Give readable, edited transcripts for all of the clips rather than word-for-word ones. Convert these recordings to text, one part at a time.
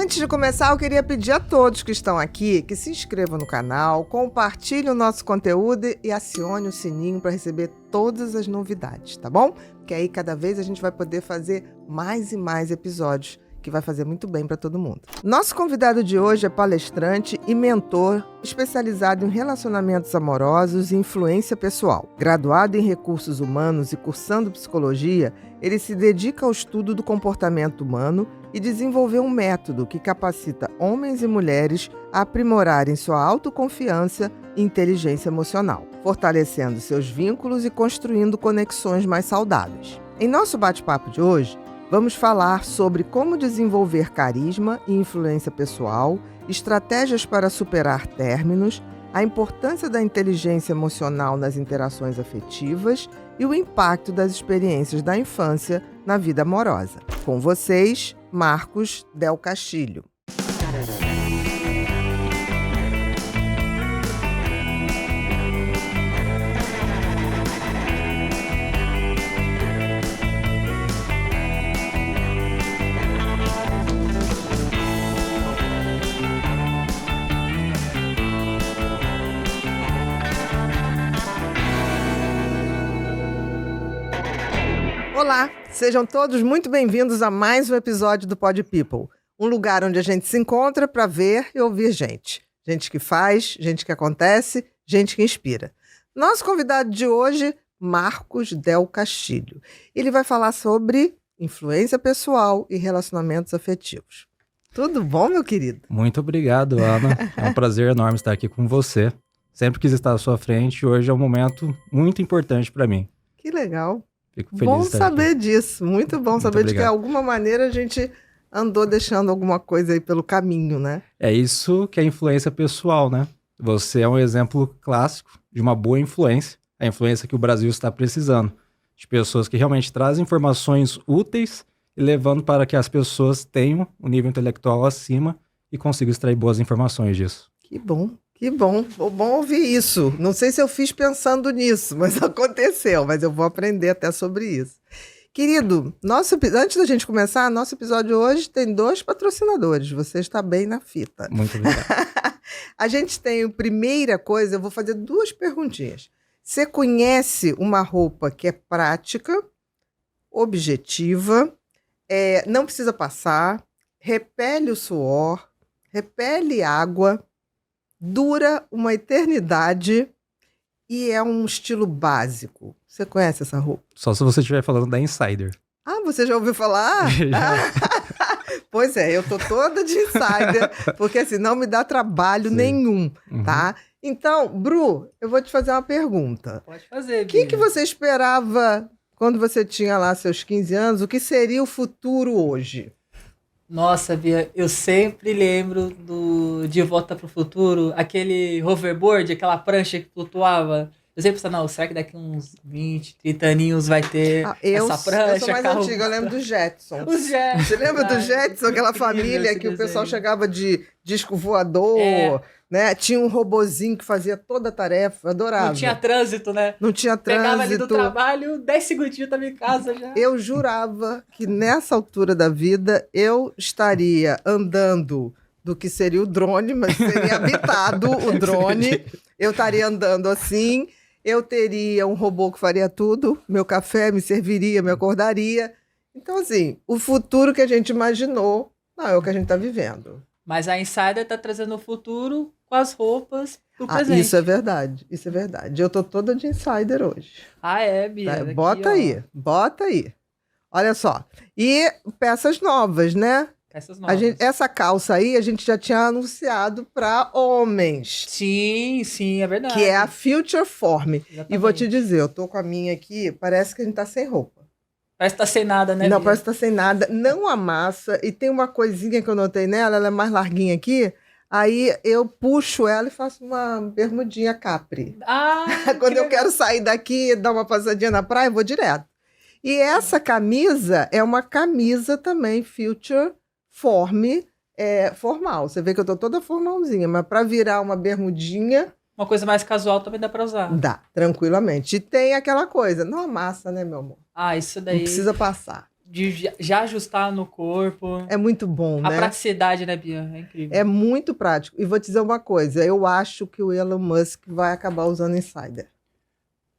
Antes de começar, eu queria pedir a todos que estão aqui que se inscrevam no canal, compartilhem o nosso conteúdo e acione o sininho para receber todas as novidades, tá bom? Porque aí cada vez a gente vai poder fazer mais e mais episódios, que vai fazer muito bem para todo mundo. Nosso convidado de hoje é palestrante e mentor especializado em relacionamentos amorosos e influência pessoal. Graduado em recursos humanos e cursando psicologia, ele se dedica ao estudo do comportamento humano e desenvolveu um método que capacita homens e mulheres a aprimorarem sua autoconfiança e inteligência emocional, fortalecendo seus vínculos e construindo conexões mais saudáveis. Em nosso bate-papo de hoje, vamos falar sobre como desenvolver carisma e influência pessoal, estratégias para superar términos, a importância da inteligência emocional nas interações afetivas e o impacto das experiências da infância na vida amorosa. Com vocês, Marcos Del Castilho. Olá, sejam todos muito bem-vindos a mais um episódio do Pod People, um lugar onde a gente se encontra para ver e ouvir gente. Gente que faz, gente que acontece, gente que inspira. Nosso convidado de hoje, Marcos Del Castilho. Ele vai falar sobre influência pessoal e relacionamentos afetivos. Tudo bom, meu querido? Muito obrigado, Ana. É um prazer enorme estar aqui com você. Sempre quis estar à sua frente e hoje é um momento muito importante para mim. Que legal. Fico feliz Bom de estar saber aqui. disso, muito bom saber de que de alguma maneira a gente andou deixando alguma coisa aí pelo caminho, né? É isso que é influência pessoal, né? Você é um exemplo clássico de uma boa influência, a influência que o Brasil está precisando, de pessoas que realmente trazem informações úteis e levando para que as pessoas tenham um nível intelectual acima e consigam extrair boas informações disso. Que bom. Que bom, bom ouvir isso. Não sei se eu fiz pensando nisso, mas aconteceu, mas eu vou aprender até sobre isso. Querido, antes da gente começar, nosso episódio hoje tem 2 patrocinadores, você está bem na fita. Muito obrigado. A gente tem, primeira coisa, eu vou fazer 2 perguntinhas. Você conhece uma roupa que é prática, objetiva, não precisa passar, repele o suor, repele água, dura uma eternidade e é um estilo básico. Você conhece essa roupa? Só se você estiver falando da Insider. Ah, você já ouviu falar? Pois é, eu tô toda de Insider, porque assim, não me dá trabalho nenhum, tá? Então, Bru, eu vou te fazer uma pergunta. Pode fazer, O que você esperava quando você tinha lá seus 15 anos? O que seria o futuro hoje? Nossa, Bia, eu sempre lembro do De Volta pro Futuro, aquele hoverboard, aquela prancha que flutuava. Eu sempre pensava, não, será que daqui uns 20, 30 aninhos vai ter essa prancha? Eu sou mais antiga, eu lembro dos Jetsons. Os Jetsons. Você lembra dos Jetsons, aquela família que o pessoal chegava de disco voador, né? Tinha um robozinho que fazia toda a tarefa, adorava. Não tinha trânsito, né? Não tinha trânsito. Pegava ali do trabalho, 10 segundinhos tava em casa já. Eu jurava que nessa altura da vida eu estaria andando do que seria o drone, mas seria habitado o drone. Eu estaria andando assim, eu teria um robô que faria tudo, meu café me serviria, me acordaria. Então, assim, o futuro que a gente imaginou não é o que a gente está vivendo. Mas a Insider tá trazendo o futuro com as roupas do presente. Isso é verdade, isso é verdade. Eu tô toda de Insider hoje. Ah, é, Bia? Tá? Daqui, Bota aí, bota aí. Olha só. E peças novas, né? Peças novas. Essa calça aí a gente já tinha anunciado para homens. Sim, é verdade. Que é a Future Form. Exatamente. E vou te dizer, eu tô com a minha aqui, parece que a gente tá sem roupa. Parece que tá sem nada, né, Não, Bia? parece que tá sem nada. Não amassa. E tem uma coisinha que eu notei nela, ela é mais larguinha aqui. Aí eu puxo ela e faço uma bermudinha capri. Ah, Quando eu quero sair daqui, dar uma passadinha na praia, eu vou direto. E essa camisa é uma camisa também Future Form formal. Você vê que eu tô toda formalzinha, mas para virar uma bermudinha... Uma coisa mais casual também dá pra usar. Dá, tranquilamente. E tem aquela coisa, não amassa, né, meu amor? Ah, isso daí... Não precisa passar. de já ajustar no corpo. É muito bom, A né? praticidade, né, Bia? É incrível. É muito prático. E vou te dizer uma coisa, eu acho que o Elon Musk vai acabar usando Insider.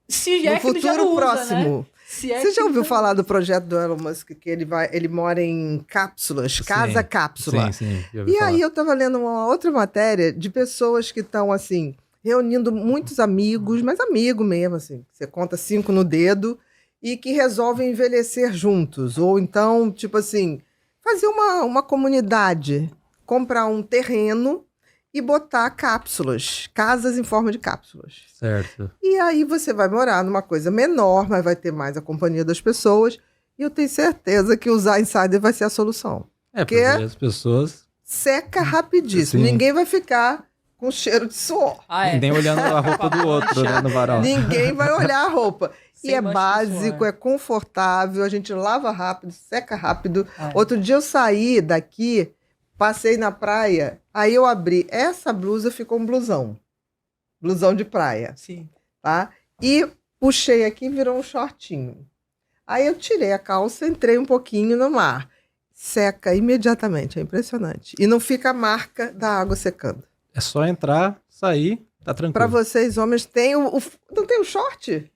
Se No é que ele já futuro não usa, próximo. né? Se é Você que já ele ouviu não falar usa. do projeto do Elon Musk, que ele mora em cápsulas, casa Sim. cápsula. Sim, já ouvi E falar. aí eu estava lendo uma outra matéria de pessoas que estão assim, reunindo muitos amigos, mas amigo mesmo, assim, você conta 5 no dedo, e que resolvem envelhecer juntos. Ou então, tipo assim, fazer uma comunidade, comprar um terreno e botar cápsulas, casas em forma de cápsulas. Certo. E aí você vai morar numa coisa menor, mas vai ter mais a companhia das pessoas. E eu tenho certeza que usar Insider vai ser a solução. É, Porque porque as pessoas seca rapidíssimo. Sim. Ninguém vai ficar com cheiro de suor. Ah, é. nem olhando a roupa do outro, né, no varal. Ninguém vai olhar a roupa. E Sem é mancha de básico, suor. é confortável, a gente lava rápido, seca rápido. É. Outro dia eu saí daqui, passei na praia, aí eu abri. Essa blusa ficou um blusão. Blusão de praia, Sim. tá? E puxei aqui, virou um shortinho. Aí eu tirei a calça, entrei um pouquinho no mar. Seca imediatamente, é impressionante. E não fica a marca da água secando. É só entrar, sair, tá tranquilo. Para vocês, homens, tem não tem o short?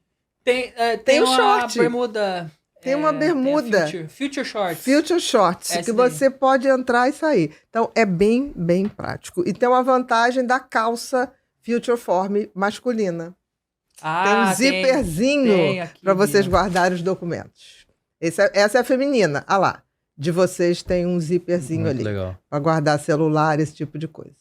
Tem o uma short. bermuda. Tem uma bermuda. Future Shorts. Future Shorts, Essa que daí. você pode entrar e sair. Então, é bem, bem prático. E tem uma vantagem da calça Future Form masculina. Tem um zíperzinho tem aqui, para vocês Bia. guardarem os documentos. Essa é a feminina. Ah lá, de vocês tem um zíperzinho Muito ali. legal. Para guardar celular, esse tipo de coisa.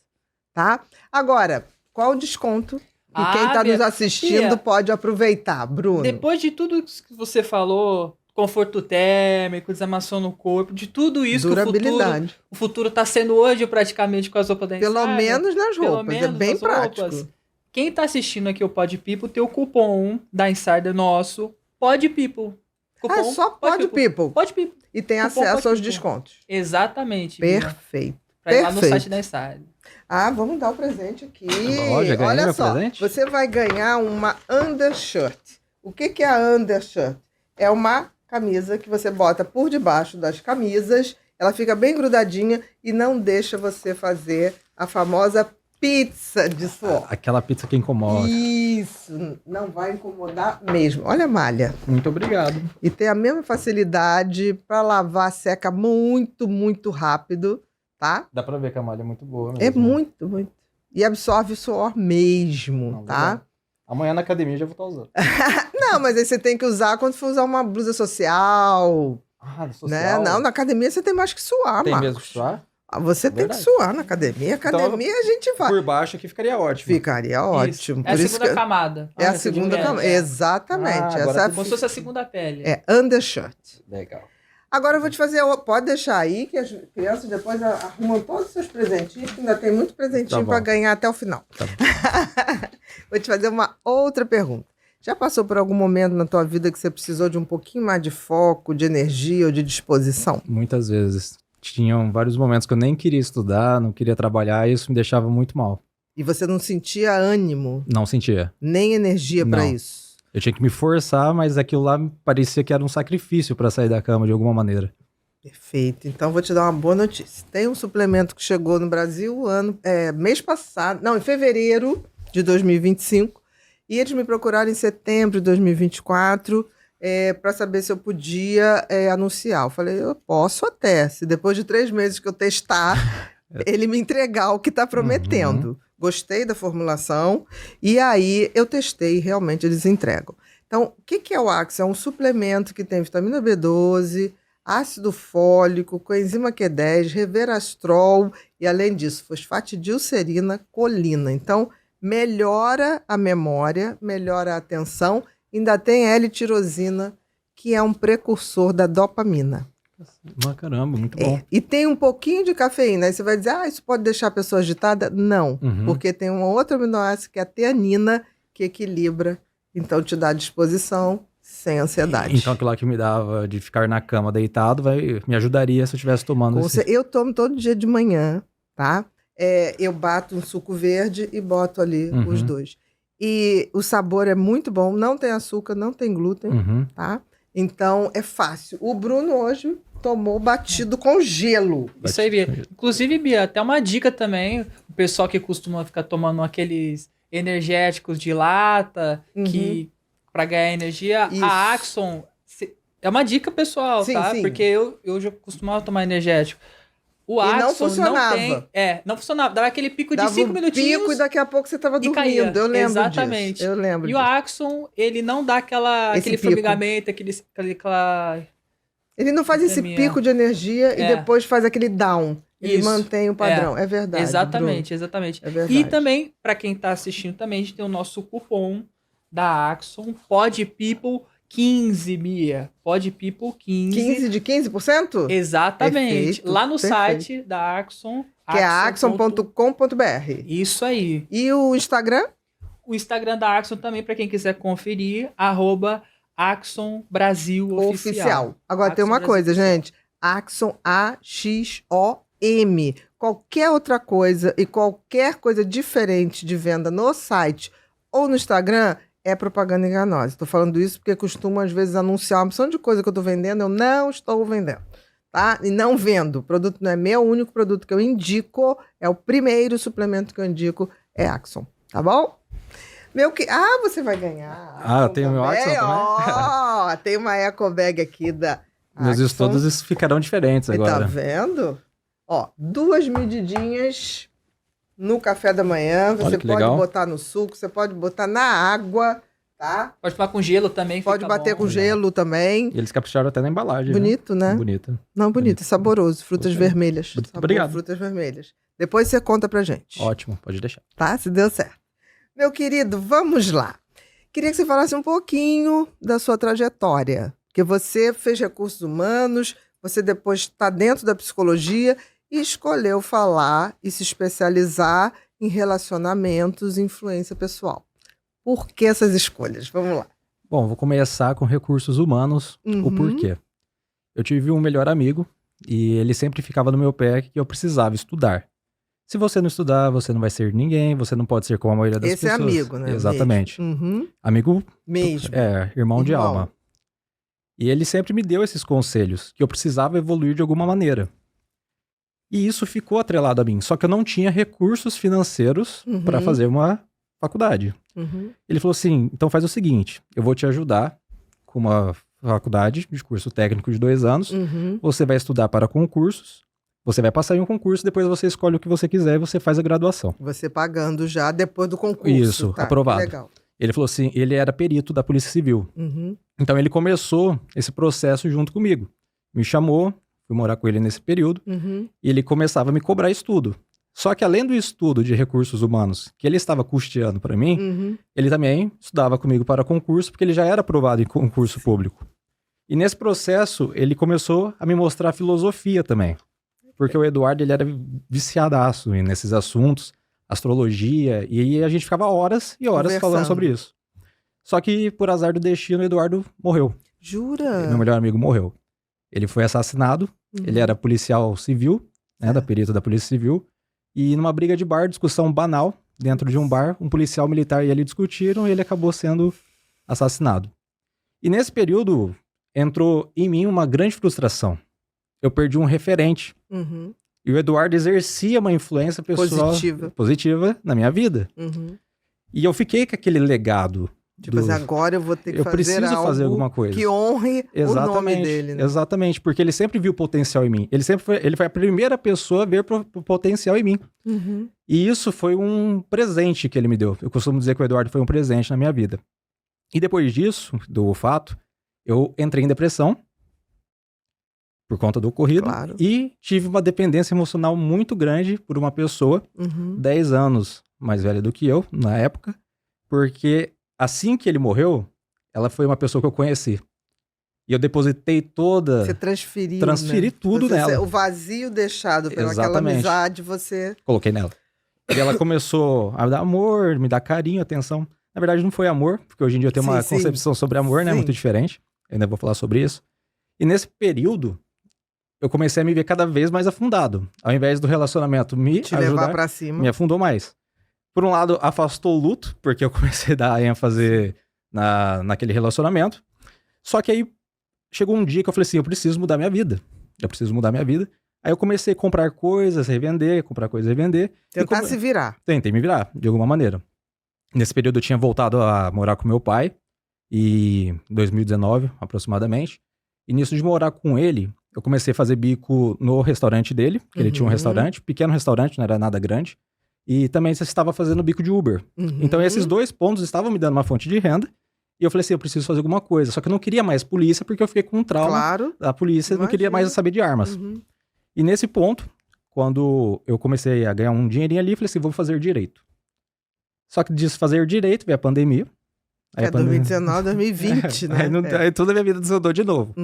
Tá? Agora, qual o desconto? E quem está nos Bia, assistindo Bia, pode aproveitar, Bruno. Depois de tudo isso que você falou, conforto térmico, desamação no corpo, de tudo isso que Durabilidade. o futuro tá sendo hoje praticamente com as roupas da Pelo Insider, menos nas pelo roupas. É menos bem nas prático. roupas. Quem tá assistindo aqui o Pod People, tem o cupom da Insider nosso, Pod People. Ah, só Pod People. Pod People. E tem Cupom acesso Pod aos People. descontos. Exatamente. Bia. Perfeito. Pra ir lá no perfeito. site da Insider. Ah, vamos dar o presente aqui. Olha, ganhei Olha meu só, presente? você vai ganhar uma undershirt. O que é a undershirt? É uma camisa que você bota por debaixo das camisas, ela fica bem grudadinha e não deixa você fazer a famosa pizza de suor. Aquela pizza que incomoda. Isso, não vai incomodar mesmo. Olha a malha. Muito obrigado. E tem a mesma facilidade para lavar, seca muito, muito rápido, tá? Dá pra ver que a malha é muito boa mesmo. É muito, muito. E absorve o suor mesmo, Não, tá? legal. Amanhã na academia eu já vou estar usando. Não, mas aí você tem que usar quando for usar uma blusa social, Ah, do né? social. Não, na academia você tem mais que suar, Tem Marcos. mesmo que suar? Ah, você tem que Verdade. suar na academia. Academia a gente vai. Por baixo aqui ficaria ótimo. Ficaria ótimo. É a Por isso segunda que camada. é a você segunda diz camada. é. Exatamente. Ah, agora Essa tô Como se fosse a segunda pele. é undershirt. Legal. Agora eu vou te fazer, pode deixar aí que as crianças depois arrumam todos os seus presentinhos, que ainda tem muito presentinho Tá bom. para ganhar até o final. Tá bom. Vou te fazer uma outra pergunta. Já passou por algum momento na tua vida que você precisou de um pouquinho mais de foco, de energia ou de disposição? Muitas vezes. Tinham vários momentos que eu nem queria estudar, não queria trabalhar, e isso me deixava muito mal. E você não sentia ânimo, Não sentia. nem energia para Não. isso? Eu tinha que me forçar, mas aquilo lá me parecia que era um sacrifício para sair da cama de alguma maneira. Perfeito. Então vou te dar uma boa notícia. Tem um suplemento que chegou no Brasil mês passado, não, em fevereiro de 2025, e eles me procuraram em setembro de 2024 para saber se eu podia anunciar. Eu falei, eu posso até, se depois de 3 meses que eu testar, ele me entregar o que está prometendo. Gostei da formulação, e aí eu testei e realmente eles entregam. Então, o que é o Axe? É um suplemento que tem vitamina B12, ácido fólico, coenzima Q10, resveratrol e, além disso, fosfatidilcerina, colina. Então, melhora a memória, melhora a atenção, ainda tem L-tirosina, que é um precursor da dopamina. Mas caramba, muito bom. E tem um pouquinho de cafeína. Aí você vai dizer, isso pode deixar a pessoa agitada? Não, porque tem um outro aminoácido que é a teanina, que equilibra, então te dá disposição sem ansiedade. Então aquilo lá que me dava de ficar na cama deitado me ajudaria se eu estivesse tomando Eu tomo todo dia de manhã, tá? Eu bato um suco verde e boto ali os dois. E o sabor é muito bom, não tem açúcar, não tem glúten, tá? Então, é fácil. O Bruno hoje tomou batido com gelo. Isso aí, Bia. Inclusive, Bia, até uma dica também, o pessoal que costuma ficar tomando aqueles energéticos de lata, que para ganhar energia, Isso. a Axon é uma dica pessoal, Sim, tá? sim. Porque eu já costumava tomar energético. O E não Axon funcionava. não funcionava. Dava aquele pico Dava de 5 um minutinhos pico e daqui a pouco você tava e dormindo. caía. Eu lembro Exatamente. disso. Eu lembro E o disso. Axon, ele não dá Esse aquele pico. formigamento, aquela... Ele não faz esse Hipertermia. pico de energia e É. depois faz aquele down. Ele Isso. mantém o padrão. É verdade. Exatamente, exatamente. É verdade. E também, para quem tá assistindo também, a gente tem o nosso cupom da Axon, PodPeople15, Bia. PodPeople15. 15 de 15%? Exatamente. Perfeito, Lá no perfeito. site da Axon. Que é axon.com.br. Isso aí. E o Instagram? O Instagram da Axon também, para quem quiser conferir, @Axon Brasil Oficial. Agora tem Axon uma Brasil coisa, Oficial. gente. Axon, AXOM. Qualquer outra coisa e qualquer coisa diferente de venda no site ou no Instagram é propaganda enganosa. Estou falando isso porque costumo, às vezes, anunciar uma opção de coisa que eu estou vendendo, eu não estou vendendo. Tá? E não vendo. O produto não é meu, o único produto que eu indico, é o primeiro suplemento que eu indico, é Axon. Tá bom? Você vai ganhar. Ah, tem o meu Axon também? Ó, tem uma eco bag aqui da Meus Axon. estudos ficarão diferentes Tá agora. vendo? Ó, 2 medidinhas no café da manhã. Você Olha que pode legal. botar no suco, você pode botar na água, tá? Pode tomar com gelo também. Pode fica bater bom. com gelo também. E eles capricharam até na embalagem. Bonito, né? Bonita. Não, bonito, saboroso. Frutas Gostei. vermelhas. Muito Sabor, obrigado. Frutas vermelhas. Depois você conta pra gente. Ótimo, pode deixar. Tá? Se deu certo. Meu querido, vamos lá. Queria que você falasse um pouquinho da sua trajetória. Que você fez recursos humanos, você depois está dentro da psicologia e escolheu falar e se especializar em relacionamentos e influência pessoal. Por que essas escolhas? Vamos lá. Bom, vou começar com recursos humanos. O Uhum. porquê. Eu tive um melhor amigo e ele sempre ficava no meu pé que eu precisava estudar. Se você não estudar, você não vai ser ninguém, você não pode ser como a maioria das Esse pessoas. é amigo, né? Exatamente. Mesmo. Uhum. Amigo, Mesmo. irmão de Irmão. alma. E ele sempre me deu esses conselhos, que eu precisava evoluir de alguma maneira. E isso ficou atrelado a mim, só que eu não tinha recursos financeiros Uhum. para fazer uma faculdade. Uhum. Ele falou assim, então faz o seguinte, eu vou te ajudar com uma faculdade de curso técnico de 2 anos, Uhum. você vai estudar para concursos, você vai passar em um concurso, depois você escolhe o que você quiser e você faz a graduação. Você pagando já depois do concurso. Isso, tá? aprovado. Legal. Ele falou assim, ele era perito da Polícia Civil. Uhum. Então ele começou esse processo junto comigo. Me chamou, fui morar com ele nesse período, Uhum. e ele começava a me cobrar estudo. Só que além do estudo de recursos humanos que ele estava custeando para mim, Uhum. ele também estudava comigo para concurso, porque ele já era aprovado em concurso público. E nesse processo, ele começou a me mostrar filosofia também. Porque o Eduardo, ele era viciadaço nesses assuntos, astrologia, e aí a gente ficava horas e horas Conversando. falando sobre isso. Só que, por azar do destino, o Eduardo morreu. Jura? Meu melhor amigo morreu. Ele foi assassinado, Uhum. ele era policial civil, né, da perita da Polícia Civil, e numa briga de bar, discussão banal, dentro de um bar, um policial militar e ele discutiram e ele acabou sendo assassinado. E nesse período, entrou em mim uma grande frustração. Eu perdi um referente. Uhum. E o Eduardo exercia uma influência pessoal positiva na minha vida. Uhum. E eu fiquei com aquele legado. Tipo assim, agora eu vou ter que Eu fazer preciso algo fazer alguma coisa. que honre Exatamente, o nome dele, né? Exatamente, porque ele sempre viu potencial em mim. Ele foi a primeira pessoa a ver o potencial em mim. Uhum. E isso foi um presente que ele me deu. Eu costumo dizer que o Eduardo foi um presente na minha vida. E depois disso, do fato, eu entrei em depressão por conta do ocorrido. Claro. E tive uma dependência emocional muito grande por uma pessoa, Uhum. 10 anos mais velha do que eu, na época, porque assim que ele morreu, ela foi uma pessoa que eu conheci. E eu depositei toda... Você transferiu, Transferi né? tudo nela. O vazio deixado pelaquela Exatamente. amizade, você... Coloquei nela. E ela começou a me dar amor, me dar carinho, atenção. Na verdade, não foi amor, porque hoje em dia eu tenho Sim, uma sim. concepção sobre amor, né? Sim. Muito diferente. Eu ainda vou falar sobre isso. E nesse período, eu comecei a me ver cada vez mais afundado. Ao invés do relacionamento me Te ajudar, levar pra cima. me afundou mais. Por um lado, afastou o luto, porque eu comecei a dar ênfase naquele relacionamento. Só que aí, chegou um dia que eu falei assim, eu preciso mudar minha vida. Eu preciso mudar minha vida. Aí eu comecei a comprar coisas, revender, comprar coisas, revender. Tentar se virar. Tentei me virar, de alguma maneira. Nesse período eu tinha voltado a morar com meu pai, em 2019, aproximadamente. E nisso de morar com ele, eu comecei a fazer bico no restaurante dele, que ele tinha um restaurante, pequeno restaurante, não era nada grande. E também estava fazendo bico de Uber. Então esses 2 pontos estavam me dando uma fonte de renda. E eu falei assim, eu preciso fazer alguma coisa. Só que eu não queria mais polícia, porque eu fiquei com um trauma da polícia, não queria mais saber de armas. E nesse ponto, quando eu comecei a ganhar um dinheirinho ali, eu falei assim, vou fazer direito. Só que de fazer direito, veio a pandemia. Aí é 2019, 2020, né? Aí toda a minha vida desandou de novo.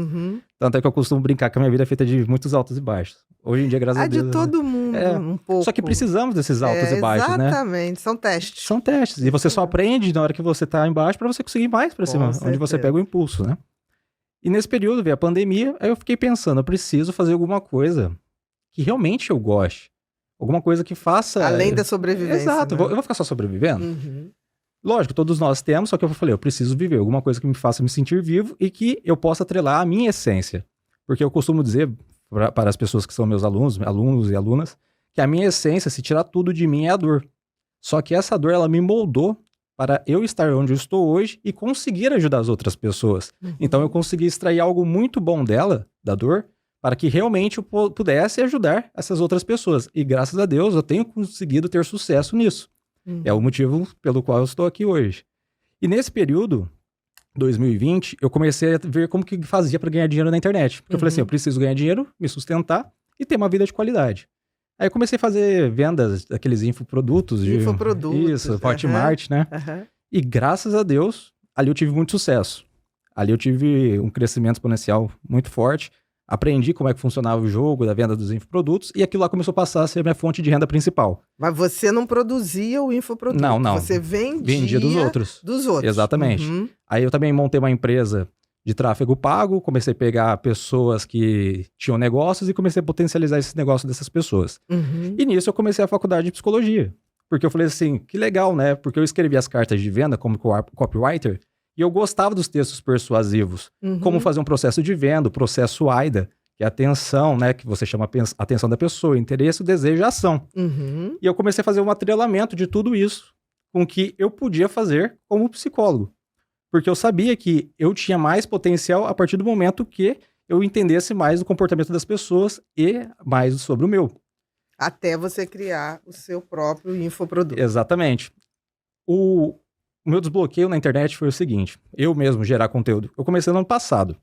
Tanto é que eu costumo brincar que a minha vida é feita de muitos altos e baixos. Hoje em dia, graças a Deus... de todo mundo, um pouco. Só que precisamos desses altos e baixos, né? Exatamente, são testes. São testes. E você só aprende na hora que você tá embaixo pra você conseguir mais pra cima, onde você pega o impulso, né? E nesse período veio a pandemia, aí eu fiquei pensando, eu preciso fazer alguma coisa que realmente eu goste. Alguma coisa que faça... Além da sobrevivência. Exato, né? Eu vou ficar só sobrevivendo? Lógico, todos nós temos, só que eu falei, eu preciso viver alguma coisa que me faça me sentir vivo e que eu possa atrelar a minha essência. Porque eu costumo dizer para as pessoas que são meus alunos e alunas, que a minha essência, se tirar tudo de mim, é a dor. Só que essa dor, ela me moldou para eu estar onde eu estou hoje e conseguir ajudar as outras pessoas. Então eu consegui extrair algo muito bom dela, da dor, para que realmente eu pudesse ajudar essas outras pessoas. E graças a Deus eu tenho conseguido ter sucesso nisso. É o motivo pelo qual eu estou aqui hoje. E nesse período, 2020, eu comecei a ver como que fazia para ganhar dinheiro na internet. Porque eu falei assim, eu preciso ganhar dinheiro, me sustentar e ter uma vida de qualidade. Aí eu comecei a fazer vendas daqueles infoprodutos. Isso, Hotmart, né? E graças a Deus, ali eu tive muito sucesso. Ali eu tive um crescimento exponencial muito forte. Aprendi como é que funcionava o jogo da venda dos infoprodutos e aquilo lá começou a passar a ser a minha fonte de renda principal. Mas você não produzia o infoproduto? Não. Você vendia dos outros. Dos outros. Exatamente. Aí eu também montei uma empresa de tráfego pago, comecei a pegar pessoas que tinham negócios e comecei a potencializar esse negócio dessas pessoas. E nisso eu comecei a faculdade de psicologia. Porque eu falei assim, que legal, né? Porque eu escrevi as cartas de venda como copywriter e eu gostava dos textos persuasivos. Como fazer um processo de venda, o processo AIDA, que é a atenção, né? Que você chama a atenção da pessoa, interesse, o desejo e a ação. E eu comecei a fazer um atrelamento de tudo isso com o que eu podia fazer como psicólogo. Porque eu sabia que eu tinha mais potencial a partir do momento que eu entendesse mais o comportamento das pessoas e mais sobre o meu. Até você criar o seu próprio infoproduto. Exatamente. O meu desbloqueio na internet foi o seguinte, eu mesmo gerar conteúdo. Eu comecei no ano passado.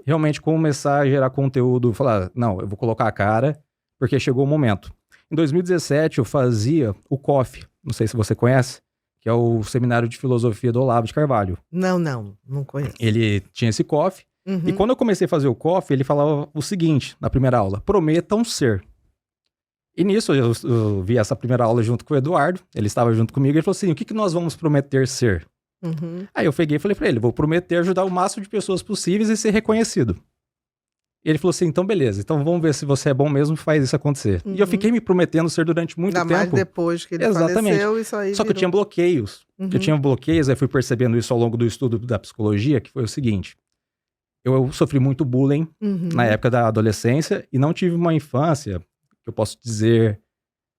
Realmente começar a gerar conteúdo, falar, não, eu vou colocar a cara, porque chegou o momento. Em 2017 eu fazia o COF, não sei se você conhece, que é o Seminário de Filosofia do Olavo de Carvalho. Não conheço. Ele tinha esse COF, e quando eu comecei a fazer o COF, ele falava o seguinte, na primeira aula, prometam ser. E nisso, eu vi essa primeira aula junto com o Eduardo, ele estava junto comigo, e ele falou assim, o que nós vamos prometer ser? Aí eu peguei e falei pra ele, vou prometer ajudar o máximo de pessoas possíveis e ser reconhecido. E ele falou assim, então beleza, então vamos ver se você é bom mesmo e faz isso acontecer. E eu fiquei me prometendo ser durante muito tempo. Mais depois que ele faleceu, isso aí Só que eu tinha bloqueios. Eu tinha bloqueios, aí fui percebendo isso ao longo do estudo da psicologia, que foi o seguinte, eu sofri muito bullying na época da adolescência e não tive uma infância, que eu posso dizer,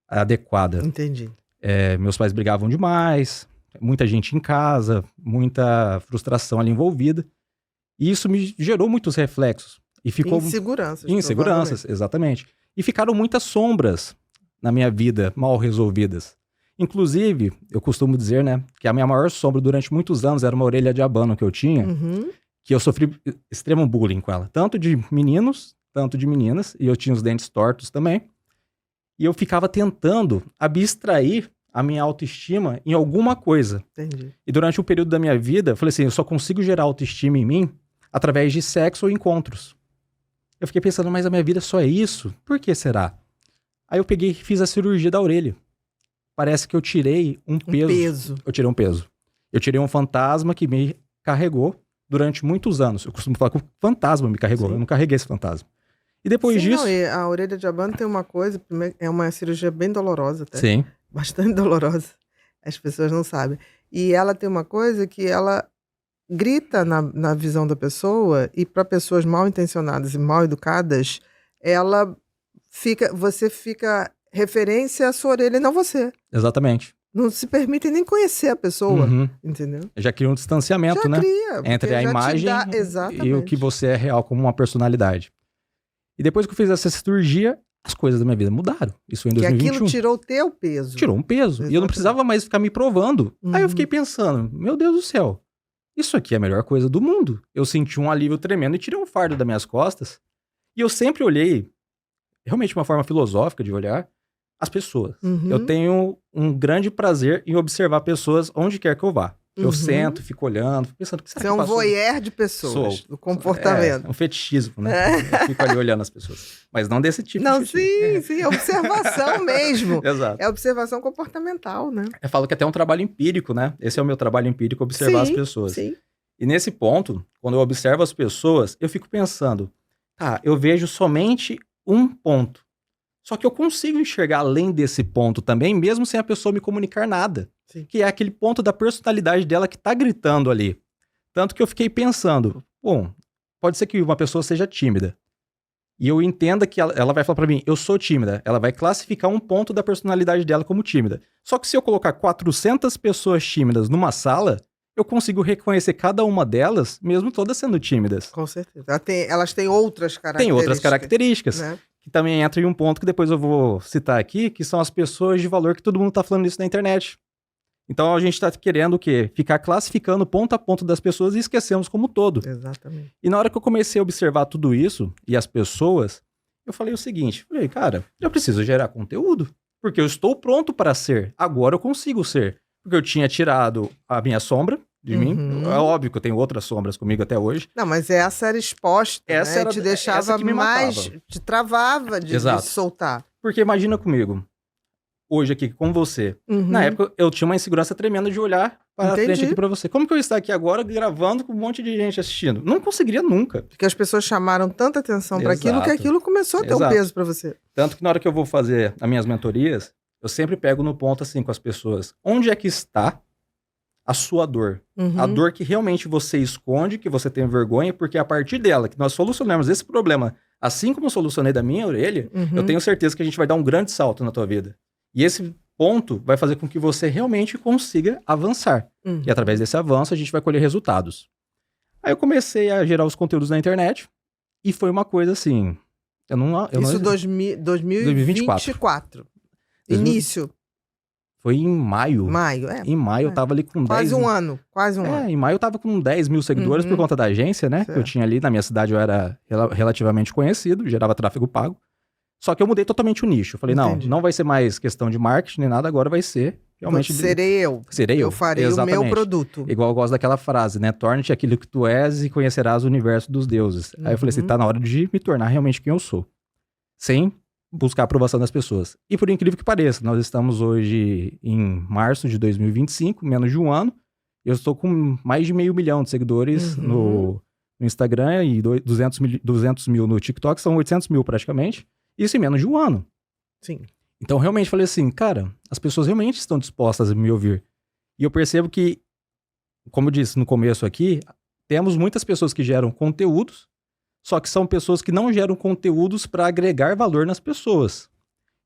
adequada. Entendi. Meus pais brigavam demais, muita gente em casa, muita frustração ali envolvida. E isso me gerou muitos reflexos. E ficou... Inseguranças, exatamente. E ficaram muitas sombras na minha vida mal resolvidas. Inclusive, eu costumo dizer, né, que a minha maior sombra durante muitos anos era uma orelha de abano que eu tinha, que eu sofri extremo bullying com ela. Tanto de meninos, tanto de meninas, e eu tinha os dentes tortos também. E eu ficava tentando abstrair a minha autoestima em alguma coisa. Entendi. E durante um período da minha vida, eu falei assim, eu só consigo gerar autoestima em mim através de sexo ou encontros. Eu fiquei pensando, mas a minha vida só é isso? Por que será? Aí eu peguei e fiz a cirurgia da orelha. Parece que eu tirei um peso. Eu tirei um peso. Eu tirei um fantasma que me carregou durante muitos anos. Eu costumo falar que o fantasma me carregou. Sim. Eu não carreguei esse fantasma. E depois disso... Não, a orelha de abano tem uma coisa, é uma cirurgia bem dolorosa até. Sim. Bastante dolorosa. As pessoas não sabem. E ela tem uma coisa que ela grita na visão da pessoa, e para pessoas mal intencionadas e mal educadas, você fica referência à sua orelha e não você. Exatamente. Não se permite nem conhecer a pessoa, entendeu? Já cria um distanciamento, né? Entre a imagem e o que você é real como uma personalidade. E depois que eu fiz essa cirurgia, as coisas da minha vida mudaram. Isso foi em 2021. Que aquilo tirou o teu peso. Tirou um peso. Exatamente. E eu não precisava mais ficar me provando. Aí eu fiquei pensando, meu Deus do céu, isso aqui é a melhor coisa do mundo. Eu senti um alívio tremendo e tirei um fardo das minhas costas. E eu sempre olhei, realmente uma forma filosófica de olhar, as pessoas. Eu tenho um grande prazer em observar pessoas onde quer que eu vá. Eu sento, fico olhando, fico pensando, o que será Você que é um passou? voyeur de pessoas, do comportamento. É um fetichismo, né? Eu fico ali olhando as pessoas. Mas não desse tipo não, de fetichismo. Sim, é observação mesmo. Exato. É observação comportamental, né? Eu falo que até é um trabalho empírico, né? Esse é o meu trabalho empírico, observar as pessoas. Sim. E nesse ponto, quando eu observo as pessoas, eu fico pensando, eu vejo somente um ponto. Só que eu consigo enxergar além desse ponto também, mesmo sem a pessoa me comunicar nada. Sim. Que é aquele ponto da personalidade dela que tá gritando ali. Tanto que eu fiquei pensando, bom, pode ser que uma pessoa seja tímida. E eu entenda que ela vai falar pra mim, eu sou tímida. Ela vai classificar um ponto da personalidade dela como tímida. Só que se eu colocar 400 pessoas tímidas numa sala, eu consigo reconhecer cada uma delas, mesmo todas sendo tímidas. Com certeza. Elas têm outras características. Tem outras características. Né? Que também entra em um ponto que depois eu vou citar aqui, que são as pessoas de valor que todo mundo tá falando isso na internet. Então a gente tá querendo o quê? Ficar classificando ponto a ponto das pessoas e esquecemos como todo. Exatamente. E na hora que eu comecei a observar tudo isso e as pessoas, eu falei o seguinte, cara, eu preciso gerar conteúdo, porque eu estou pronto para ser. Agora eu consigo ser. Porque eu tinha tirado a minha sombra de mim. É óbvio que eu tenho outras sombras comigo até hoje. Não, mas essa era exposta, essa né? era, te deixava essa que me mais... matava. Te travava de soltar. Porque imagina comigo, hoje aqui com você. Na época eu tinha uma insegurança tremenda de olhar para frente aqui para você. Como que eu estou aqui agora gravando com um monte de gente assistindo? Não conseguiria nunca. Porque as pessoas chamaram tanta atenção para aquilo que aquilo começou a ter um peso para você. Tanto que na hora que eu vou fazer as minhas mentorias, eu sempre pego no ponto assim com as pessoas. Onde é que está a sua dor? A dor que realmente você esconde, que você tem vergonha, porque a partir dela que nós solucionamos esse problema, assim como eu solucionei da minha orelha, eu tenho certeza que a gente vai dar um grande salto na tua vida. E esse ponto vai fazer com que você realmente consiga avançar. E através desse avanço a gente vai colher resultados. Aí eu comecei a gerar os conteúdos na internet e foi uma coisa assim... Isso 2024. Início. Foi em maio. Em maio eu tava ali com 10... Quase um ano. Em maio eu tava com 10 mil seguidores por conta da agência, né? Certo. Que eu tinha ali. Na minha cidade eu era relativamente conhecido, gerava tráfego pago. Só que eu mudei totalmente o nicho. Eu falei, não vai ser mais questão de marketing nem nada, agora vai ser realmente... Serei eu. Eu farei o meu produto. Igual eu gosto daquela frase, né? Torne-te aquilo que tu és e conhecerás o universo dos deuses. Aí eu falei assim, tá na hora de me tornar realmente quem eu sou. Sem buscar a aprovação das pessoas. E por incrível que pareça, nós estamos hoje em março de 2025, menos de um ano. Eu estou com mais de 500 mil de seguidores no Instagram e 200 mil no TikTok, são 800 mil praticamente. Isso em menos de um ano. Sim. Então, realmente, falei assim, cara, as pessoas realmente estão dispostas a me ouvir. E eu percebo que, como eu disse no começo aqui, temos muitas pessoas que geram conteúdos, só que são pessoas que não geram conteúdos para agregar valor nas pessoas.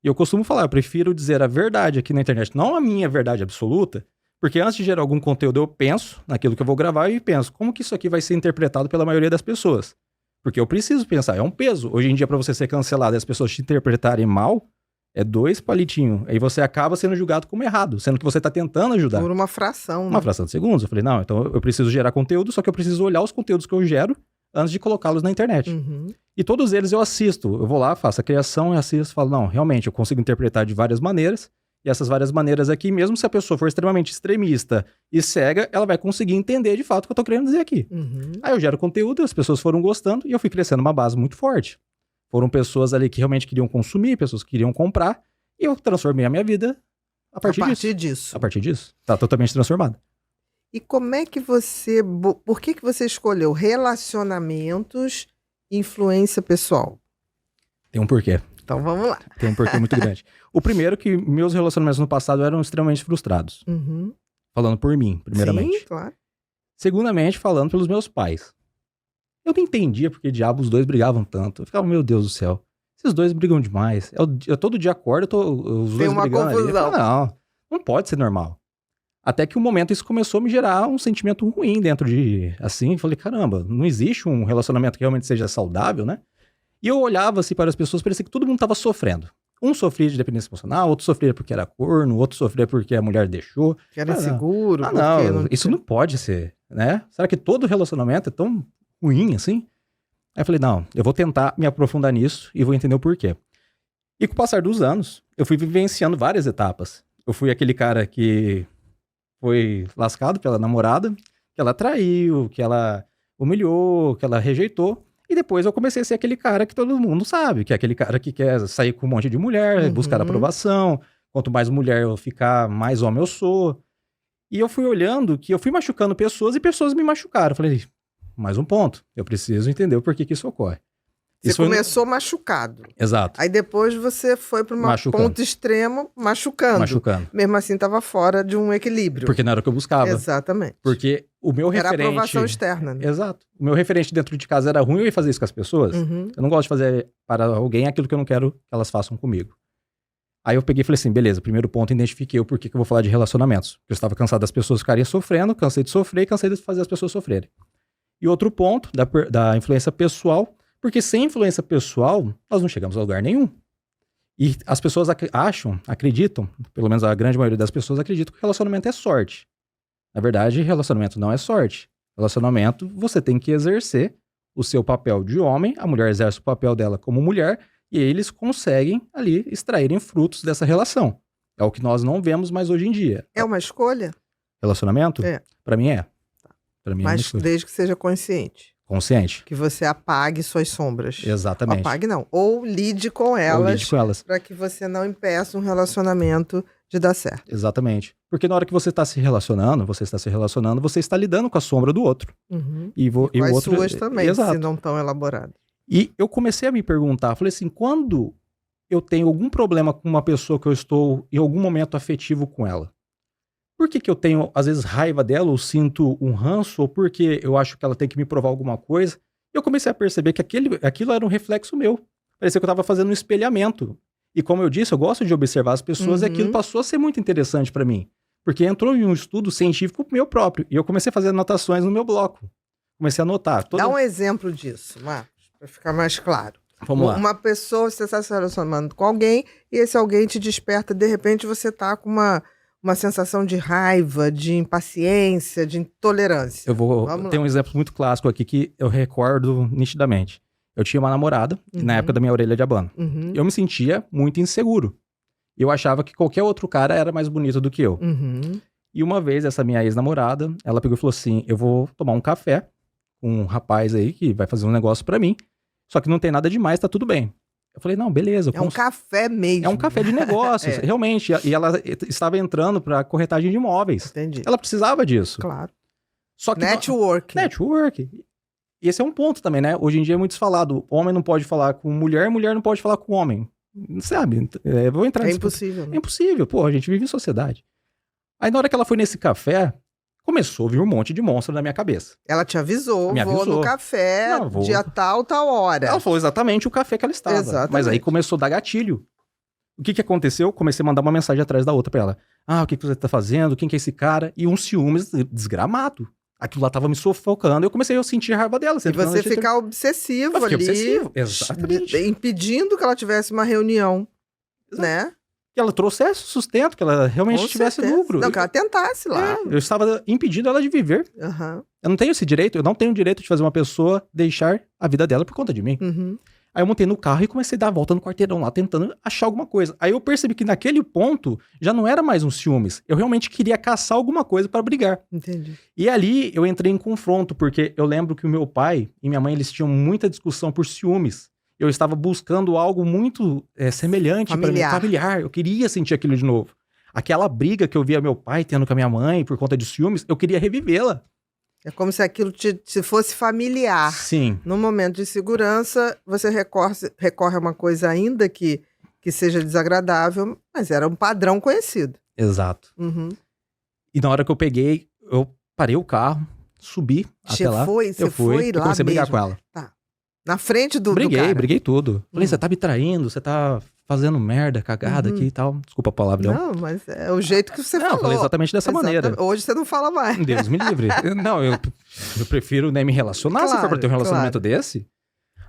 E eu costumo falar, eu prefiro dizer a verdade aqui na internet, não a minha verdade absoluta, porque antes de gerar algum conteúdo eu penso naquilo que eu vou gravar e penso, como que isso aqui vai ser interpretado pela maioria das pessoas? Porque eu preciso pensar, é um peso. Hoje em dia, para você ser cancelado e as pessoas te interpretarem mal, é 2 palitinhos. Aí você acaba sendo julgado como errado, sendo que você tá tentando ajudar. Por uma fração, né? Uma fração de segundos. Eu falei, não, então eu preciso gerar conteúdo, só que eu preciso olhar os conteúdos que eu gero antes de colocá-los na internet. E todos eles eu assisto. Eu vou lá, faço a criação e assisto, falo, não, realmente, eu consigo interpretar de várias maneiras. E essas várias maneiras aqui, mesmo se a pessoa for extremamente extremista e cega, ela vai conseguir entender de fato o que eu tô querendo dizer aqui. Aí eu gero conteúdo, as pessoas foram gostando e eu fui crescendo uma base muito forte. Foram pessoas ali que realmente queriam consumir, pessoas que queriam comprar, e eu transformei a minha vida a partir disso. A partir disso. Tá totalmente transformada. E como é que você... Por que você escolheu relacionamentos e influência pessoal? Tem um porquê. Então vamos lá. Tem um porquê muito grande. O primeiro é que meus relacionamentos no passado eram extremamente frustrados. Falando por mim, primeiramente. Sim, claro. Segundamente, falando pelos meus pais. Eu não entendia porque diabo os dois brigavam tanto. Eu ficava, meu Deus do céu, esses dois brigam demais. Eu todo dia acordo, os Tem dois uma brigando ali. Eu confusão. falo, não pode ser normal. Até que um momento isso começou a me gerar um sentimento ruim dentro de, assim, falei, caramba, não existe um relacionamento que realmente seja saudável, né? E eu olhava assim para as pessoas, parecia que todo mundo estava sofrendo. Um sofria de dependência emocional, outro sofria porque era corno, outro sofria porque a mulher deixou. Que era Ah, não. inseguro. porque Não, isso não pode ser, né? Será que todo relacionamento é tão ruim assim? Aí eu falei, não, eu vou tentar me aprofundar nisso e vou entender o porquê. E com o passar dos anos, eu fui vivenciando várias etapas. Eu fui aquele cara que foi lascado pela namorada, que ela traiu, que ela humilhou, que ela rejeitou. E depois eu comecei a ser aquele cara que todo mundo sabe, que é aquele cara que quer sair com um monte de mulher, buscar aprovação. Quanto mais mulher eu ficar, mais homem eu sou. E eu fui olhando que eu fui machucando pessoas e pessoas me machucaram. Eu falei, mais um ponto, eu preciso entender o porquê que isso ocorre. Você Isso foi começou machucado. Exato, Aí depois você foi para uma ponto extremo machucando. machucando. Mesmo assim, estava fora de um equilíbrio. Porque não era o que eu buscava. Exatamente. Porque o meu Era referente... aprovação externa. Né? Exato. O meu referente dentro de casa era ruim, eu ia fazer isso com as pessoas. Uhum. Eu não gosto de fazer para alguém aquilo que eu não quero que elas façam comigo. Aí eu peguei e falei assim, beleza, primeiro ponto, identifiquei o porquê que eu vou falar de relacionamentos. Eu estava cansado das pessoas ficarem sofrendo, cansei de sofrer e cansei de fazer as pessoas sofrerem. E outro ponto, da influência pessoal, porque sem influência pessoal, nós não chegamos a lugar nenhum. E as pessoas acreditam, pelo menos a grande maioria das pessoas acreditam que relacionamento é sorte. Na verdade, relacionamento não é sorte. Relacionamento, você tem que exercer o seu papel de homem, a mulher exerce o papel dela como mulher, e eles conseguem ali extraírem frutos dessa relação. É o que nós não vemos mais hoje em dia. É uma escolha? Relacionamento? É. Pra mim é. Pra mim é uma Mas escolha. desde que seja consciente. Consciente. Que você apague suas sombras. Exatamente. Apague não. Ou lide com elas. Ou lide com elas. Para que você não impeça um relacionamento de dar certo. Exatamente. Porque na hora que você está se relacionando, você está lidando com a sombra do outro. Uhum. E com o as outro... suas também, Exato. se não estão elaboradas. E eu comecei a me perguntar, falei assim, quando eu tenho algum problema com uma pessoa que eu estou em algum momento afetivo com ela, por que eu tenho, às vezes, raiva dela, ou sinto um ranço, ou porque eu acho que ela tem que me provar alguma coisa? Eu comecei a perceber que aquilo era um reflexo meu. Parecia que eu estava fazendo um espelhamento. E como eu disse, eu gosto de observar as pessoas e aquilo passou a ser muito interessante para mim. Porque entrou em um estudo científico meu próprio. E eu comecei a fazer anotações no meu bloco. Comecei a anotar. Dá um exemplo disso, Marcos, para ficar mais claro. Vamos lá. Uma pessoa, você está se relacionando com alguém e esse alguém te desperta, de repente você está com uma sensação de raiva, de impaciência, de intolerância. Eu vou ter um exemplo muito clássico aqui que eu recordo nitidamente. Eu tinha uma namorada, na época da minha orelha de abano. Uhum. Eu me sentia muito inseguro. Eu achava que qualquer outro cara era mais bonito do que eu. Uhum. E uma vez, essa minha ex-namorada, ela pegou e falou assim, eu vou tomar um café com um rapaz aí que vai fazer um negócio pra mim, só que não tem nada demais, tá tudo bem. Eu falei, não, beleza. É um café mesmo. É um café de negócios, realmente. E ela estava entrando pra corretagem de imóveis. Entendi. Ela precisava disso. Claro. Só que Network. Network. E esse é um ponto também, né? Hoje em dia é muito falado. Homem não pode falar com mulher, mulher não pode falar com homem. Sabe? Vou entrar nesse Impossível. ponto. Né? É impossível. Pô, a gente vive em sociedade. Aí na hora que ela foi nesse café, começou a vir um monte de monstro na minha cabeça. Ela te avisou, Me vou avisou. no café, Não, vou. dia tal hora. Ela falou exatamente o café que ela estava. Exatamente. Mas aí começou a dar gatilho. O que aconteceu? Comecei a mandar uma mensagem atrás da outra pra ela. O que você tá fazendo? Quem que é esse cara? E um ciúmes desgramado. Aquilo lá tava me sufocando. Eu comecei a sentir raiva dela. E você ficar obsessivo Eu fiquei ali. obsessivo, exatamente. Impedindo que ela tivesse uma reunião, né? Que ela trouxesse sustento, que ela realmente Com tivesse certeza. lucro. Não, que ela tentasse lá. Eu estava impedindo ela de viver. Uhum. Eu não tenho esse direito, eu não tenho o direito de fazer uma pessoa deixar a vida dela por conta de mim. Uhum. Aí eu montei no carro e comecei a dar a volta no quarteirão lá, tentando achar alguma coisa. Aí eu percebi que naquele ponto já não era mais um ciúmes. Eu realmente queria caçar alguma coisa para brigar. Entendi. E ali eu entrei em confronto, porque eu lembro que o meu pai e minha mãe, eles tinham muita discussão por ciúmes. Eu estava buscando algo muito semelhante para mim, familiar. Eu queria sentir aquilo de novo. Aquela briga que eu via meu pai tendo com a minha mãe por conta de ciúmes, eu queria revivê-la. É como se aquilo se fosse familiar. Sim. No momento de segurança, você recorre a uma coisa ainda que seja desagradável, mas era um padrão conhecido. Exato. Uhum. E na hora que eu peguei, eu parei o carro, subi até lá. Você foi e lá comecei a brigar mesmo. com ela. Na frente do Briguei, cara. briguei tudo. Falei, você tá me traindo, você tá fazendo merda, cagada aqui e tal. Desculpa a palavra. Não, mas é o jeito que você Não, eu falou. falei exatamente dessa maneira. Hoje você não fala mais. Deus me livre. Não, eu prefiro nem me relacionar se for pra ter um relacionamento claro. desse.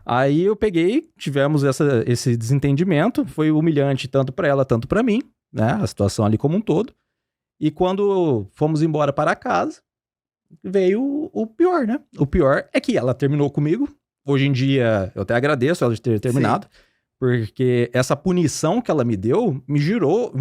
Aí eu peguei, tivemos esse desentendimento, foi humilhante tanto pra ela, tanto pra mim, né? A situação ali como um todo. E quando fomos embora para casa, veio o pior, né? O pior é que ela terminou comigo. Hoje em dia, eu até agradeço ela de ter terminado, porque essa punição que ela me deu me gerou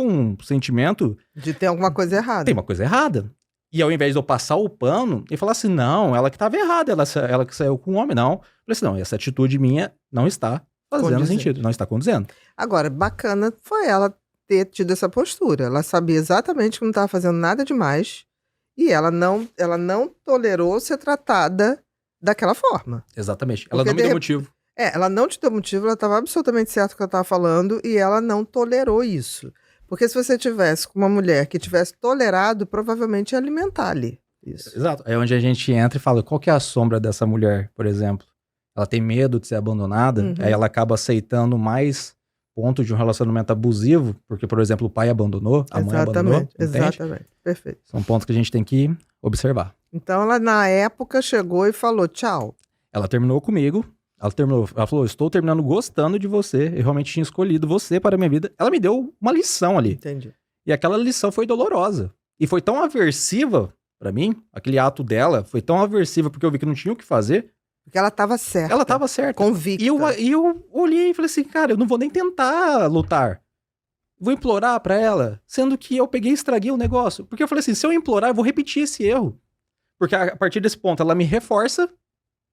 um sentimento... De ter alguma coisa errada. Tem uma coisa errada. E ao invés de eu passar o pano e falar assim, não, ela que estava errada, ela que saiu com o homem, não. Eu falei assim, não, essa atitude minha não está fazendo sentido, não está condizendo. Agora, bacana foi ela ter tido essa postura. Ela sabia exatamente que não estava fazendo nada demais e ela não tolerou ser tratada daquela forma. Exatamente. Ela Porque não me deu motivo. Ela não te deu motivo, ela estava absolutamente certa com o que ela estava falando e ela não tolerou isso. Porque se você tivesse com uma mulher que tivesse tolerado, provavelmente ia alimentar ali. Isso. Exato. É onde a gente entra e fala, qual que é a sombra dessa mulher, por exemplo? Ela tem medo de ser abandonada, aí ela acaba aceitando mais pontos de um relacionamento abusivo, porque, por exemplo, o pai abandonou, a mãe abandonou. Entende? Exatamente. Perfeito. São pontos que a gente tem que observar. Então ela, na época, chegou e falou tchau. Ela terminou comigo. Ela falou, estou terminando gostando de você. Eu realmente tinha escolhido você para a minha vida. Ela me deu uma lição ali. Entendi. E aquela lição foi dolorosa. E foi tão aversiva para mim, aquele ato dela foi tão aversiva porque eu vi que não tinha o que fazer. Porque ela estava certa. Ela estava certa. Convicta. E eu olhei e falei assim, cara, eu não vou nem tentar lutar. Vou implorar para ela, sendo que eu peguei e estraguei o negócio. Porque eu falei assim, se eu implorar, eu vou repetir esse erro. Porque a partir desse ponto, ela me reforça.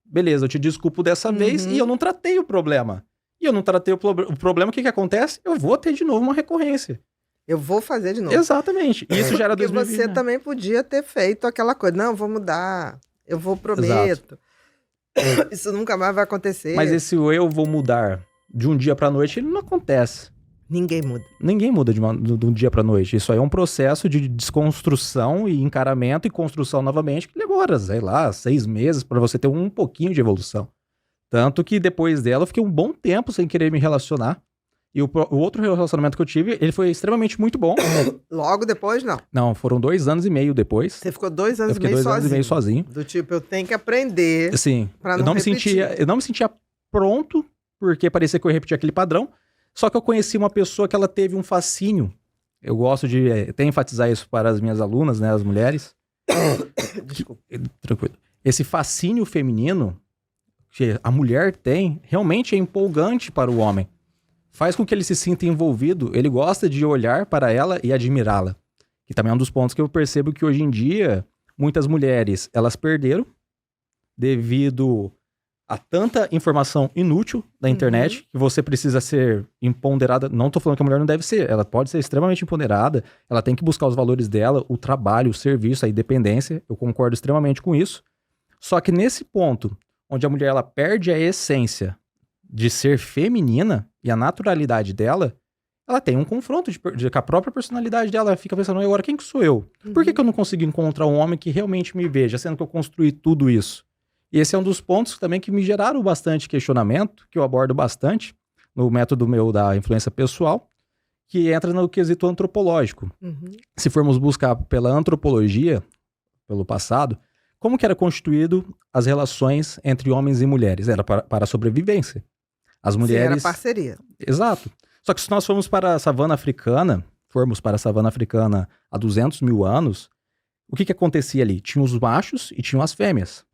Beleza, eu te desculpo dessa vez e eu não tratei o problema. E eu não tratei o problema, o que acontece? Eu vou ter de novo uma recorrência. Eu vou fazer de novo. Exatamente. Isso já era 2020. Porque você também podia ter feito aquela coisa. Não, vou mudar. Eu vou, prometo. Isso nunca mais vai acontecer. Mas esse eu vou mudar de um dia pra noite, ele não acontece. Ninguém muda. Ninguém muda de um dia pra noite. Isso aí é um processo de desconstrução e encaramento e construção novamente que demora, sei lá, 6 meses pra você ter um pouquinho de evolução. Tanto que depois dela eu fiquei um bom tempo sem querer me relacionar. E o outro relacionamento que eu tive, ele foi extremamente muito bom. Logo depois, não. Não, foram 2 anos e meio depois. Você ficou 2 anos Eu fiquei 2 anos e meio sozinho. Do tipo, eu tenho que aprender. Sim. Pra não repetir. Eu não me sentia pronto, porque parecia que eu ia repetir aquele padrão. Só que eu conheci uma pessoa que ela teve um fascínio. Eu gosto de até enfatizar isso para as minhas alunas, né, as mulheres. Desculpa. Tranquilo. Esse fascínio feminino que a mulher tem, realmente é empolgante para o homem. Faz com que ele se sinta envolvido, ele gosta de olhar para ela e admirá-la. Que também é um dos pontos que eu percebo que hoje em dia, muitas mulheres, elas perderam devido a tanta informação inútil da internet, que você precisa ser empoderada. Não tô falando que a mulher não deve ser, ela pode ser extremamente empoderada, ela tem que buscar os valores dela, o trabalho, o serviço, a independência, eu concordo extremamente com isso. Só que nesse ponto, onde a mulher ela perde a essência de ser feminina e a naturalidade dela, ela tem um confronto com a própria personalidade dela. Ela fica pensando, agora quem que sou eu? Por que eu não consigo encontrar um homem que realmente me veja, sendo que eu construí tudo isso? E esse é um dos pontos também que me geraram bastante questionamento, que eu abordo bastante no método meu da influência pessoal, que entra no quesito antropológico. Se formos buscar pela antropologia, pelo passado, como que era constituído as relações entre homens e mulheres? Era para a sobrevivência. As mulheres... Sim, era parceria. Exato. Só que se nós formos para a savana africana, há 200 mil anos, o que acontecia ali? Tinha os machos e tinham as fêmeas.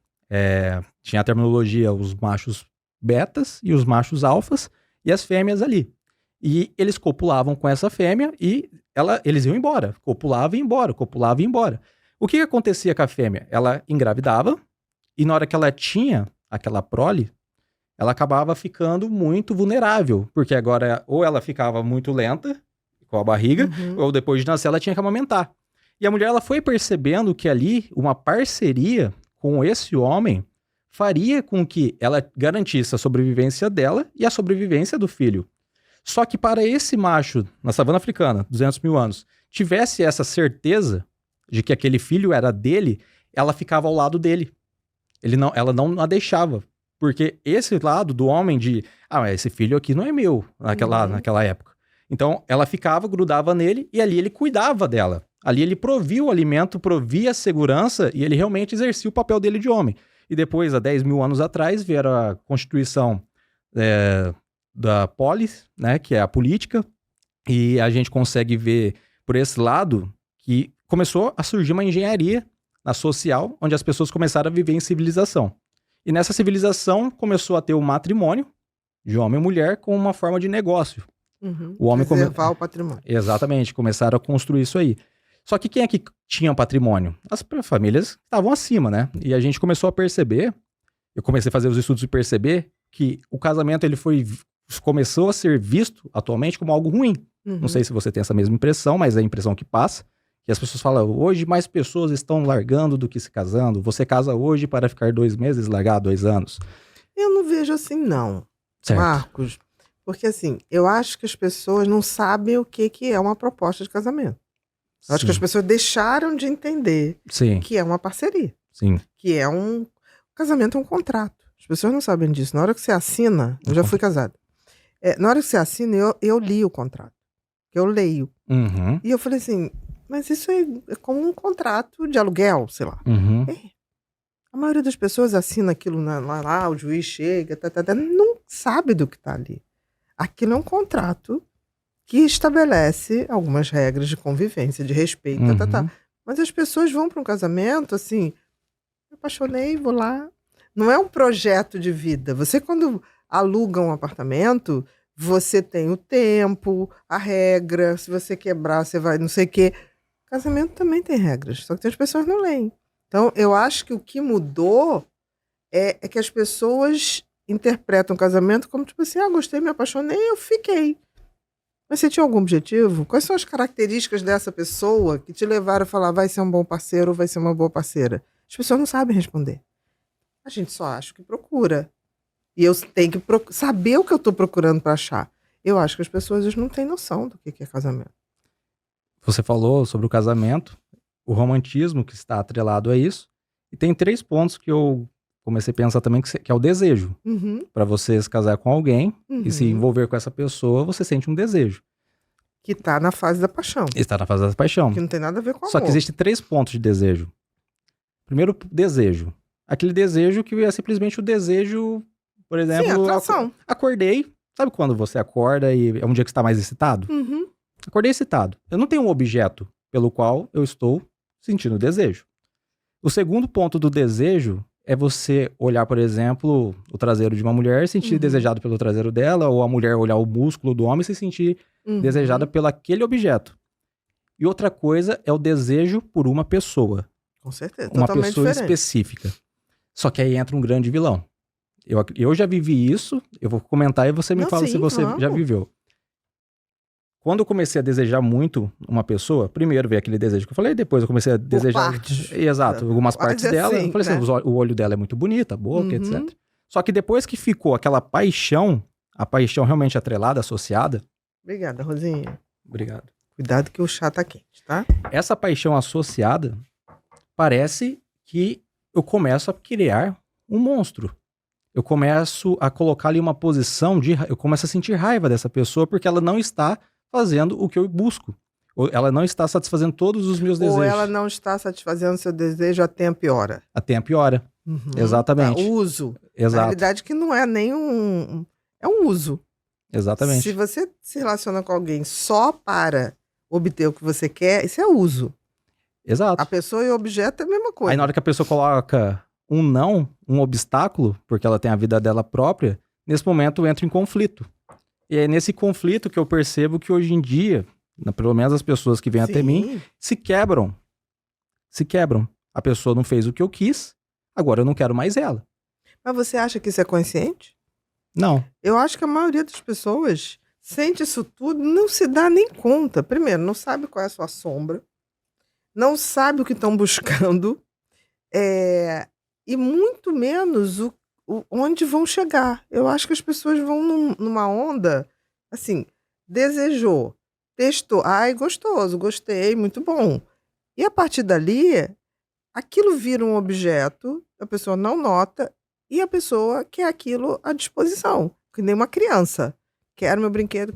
Tinha a terminologia, os machos betas e os machos alfas e as fêmeas ali. E eles copulavam com essa fêmea e eles iam embora. Copulava e ia embora, copulava e ia embora. O que acontecia com a fêmea? Ela engravidava e na hora que ela tinha aquela prole, ela acabava ficando muito vulnerável, porque agora ou ela ficava muito lenta com a barriga, ou depois de nascer ela tinha que amamentar. E a mulher ela foi percebendo que ali uma parceria com esse homem faria com que ela garantisse a sobrevivência dela e a sobrevivência do filho. Só que para esse macho, na savana africana, 200 mil anos, tivesse essa certeza de que aquele filho era dele, ela ficava ao lado dele. Ela não a deixava. Porque esse lado do homem mas esse filho aqui não é meu naquela época. Então, ela ficava, grudava nele e ali ele cuidava dela. Ali ele provia o alimento, provia a segurança e ele realmente exercia o papel dele de homem. E depois, há 10 mil anos atrás, vieram a Constituição da Polis, né, que é a política, e a gente consegue ver por esse lado que começou a surgir uma engenharia na social, onde as pessoas começaram a viver em civilização. E nessa civilização começou a ter o matrimônio de homem e mulher com uma forma de negócio. O homem preservar o patrimônio. Exatamente, começaram a construir isso aí. Só que quem é que tinha patrimônio? As famílias estavam acima, né? E a gente começou a perceber, eu comecei a fazer os estudos e perceber que o casamento começou a ser visto atualmente como algo ruim. Não sei se você tem essa mesma impressão, mas é a impressão que passa. Que as pessoas falam, hoje mais pessoas estão largando do que se casando. Você casa hoje para ficar 2 meses e largar 2 anos. Eu não vejo assim, não, Certo. Marcos. Porque assim, eu acho que as pessoas não sabem o que é uma proposta de casamento. Eu acho que as pessoas deixaram de entender que é uma parceria. Sim. Que é um... Casamento é um contrato. As pessoas não sabem disso. Na hora que você assina... Eu já fui casada. Na hora que você assina, eu li o contrato. Eu leio. E eu falei assim... Mas isso é como um contrato de aluguel, sei lá. A maioria das pessoas assina aquilo lá, o juiz chega, não sabe do que está ali. Aquilo é um contrato que estabelece algumas regras de convivência, de respeito, Mas as pessoas vão para um casamento assim, me apaixonei, vou lá. Não é um projeto de vida. Você, quando aluga um apartamento, você tem o tempo, a regra, se você quebrar, você vai não sei o quê. Casamento também tem regras, só que as pessoas não leem. Então, eu acho que o que mudou é que as pessoas interpretam o casamento como tipo assim, gostei, me apaixonei, eu fiquei. Mas você tinha algum objetivo? Quais são as características dessa pessoa que te levaram a falar vai ser um bom parceiro ou vai ser uma boa parceira? As pessoas não sabem responder. A gente só acha que procura. E eu tenho que saber o que eu estou procurando para achar. Eu acho que as pessoas não têm noção do que é casamento. Você falou sobre o casamento, o romantismo que está atrelado a isso. E tem 3 pontos que eu comecei a pensar também, que é o desejo. Para você se casar com alguém e se envolver com essa pessoa, você sente um desejo. Que está na fase da paixão. Está na fase da paixão. Que não tem nada a ver com amor. Só que existem 3 pontos de desejo. Primeiro, desejo. Aquele desejo que é simplesmente o desejo, por exemplo... Sim, atração. Acordei. Sabe quando você acorda e é um dia que você está mais excitado? Acordei excitado. Eu não tenho um objeto pelo qual eu estou sentindo desejo. O segundo ponto do desejo é você olhar, por exemplo, o traseiro de uma mulher e sentir desejado pelo traseiro dela, ou a mulher olhar o músculo do homem e se sentir desejada pelo aquele objeto. E outra coisa é o desejo por uma pessoa. Com certeza, uma totalmente pessoa diferente. específica. Só que aí entra um grande vilão. Eu já vivi isso, eu vou comentar e você me fala se você já viveu. Quando eu comecei a desejar muito uma pessoa, primeiro veio aquele desejo que eu falei, depois eu comecei a desejar... partes. Exato, algumas partes dela. Assim, Eu falei assim, o olho dela é muito bonita, a boca, etc. Só que depois que ficou aquela paixão, a paixão realmente atrelada, associada... Obrigada, Rosinha. Obrigado. Cuidado que o chá tá quente, tá? Essa paixão associada, parece que eu começo a criar um monstro. Eu começo a colocar ali uma posição eu começo a sentir raiva dessa pessoa porque ela não está fazendo o que eu busco. Ou ela não está satisfazendo todos os meus desejos. Ou ela não está satisfazendo seu desejo, a tempo e hora. A tempo e hora. Exatamente. O uso. Exato. Na realidade que não é nem é um uso. Exatamente. Se você se relaciona com alguém só para obter o que você quer, isso é uso. Exato. A pessoa e o objeto é a mesma coisa. Aí na hora que a pessoa coloca um obstáculo, porque ela tem a vida dela própria, nesse momento entra em conflito. E é nesse conflito que eu percebo que hoje em dia, pelo menos as pessoas que vêm até mim, se quebram. Se quebram. A pessoa não fez o que eu quis, agora eu não quero mais ela. Mas você acha que isso é consciente? Não. Eu acho que a maioria das pessoas sente isso tudo, não se dá nem conta. Primeiro, não sabe qual é a sua sombra, não sabe o que estão buscando, e muito menos onde vão chegar. Eu acho que as pessoas vão numa onda, assim, desejou, testou, ai, gostoso, gostei, muito bom. E a partir dali, aquilo vira um objeto, a pessoa não nota e a pessoa quer aquilo à disposição, que nem uma criança. Quero meu brinquedo,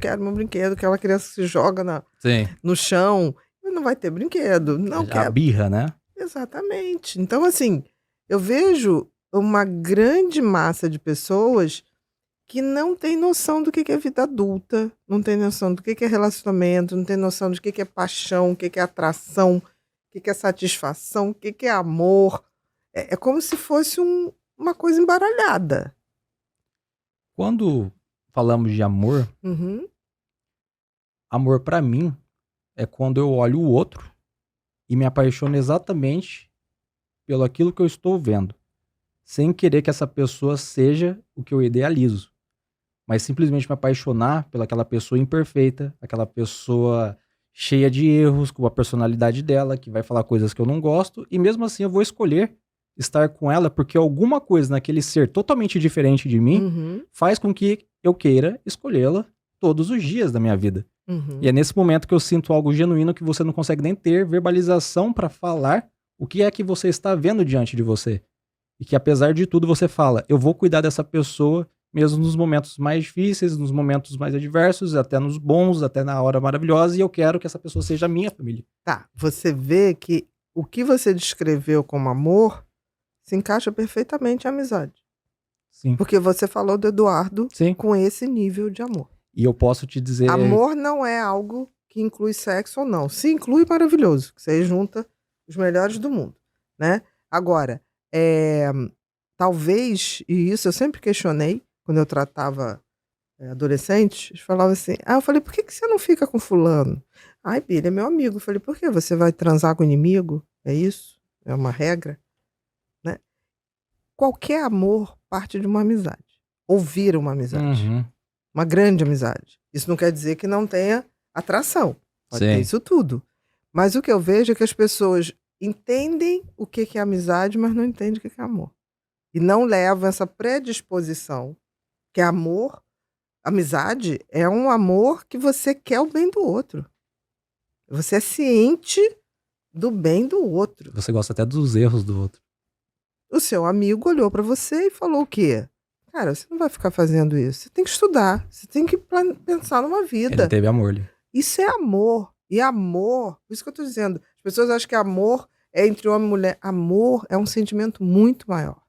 aquela criança que se joga Sim. no chão, mas não vai ter brinquedo, não A quer. birra, né? Exatamente. Então, assim, eu vejo uma grande massa de pessoas que não tem noção do que é vida adulta, não tem noção do que é relacionamento, não tem noção do que é paixão, o que é atração, o que é satisfação, o que é amor. É como se fosse uma coisa embaralhada. Quando falamos de amor, Uhum. amor pra mim é quando eu olho o outro e me apaixono exatamente pelo aquilo que eu estou vendo, sem querer que essa pessoa seja o que eu idealizo, mas simplesmente me apaixonar pelaquela pessoa imperfeita, aquela pessoa cheia de erros, com a personalidade dela, que vai falar coisas que eu não gosto, e mesmo assim eu vou escolher estar com ela porque alguma coisa naquele ser totalmente diferente de mim Uhum. faz com que eu queira escolhê-la todos os dias da minha vida. Uhum. E é nesse momento que eu sinto algo genuíno que você não consegue nem ter verbalização pra falar o que é que você está vendo diante de você. E que apesar de tudo você fala, eu vou cuidar dessa pessoa mesmo nos momentos mais difíceis, nos momentos mais adversos, até nos bons, até na hora maravilhosa, e eu quero que essa pessoa seja a minha família. Tá, você vê que o que você descreveu como amor se encaixa perfeitamente à amizade. Sim. Porque você falou do Eduardo Sim. com esse nível de amor. E eu posso te dizer... Amor não é algo que inclui sexo ou não. Se inclui, maravilhoso. Que você aí junta os melhores do mundo, né? Agora, talvez, e isso eu sempre questionei, quando eu tratava adolescentes, eles falavam assim, eu falei, por que você não fica com fulano? Ai, Bia, ele é meu amigo. Eu falei, por quê? Você vai transar com o inimigo? É isso? É uma regra? Né? Qualquer amor parte de uma amizade. Ou vira uma amizade. Uhum. Uma grande amizade. Isso não quer dizer que não tenha atração. Pode ter isso tudo. Mas o que eu vejo é que as pessoas entendem o que é amizade, mas não entendem o que é amor. E não levam essa predisposição, que é amor. Amizade é um amor que você quer o bem do outro. Você é ciente do bem do outro. Você gosta até dos erros do outro. O seu amigo olhou para você e falou o quê? Cara, você não vai ficar fazendo isso. Você tem que estudar. Você tem que pensar numa vida. Ele teve amor ali. Isso é amor. E amor, por isso que eu tô dizendo, as pessoas acham que amor é entre homem e mulher. Amor é um sentimento muito maior.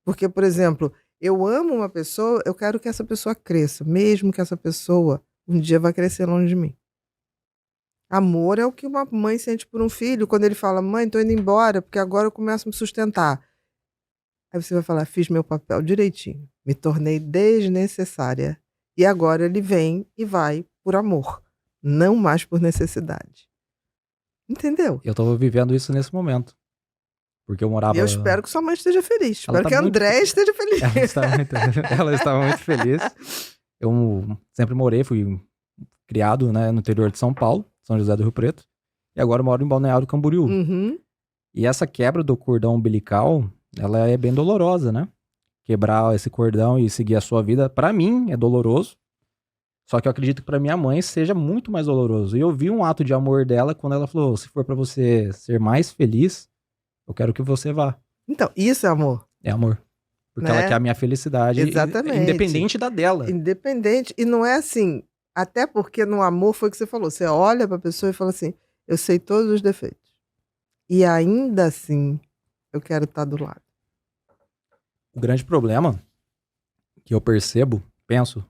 Porque, por exemplo, eu amo uma pessoa, eu quero que essa pessoa cresça, mesmo que essa pessoa um dia vai crescer longe de mim. Amor é o que uma mãe sente por um filho, quando ele fala, mãe, tô indo embora, porque agora eu começo a me sustentar. Aí você vai falar, fiz meu papel direitinho, me tornei desnecessária. E agora ele vem e vai por amor, não mais por necessidade. Entendeu? Eu tô vivendo isso nesse momento. Porque eu morava... E eu espero que sua mãe esteja feliz. Espero que a Andréia esteja feliz. Ela estava muito feliz. Eu sempre morei, fui criado, né, no interior de São Paulo, São José do Rio Preto. E agora eu moro em Balneário Camboriú. Uhum. E essa quebra do cordão umbilical, ela é bem dolorosa, né? Quebrar esse cordão e seguir a sua vida, pra mim, é doloroso. Só que eu acredito que pra minha mãe seja muito mais doloroso. E eu vi um ato de amor dela quando ela falou, se for pra você ser mais feliz, eu quero que você vá. Então, isso é amor. É amor. Porque Né? ela quer a minha felicidade. Exatamente. Independente da dela. Independente. E não é assim, até porque no amor foi o que você falou. Você olha pra pessoa e fala assim, eu sei todos os defeitos. E ainda assim, eu quero estar do lado. O grande problema que eu penso,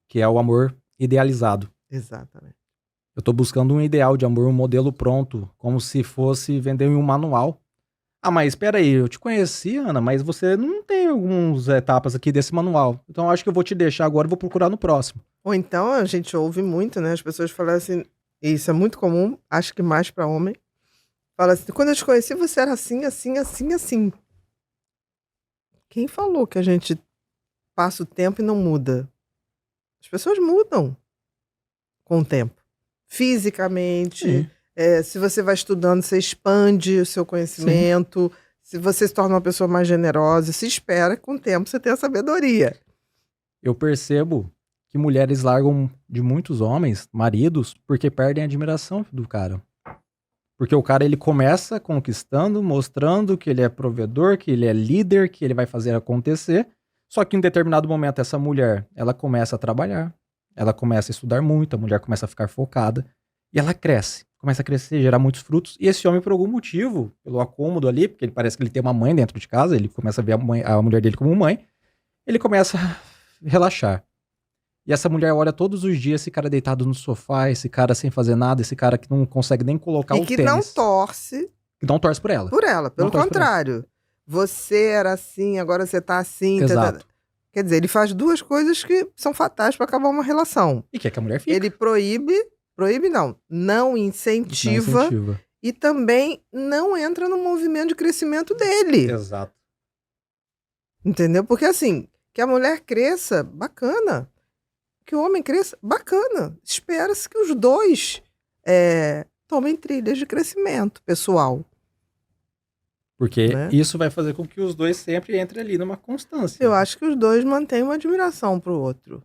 que é o amor idealizado. Exatamente. Eu tô buscando um ideal de amor, um modelo pronto, como se fosse vender um manual. Ah, mas espera aí, eu te conheci, Ana, mas você não tem algumas etapas aqui desse manual. Então eu acho que eu vou te deixar agora e vou procurar no próximo. Ou então, a gente ouve muito, né? As pessoas falam assim, e isso é muito comum, acho que mais pra homem. Fala assim, quando eu te conheci, você era assim, assim, assim, assim. Quem falou que a gente passa o tempo e não muda? As pessoas mudam com o tempo. Fisicamente, se você vai estudando, você expande o seu conhecimento. Sim. Se você se torna uma pessoa mais generosa, se espera que com o tempo você tenha sabedoria. Eu percebo que mulheres largam de muitos homens, maridos, porque perdem a admiração do cara. Porque o cara, ele começa conquistando, mostrando que ele é provedor, que ele é líder, que ele vai fazer acontecer. Só que em determinado momento, essa mulher, ela começa a trabalhar, ela começa a estudar muito, a mulher começa a ficar focada, e ela cresce, começa a crescer, gerar muitos frutos. E esse homem, por algum motivo, pelo acômodo ali, porque ele parece que ele tem uma mãe dentro de casa, ele começa a ver a mulher dele como mãe, ele começa a relaxar. E essa mulher olha todos os dias esse cara deitado no sofá, esse cara sem fazer nada, esse cara que não consegue nem colocar E o que tênis. não torce Que não torce por ela. por ela, pelo Não torce por ela. contrário. Você era assim, agora você tá assim. Exato. Quer dizer, ele faz duas coisas que são fatais para acabar uma relação. E quer que a mulher fique. Ele proíbe não Não incentiva e também não entra no movimento de crescimento dele. Exato. Entendeu? Porque assim, que a mulher cresça, bacana. Que o homem cresça, bacana. Espera-se que os dois tomem trilhas de crescimento pessoal. Porque Né? isso vai fazer com que os dois sempre entrem ali numa constância. Eu acho que os dois mantêm uma admiração pro outro.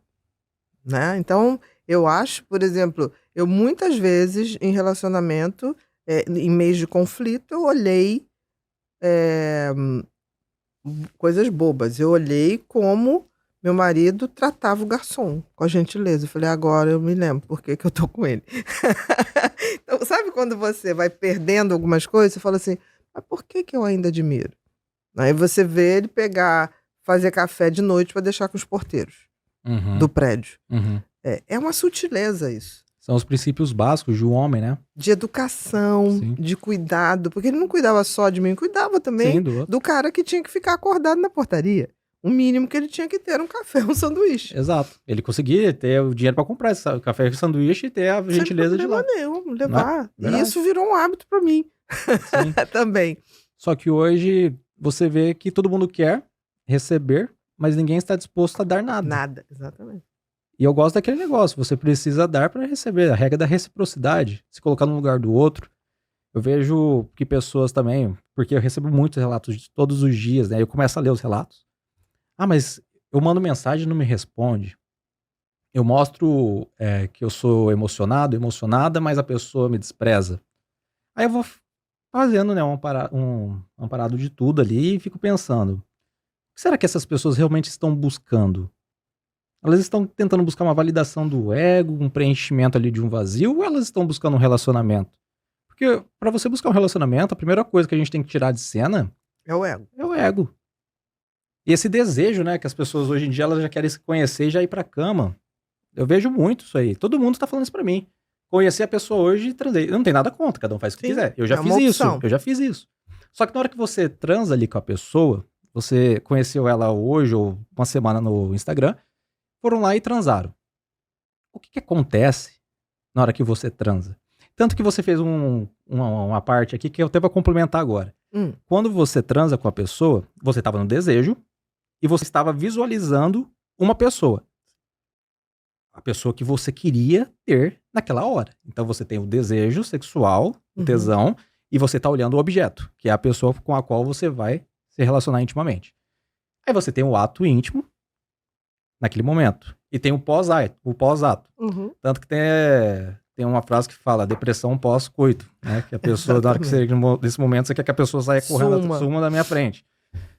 Né? Então, eu acho, por exemplo, eu muitas vezes em relacionamento, em meios de conflito, eu olhei coisas bobas. Eu olhei como meu marido tratava o garçom, com a gentileza. Eu falei, agora eu me lembro por que eu tô com ele. Então, sabe quando você vai perdendo algumas coisas, você fala assim, mas por que eu ainda admiro? Aí você vê ele fazer café de noite para deixar com os porteiros do prédio. Uhum. É uma sutileza isso. São os princípios básicos de um homem, né? De educação, Sim. de cuidado. Porque ele não cuidava só de mim, cuidava também Sim, do outro. do cara que tinha que ficar acordado na portaria. O mínimo que ele tinha que ter era um café, um sanduíche. Exato. Ele conseguia ter o dinheiro para comprar esse café e sanduíche e ter a gentileza de Sem lá. problema nenhum, levar. E Verdade. isso virou um hábito para mim Sim. também. Só que hoje você vê que todo mundo quer receber, mas ninguém está disposto a dar nada. Nada, exatamente. E eu gosto daquele negócio, você precisa dar para receber, a regra da reciprocidade, se colocar no lugar do outro. Eu vejo que pessoas também, porque eu recebo muitos relatos de todos os dias, né? Eu começo a ler os relatos. Ah, mas eu mando mensagem e não me responde. Eu mostro que eu sou emocionado, emocionada, mas a pessoa me despreza. Aí eu vou fazendo, né, um parado de tudo ali e fico pensando, o que será que essas pessoas realmente estão buscando? Elas estão tentando buscar uma validação do ego, um preenchimento ali de um vazio, ou elas estão buscando um relacionamento? Porque para você buscar um relacionamento, a primeira coisa que a gente tem que tirar de cena É o ego. é o ego. E esse desejo, né, que as pessoas hoje em dia elas já querem se conhecer e já ir pra cama. Eu vejo muito isso aí. Todo mundo tá falando isso pra mim. Conhecer a pessoa hoje e transei. Eu não tenho nada contra, cada um faz o que Sim, quiser. Eu já é fiz uma isso, opção. eu já fiz isso. Só que na hora que você transa ali com a pessoa, você conheceu ela hoje ou uma semana no Instagram, foram lá e transaram. O que acontece na hora que você transa? Tanto que você fez uma parte aqui que eu até vou complementar agora. Quando você transa com a pessoa, você estava no desejo e você estava visualizando uma pessoa. A pessoa que você queria ter naquela hora. Então você tem o desejo sexual, o tesão, e você está olhando o objeto, que é a pessoa com a qual você vai se relacionar intimamente. Aí você tem o ato íntimo naquele momento. E tem o pós-ato. Tanto que tem uma frase que fala depressão pós-coito, né? Que a pessoa, na hora que você, nesse momento, você quer que a pessoa saia correndo, suma da minha frente.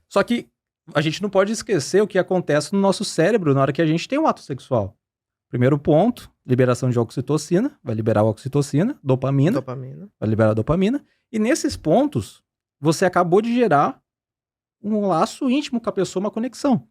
Só que a gente não pode esquecer o que acontece no nosso cérebro na hora que a gente tem um ato sexual. Primeiro ponto, liberação de oxitocina, vai liberar a oxitocina, dopamina, vai liberar a dopamina. E nesses pontos, você acabou de gerar um laço íntimo com a pessoa, uma conexão.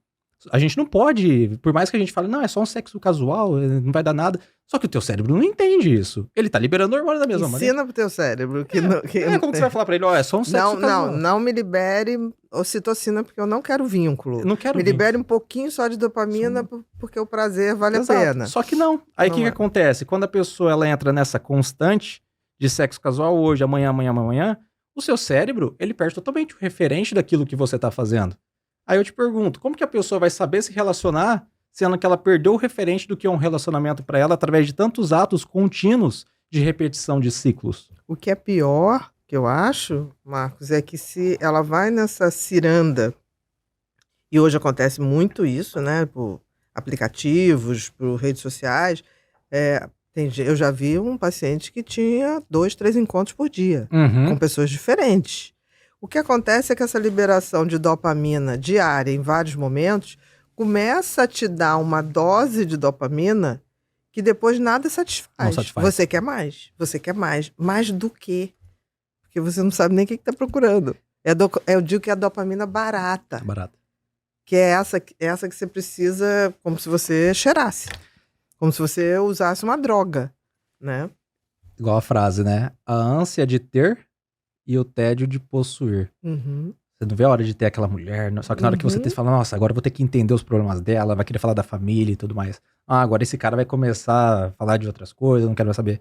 A gente não pode, por mais que a gente fale, não, é só um sexo casual, não vai dar nada. Só que o teu cérebro não entende isso. Ele tá liberando hormônio da mesma maneira. Ensina pro teu cérebro que como que você vai falar pra ele, ó, é só um sexo casual. Não me libere ocitocina porque eu não quero vínculo. Não quero Me libere um pouquinho só de dopamina porque o prazer vale a pena. Só que não. Aí o que acontece? Quando a pessoa ela entra nessa constante de sexo casual hoje, amanhã, o seu cérebro, ele perde totalmente o referente daquilo que você tá fazendo. Aí eu te pergunto, como que a pessoa vai saber se relacionar sendo que ela perdeu o referente do que é um relacionamento para ela através de tantos atos contínuos de repetição de ciclos? O que é pior, que eu acho, Marcos, é que se ela vai nessa ciranda, e hoje acontece muito isso, né, por aplicativos, por redes sociais, Eu já vi um paciente que tinha 2, 3 encontros por dia, Uhum. com pessoas diferentes. O que acontece é que essa liberação de dopamina diária em vários momentos começa a te dar uma dose de dopamina que depois nada satisfaz. Não satisfaz. Você quer mais. Você quer mais. Mais do quê? Porque você não sabe nem o que está procurando. Eu digo que é a dopamina barata, Barato. que é essa que você precisa, como se você cheirasse. Como se você usasse uma droga, né? Igual a frase, né? A ânsia de ter e o tédio de possuir. Uhum. Você não vê a hora de ter aquela mulher, só que na hora que você tem, você fala, nossa, agora eu vou ter que entender os problemas dela, vai querer falar da família e tudo mais. Ah, agora esse cara vai começar a falar de outras coisas, eu não quero mais saber.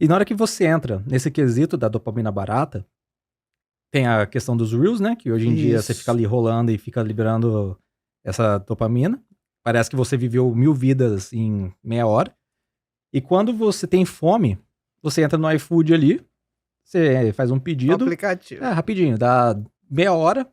E na hora que você entra nesse quesito da dopamina barata, tem a questão dos Reels, né? Que hoje em dia Isso. você fica ali rolando e fica liberando essa dopamina. Parece que você viveu 1000 vidas em meia hora. E quando você tem fome, você entra no iFood ali, você faz um pedido, Aplicativo. rapidinho, dá meia hora,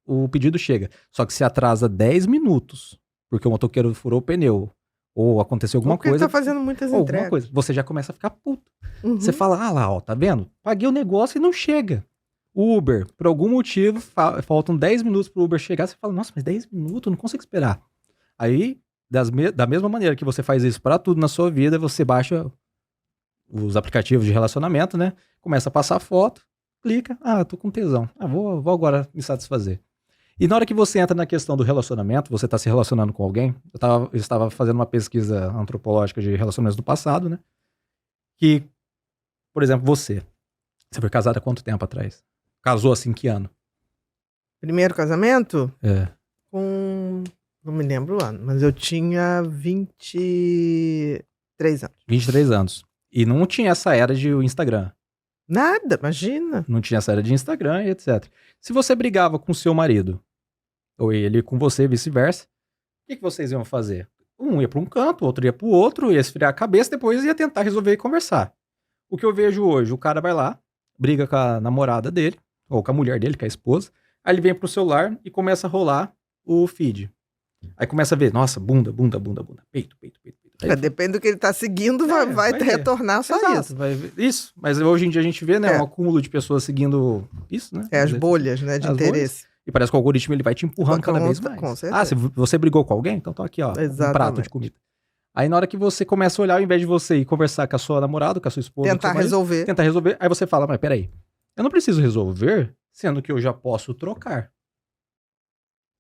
o pedido chega. Só que se atrasa 10 minutos, porque o motoqueiro furou o pneu, ou aconteceu alguma Porque coisa, ele tá fazendo muitas ou alguma entregas. coisa, você já começa a ficar puto. Uhum. Você fala, ah lá, ó, tá vendo? Paguei o negócio e não chega. Uber, por algum motivo, faltam 10 minutos pro Uber chegar, você fala, nossa, mas 10 minutos, eu não consigo esperar. Aí, da mesma maneira que você faz isso pra tudo na sua vida, você baixa os aplicativos de relacionamento, né? Começa a passar foto, clica, tô com tesão. Vou agora me satisfazer. E na hora que você entra na questão do relacionamento, você tá se relacionando com alguém, eu estava fazendo uma pesquisa antropológica de relacionamentos do passado, né? Que, por exemplo, você foi casada há quanto tempo atrás? Casou assim, que ano? Primeiro casamento? É. Não me lembro o ano, mas eu tinha 23 anos. 23 anos. E não tinha essa era de Instagram. Nada, imagina. Não tinha essa era de Instagram e etc. Se você brigava com seu marido, ou ele com você, vice-versa, o que vocês iam fazer? Um ia para um canto, o outro ia para o outro, ia esfriar a cabeça, depois ia tentar resolver e conversar. O que eu vejo hoje, o cara vai lá, briga com a namorada dele, ou com a mulher dele, com a esposa, aí ele vem pro celular e começa a rolar o feed. Aí começa a ver, nossa, bunda, peito. Depende do que ele tá seguindo, vai retornar só Exato, isso. vai ver. Isso, mas hoje em dia a gente vê, né, um acúmulo de pessoas seguindo isso, né? As bolhas, né, de interesse. E parece que o algoritmo ele vai te empurrando cada vez mais. Com certeza. Se você brigou com alguém, então tá aqui, ó, um prato de comida. Aí na hora que você começa a olhar, ao invés de você ir conversar com a sua namorada, com a sua esposa, tentar resolver, aí você fala, mas peraí, eu não preciso resolver, sendo que eu já posso trocar.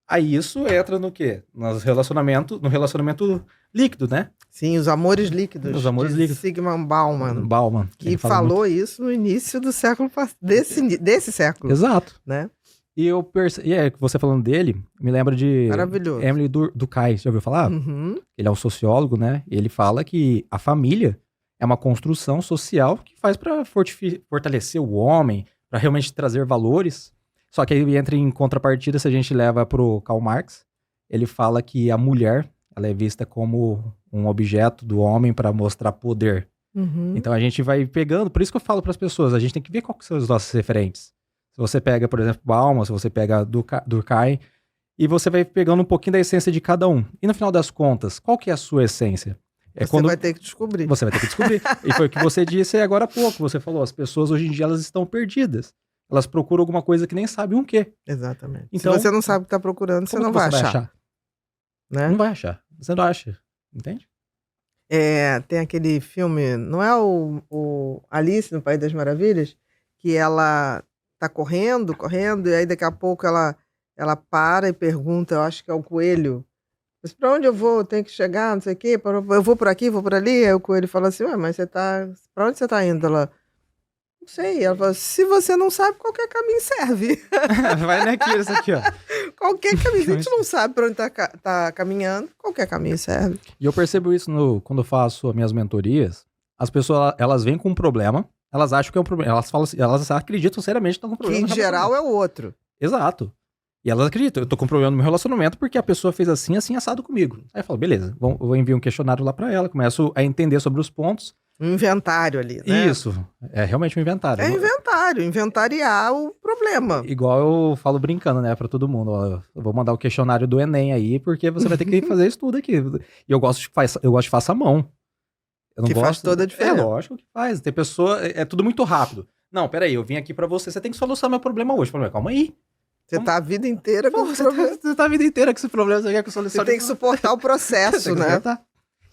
Aí isso entra no quê? No relacionamento líquido, né? Sim, os amores líquidos. Os amores líquidos. Sigmund Bauman. Que falou isso no início do século desse século. Exato. Né? E você falando dele, me lembra de Maravilhoso. Emily Durkheim, já ouviu falar? Uhum. Ele é um sociólogo, né? E ele fala que a família é uma construção social que faz para fortalecer o homem, para realmente trazer valores. Só que aí entra em contrapartida, se a gente leva pro Karl Marx, ele fala que a mulher, ela é vista como um objeto do homem para mostrar poder. Uhum. Então a gente vai pegando, por isso que eu falo para as pessoas, a gente tem que ver quais são os nossos referentes. Se você pega, por exemplo, Bauman, se você pega Durkheim, e você vai pegando um pouquinho da essência de cada um. E no final das contas, qual que é a sua essência? Você vai ter que descobrir. Você vai ter que descobrir. E foi o que você disse agora há pouco. Você falou, as pessoas hoje em dia elas estão perdidas. Elas procuram alguma coisa que nem sabem o quê. Exatamente. Então, se você não sabe o que está procurando, você não vai achar. Né? Não vai achar. Você não acha. Entende? Tem aquele filme, não é o Alice no País das Maravilhas? Que ela tá correndo, e aí daqui a pouco ela para e pergunta, eu acho que é o coelho, mas pra onde eu vou? Eu tenho que chegar, não sei o quê, eu vou por aqui, vou por ali. Aí o coelho fala assim, mas pra onde você tá indo? Ela, não sei. Ela fala, se você não sabe, qualquer caminho serve. Vai naquilo, isso aqui, ó. Qualquer caminho, se a gente não sabe pra onde tá caminhando, qualquer caminho serve. E eu percebo isso quando eu faço as minhas mentorias, as pessoas, elas vêm com um problema, elas acham que é um problema, elas falam assim, elas acreditam seriamente que estão com um problema. Que em geral é o outro. Exato. E elas acreditam, eu tô com um problema no meu relacionamento porque a pessoa fez assim, assado comigo. Aí eu falo, beleza, eu vou enviar um questionário lá pra ela, começo a entender sobre os pontos. Um inventário ali, né? Isso, é realmente um inventário. Inventariar o problema. Igual eu falo brincando, né, pra todo mundo, ó, eu vou mandar o questionário do Enem aí, porque você vai ter que fazer isso tudo aqui. E eu gosto de faça a mão. Eu não Que gosto. faz toda a diferença. É lógico que faz. Tem pessoa. É tudo muito rápido. Não, peraí, eu vim aqui pra você. Você tem que solucionar meu problema hoje. Problema, calma aí. Você tá a vida inteira com Pô, esse problema. você tá a vida inteira com esse problema. Você quer que eu Você solucione? tem que suportar o processo, Tem que né? suportar.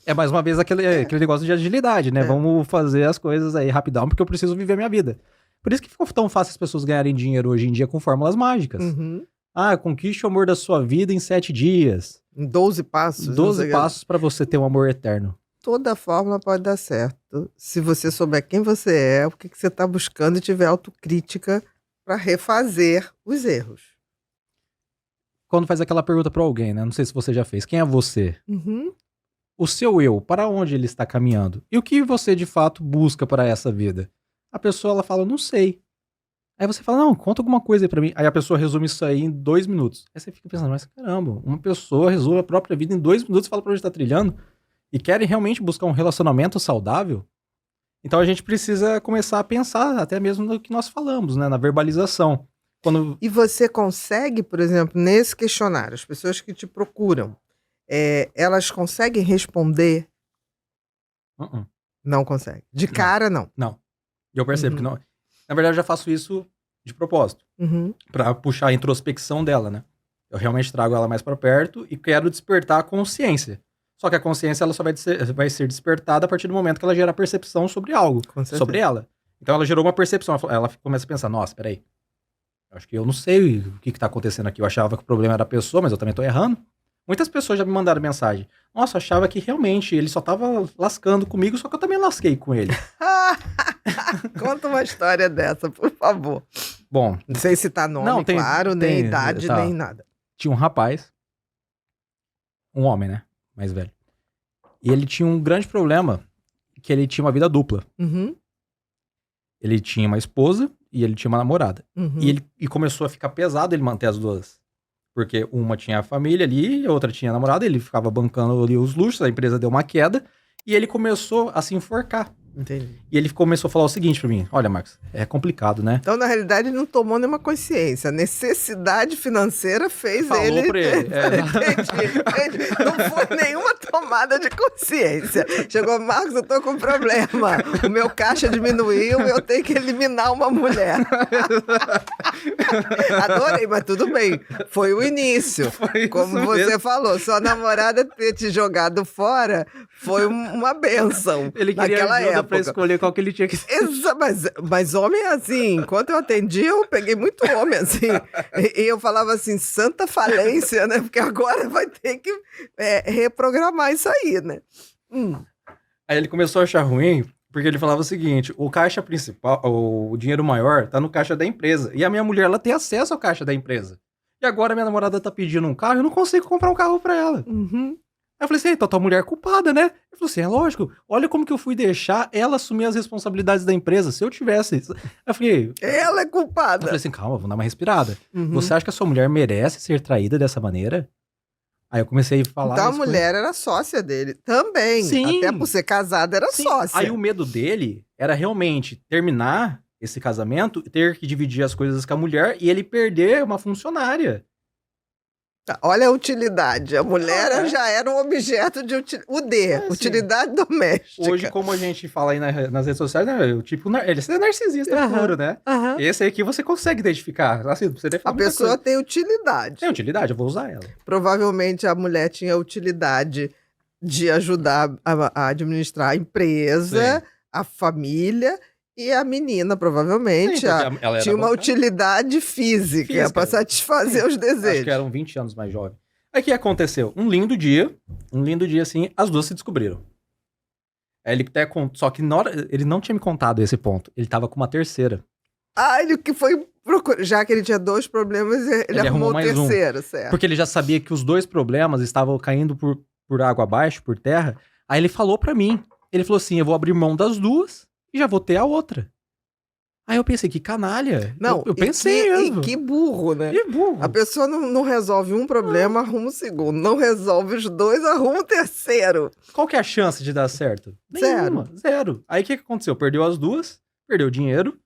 É mais uma vez aquele negócio de agilidade, né? É. Vamos fazer as coisas aí rapidão, porque eu preciso viver a minha vida. Por isso que ficou tão fácil as pessoas ganharem dinheiro hoje em dia com fórmulas mágicas. Uhum. Ah, conquiste o amor da sua vida em 7 dias. Em 12 passos. não 12 sei o que. passos pra você ter um amor eterno. Toda fórmula pode dar certo. Se você souber quem você é, o que você está buscando e tiver autocrítica para refazer os erros. Quando faz aquela pergunta pra alguém, né? Não sei se você já fez. Quem é você? Uhum. O seu eu, para onde ele está caminhando? E o que você de fato busca para essa vida? A pessoa ela fala, não sei. Aí você fala, não, conta alguma coisa aí pra mim. Aí a pessoa resume isso aí em 2 minutos. Aí você fica pensando, mas caramba, uma pessoa resume a própria vida em 2 minutos e fala pra onde tá trilhando e querem realmente buscar um relacionamento saudável? Então a gente precisa começar a pensar até mesmo no que nós falamos, né? Na verbalização. Quando... E você consegue, por exemplo, nesse questionário, as pessoas que te procuram, elas conseguem responder? Não conseguem. De cara, não. Não. E eu percebo que não. Na verdade, eu já faço isso de propósito. Uhum. Pra puxar a introspecção dela, né? Eu realmente trago ela mais pra perto e quero despertar a consciência. Só que a consciência ela só vai ser despertada a partir do momento que ela gerar percepção sobre algo, Com certeza. sobre ela. Então ela gerou uma percepção, ela começa a pensar, nossa, peraí, acho que eu não sei o que tá acontecendo aqui. Eu achava que o problema era a pessoa, mas eu também tô errando. Muitas pessoas já me mandaram mensagem. Nossa, eu achava que realmente ele só tava lascando comigo, só que eu também lasquei com ele. Conta uma história dessa, por favor. Bom, Não sei se tá nome, Não, tem- claro, nem tem, idade, tá. nem nada. tinha um rapaz, um homem, né? Mais velho. E ele tinha um grande problema, que ele tinha uma vida dupla. Uhum. Ele tinha uma esposa e ele tinha uma namorada. Uhum. E começou a ficar pesado ele manter as duas. Porque uma tinha a família ali, e a outra tinha a namorada, ele ficava bancando ali os luxos, a empresa deu uma queda, e ele começou a se enforcar. Entendi. E ele começou a falar o seguinte pra mim, olha, Marcos, é complicado, né? Então, na realidade, ele não tomou nenhuma consciência. A necessidade financeira fez Falou ele. pra ele, Entendi. Não foi nenhuma tomada de consciência. Chegou, Marcos, eu tô com problema. O meu caixa diminuiu, eu tenho que eliminar uma mulher. Adorei, mas tudo bem. Foi o início. Foi Como isso você mesmo. falou, sua namorada ter te jogado fora foi uma bênção. Ele queria naquela ajuda época. pra escolher qual que ele tinha que... Mas homem é assim, enquanto eu atendi, eu peguei muito homem assim. E eu falava assim, santa falência, né? Porque agora vai ter que reprogramar isso aí, né? Aí ele começou a achar ruim, porque ele falava o seguinte, o caixa principal, o dinheiro maior, tá no caixa da empresa. E a minha mulher, ela tem acesso ao caixa da empresa. E agora minha namorada tá pedindo um carro, eu não consigo comprar um carro pra ela. Uhum. Aí eu falei assim, então tua mulher é culpada, né? Ele falou assim, é lógico, olha como que eu fui deixar ela assumir as responsabilidades da empresa, se eu tivesse... Aí eu falei... Ela é Eu culpada. falei assim, calma, vamos dar uma respirada. Uhum. Você acha que a sua mulher merece ser traída dessa maneira? Aí eu comecei a falar... Então a isso com mulher era sócia dele também. Sim. Até por ser casada era Sim. sócia. Aí o medo dele era realmente terminar esse casamento, ter que dividir as coisas com a mulher e ele perder uma funcionária. Olha a utilidade. A mulher já era um objeto de assim, utilidade doméstica. Hoje, como a gente fala aí nas redes sociais, né, o tipo, ele é narcisista Aham. puro, né? Aham. Esse aí que você consegue identificar. Assim, você deve A falar muita pessoa coisa. tem utilidade. Tem utilidade, eu vou usar ela. Provavelmente a mulher tinha utilidade de ajudar a administrar a empresa, Sim. a família, e a menina, provavelmente, Sim, porque ela era tinha uma bancária. utilidade física Física. para satisfazer os Acho que desejos. eram 20 anos mais jovem. Aí o que aconteceu? Um lindo dia assim, as duas se descobriram. Aí ele até só que na hora, ele não tinha me contado esse ponto. Ele tava com uma terceira. Ah, ele que foi procurar. Já que ele tinha 2 problemas, ele arrumou o mais um. terceiro, certo? Porque ele já sabia que os 2 problemas estavam caindo por água abaixo, por terra. Aí ele falou pra mim. Ele falou assim, eu vou abrir mão das 2 e já vou ter a outra. Aí eu pensei, que canalha. Não, eu pensei mesmo. E que burro, né? Que burro. A pessoa não resolve um problema, arruma o segundo. Não resolve os 2, arruma o terceiro. Qual que é a chance de dar certo? Zero. Zero. Aí o que aconteceu? Perdeu as 2, perdeu o dinheiro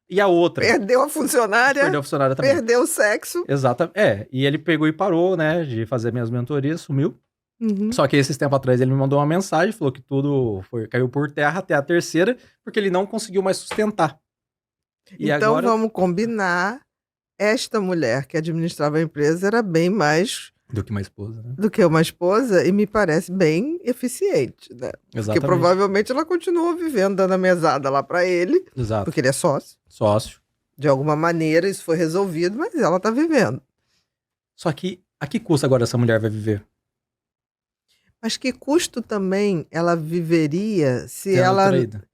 e a outra. Perdeu a funcionária, Perdeu a funcionária também. perdeu o sexo. Exato. E ele pegou e parou, né, de fazer minhas mentorias, sumiu. Uhum. Só que esses tempos atrás ele me mandou uma mensagem, falou que tudo caiu por terra até a terceira, porque ele não conseguiu mais sustentar. E Então agora, vamos combinar. Esta mulher que administrava a empresa era bem mais do que uma esposa, né? do que uma esposa e me parece bem eficiente, né? Porque Exatamente. provavelmente ela continuou vivendo, dando a mesada lá para ele, Exato. porque ele é sócio. Sócio. De alguma maneira isso foi resolvido, mas ela tá vivendo. Só que a que custo agora essa mulher vai viver? Mas que custo também ela viveria se Sendo ela traída.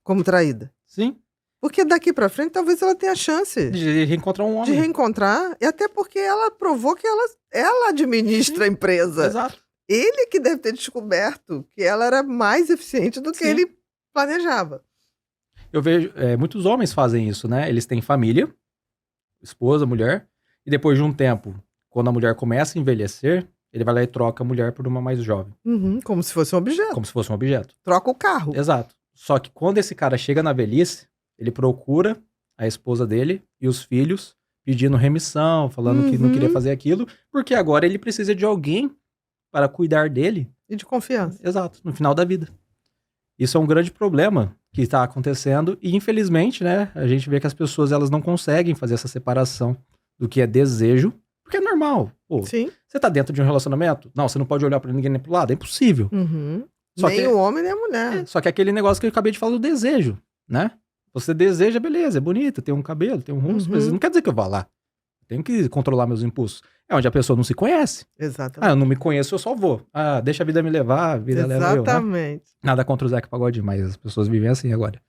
como traída? Sim, Porque daqui para frente talvez ela tenha chance de reencontrar um de homem. reencontrar, e até porque ela provou que ela administra a empresa. Exato. Ele que deve ter descoberto que ela era mais eficiente do que Sim. ele planejava. Eu vejo, muitos homens fazem isso, né? Eles têm família, esposa, mulher, e depois de um tempo, quando a mulher começa a envelhecer, ele vai lá e troca a mulher por uma mais jovem, Uhum, como se fosse um objeto. como se fosse um objeto. Troca o carro. Exato. Só que quando esse cara chega na velhice, ele procura a esposa dele e os filhos pedindo remissão, falando que não queria fazer aquilo, porque agora ele precisa de alguém para cuidar dele. E de confiança. Exato, no final da vida. Isso é um grande problema que está acontecendo e, infelizmente, né, a gente vê que as pessoas elas não conseguem fazer essa separação do que é desejo, porque é normal. Pô, Sim. você tá dentro de um relacionamento? Não, você não pode olhar pra ninguém nem pro lado, é impossível. Uhum. Só Nem que- o homem, nem a mulher. Só que aquele negócio que eu acabei de falar do desejo, né? Você deseja, beleza, é bonito, tem um cabelo, tem um rosto, mas não quer dizer que eu vá lá. Eu tenho que controlar meus impulsos. É onde a pessoa não se conhece. Exatamente. Eu não me conheço, eu só vou. Deixa a vida me levar, a vida leva eu, né? Exatamente. Nada contra o Zeca Pagodinho, mas as pessoas vivem assim agora.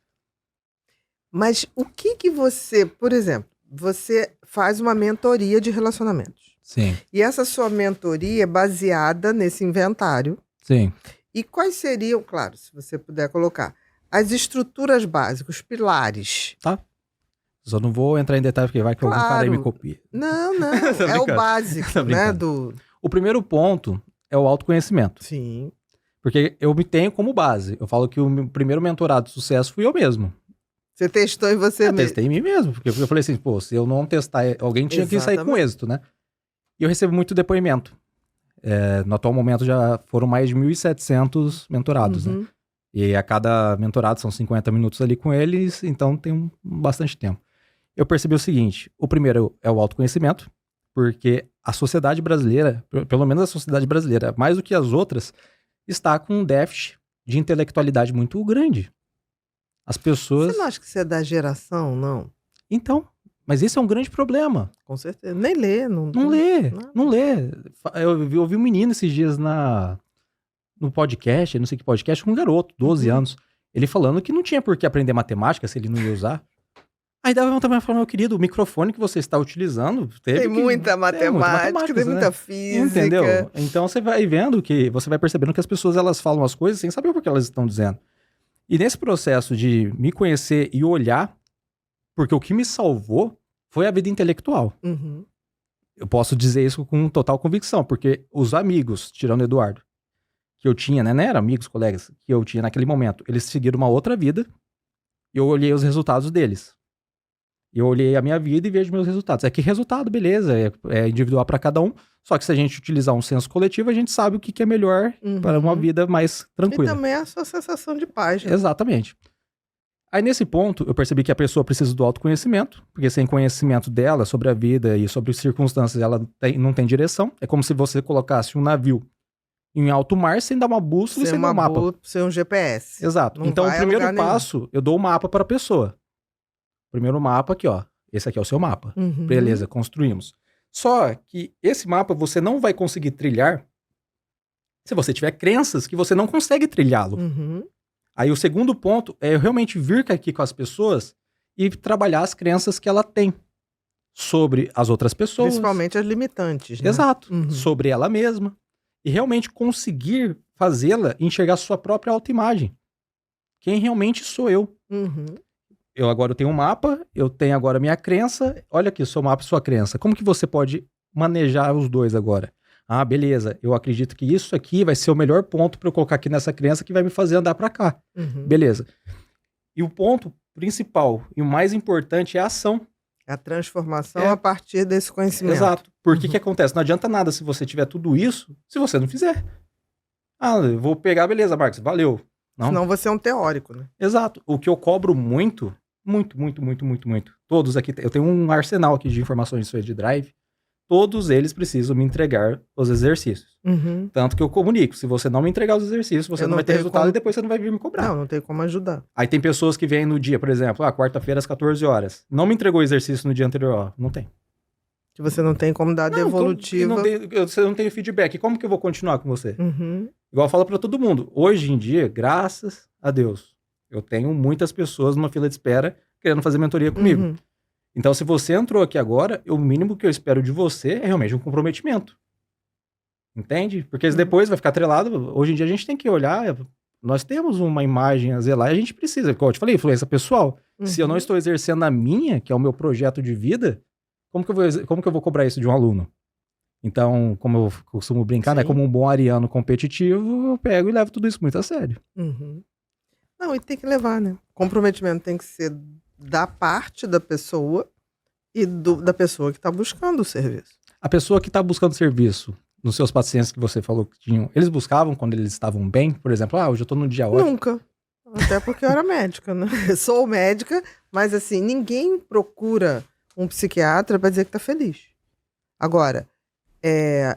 Mas o que você, por exemplo, você faz uma mentoria de relacionamentos. Sim, E essa sua mentoria é baseada nesse inventário. sim. E quais seriam, claro, se você puder colocar, as estruturas básicas, os pilares? Só não vou entrar em detalhe porque vai que algum cara aí me Claro. copia. Não, Tô é o brincando. básico, Tô né? brincando. O primeiro ponto é o autoconhecimento. Sim. Porque eu me tenho como base. Eu falo que o meu primeiro mentorado de sucesso fui eu mesmo. Você testou em você Eu mesmo. testei em mim mesmo. Porque eu falei assim, pô, se eu não testar, alguém tinha que sair com Exatamente. êxito, né? E eu recebo muito depoimento. No atual momento já foram mais de 1.700 mentorados, né? Uhum. E a cada mentorado são 50 minutos ali com eles, então tem bastante tempo. Eu percebi o seguinte, o primeiro é o autoconhecimento, porque a sociedade brasileira, pelo menos a sociedade brasileira, mais do que as outras, está com um déficit de intelectualidade muito grande. As pessoas... Você não acha que você é da geração, não? Então, mas esse é um grande problema. Com certeza. Nem lê. Não lê, Nada. não lê. Eu ouvi um menino esses dias no podcast, não sei que podcast, um garoto, 12 anos, ele falando que não tinha por que aprender matemática se ele não ia usar. Aí dava vontade de falar, meu querido, o microfone que você está utilizando... Tem muita matemática, tem muita né? física. Entendeu? Então você vai vendo que, você vai percebendo que as pessoas elas falam as coisas sem saber o que elas estão dizendo. E nesse processo de me conhecer e olhar, porque o que me salvou foi a vida intelectual. Uhum. Eu posso dizer isso com total convicção, porque os amigos, tirando o Eduardo, que eu tinha, né? Não eram amigos, colegas, que eu tinha naquele momento, eles seguiram uma outra vida e eu olhei os resultados deles. Eu olhei a minha vida e vejo meus resultados. É que resultado, beleza, é individual para cada um, só que se a gente utilizar um senso coletivo, a gente sabe o que é melhor para uma vida mais E tranquila. também a sua sensação de paz. Né? Exatamente. Aí nesse ponto, eu percebi que a pessoa precisa do autoconhecimento, porque sem conhecimento dela sobre a vida e sobre circunstâncias, ela não tem direção. É como se você colocasse um navio em alto mar sem dar uma bússola e sem dar um mapa. Ser um GPS. Exato. Não Então, o vai a primeiro lugar nenhum. passo, eu dou o mapa para a pessoa. Primeiro mapa aqui, ó. Esse aqui é o seu mapa. Uhum. Beleza, construímos. Só que esse mapa você não vai conseguir trilhar se você tiver crenças que você não consegue trilhá-lo. Uhum. Aí o segundo ponto é eu realmente vir aqui com as pessoas e trabalhar as crenças que ela tem sobre as outras pessoas. Principalmente as limitantes. Né? Exato. Uhum. Sobre ela mesma. E realmente conseguir fazê-la enxergar sua própria autoimagem. Quem realmente sou eu. Uhum. Eu agora tenho um mapa, eu tenho agora minha crença. Olha aqui, seu mapa e sua crença. Como que você pode manejar os dois agora? Ah, beleza. Eu acredito que isso aqui vai ser o melhor ponto para eu colocar aqui nessa crença que vai me fazer andar para cá. Uhum. Beleza. E o ponto principal e o mais importante é a ação. A transformação É. a partir desse conhecimento. Exato. Porque que acontece? Não adianta nada se você tiver tudo isso se você não fizer. Ah, eu vou pegar, beleza, Marcos, valeu. Não, Senão você é um teórico, né? exato. O que eu cobro muito, muito. Todos aqui, eu tenho um arsenal aqui de informações de Drive. Todos eles precisam me entregar os exercícios. Uhum. Tanto que eu comunico. Se você não me entregar os exercícios, você Eu não não vai ter tenho resultado como- e depois você não vai vir me cobrar. Não tem como ajudar. Aí tem pessoas que vêm no dia, por exemplo, quarta-feira às 14 horas. Não me entregou o exercício no dia anterior. Ó, não tem. Que você não tem como dar devolutiva. Você não tem feedback. Como que eu vou continuar com você? Uhum. Igual eu falo pra todo mundo. Hoje em dia, graças a Deus, eu tenho muitas pessoas numa fila de espera querendo fazer mentoria comigo. Uhum. Então, se você entrou aqui agora, o mínimo que eu espero de você é realmente um comprometimento. Entende? Porque depois vai ficar atrelado. Hoje em dia a gente tem que olhar. Nós temos uma imagem a zelar e a gente precisa. Como eu te falei, influência pessoal. Se eu não Uhum. estou exercendo a minha, que é o meu projeto de vida, como que eu vou cobrar isso de um aluno? Então, como eu costumo brincar, né? Sim. Como um bom ariano competitivo, eu pego e levo tudo isso muito a sério. Uhum. Não, e tem que levar, né? Comprometimento tem que ser da parte da pessoa e da pessoa que está buscando o serviço. A pessoa que está buscando serviço, nos seus pacientes que você falou que tinham, eles buscavam quando eles estavam bem? Por exemplo, hoje eu tô num dia ótimo. Nunca. Até porque eu era médica, né? Eu sou médica, mas assim, ninguém procura um psiquiatra para dizer que tá feliz. Agora,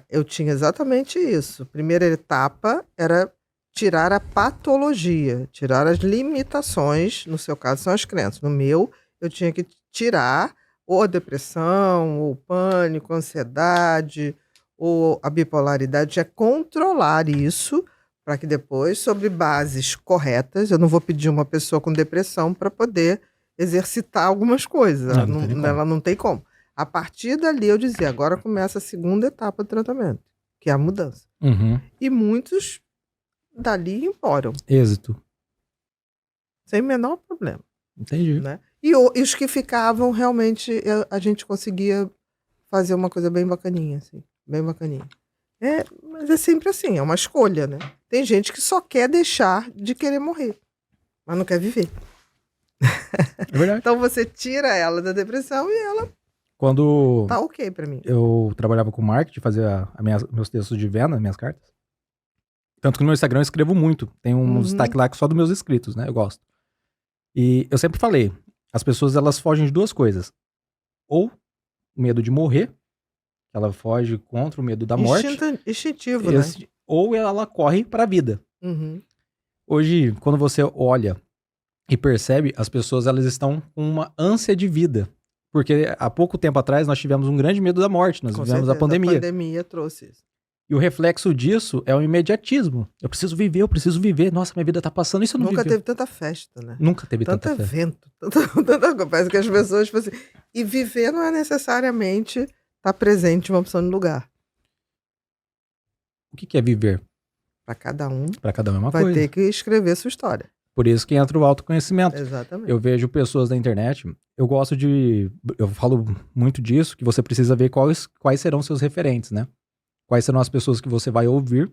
eu tinha exatamente isso. Primeira etapa era tirar a patologia, tirar as limitações, no seu caso são as crenças. No meu, eu tinha que tirar ou a depressão, ou o pânico, a ansiedade, ou a bipolaridade, tinha que controlar isso para que depois, sobre bases corretas, eu não vou pedir uma pessoa com depressão para poder exercitar algumas coisas. Não, não tem nem como. Ela não tem como. A partir dali eu dizia, agora começa a segunda etapa do tratamento, que é a mudança. Uhum. E muitos dali iam embora, Êxito. sem o menor problema, Entendi. né? E os que ficavam, realmente, a gente conseguia fazer uma coisa bem bacaninha, assim, bem bacaninha. Mas é sempre assim, é uma escolha, né? Tem gente que só quer deixar de querer morrer, mas não quer viver. É verdade. Então você tira ela da depressão e ela Quando tá ok pra mim. eu trabalhava com marketing, fazia meus textos de venda, minhas cartas. Tanto que no meu Instagram eu escrevo muito. Tem um destaque lá que só dos meus inscritos, né? Eu gosto. E eu sempre falei, as pessoas elas fogem de duas coisas. Ou o medo de morrer, ela foge contra o medo da morte. Instintivo, né? Ou ela corre para a vida. Uhum. Hoje, quando você olha e percebe, as pessoas elas estão com uma ânsia de vida. Porque há pouco tempo atrás nós tivemos um grande medo da morte, nós Com vivemos certeza, a pandemia. A pandemia trouxe isso. E o reflexo disso é o imediatismo. Eu preciso viver. Nossa, minha vida tá passando, isso eu não Nunca vivi. teve tanta festa, né? Nunca teve Tanto tanta festa. evento, tanta coisa. Parece que as pessoas, tipo assim, e viver não é necessariamente estar presente em uma opção de lugar. O que é viver? Para cada um, Para cada um é uma vai coisa. ter que escrever sua história. Por isso que entra o autoconhecimento. Exatamente. Eu vejo pessoas na internet, eu falo muito disso, que você precisa ver quais serão seus referentes, né? Quais serão as pessoas que você vai ouvir,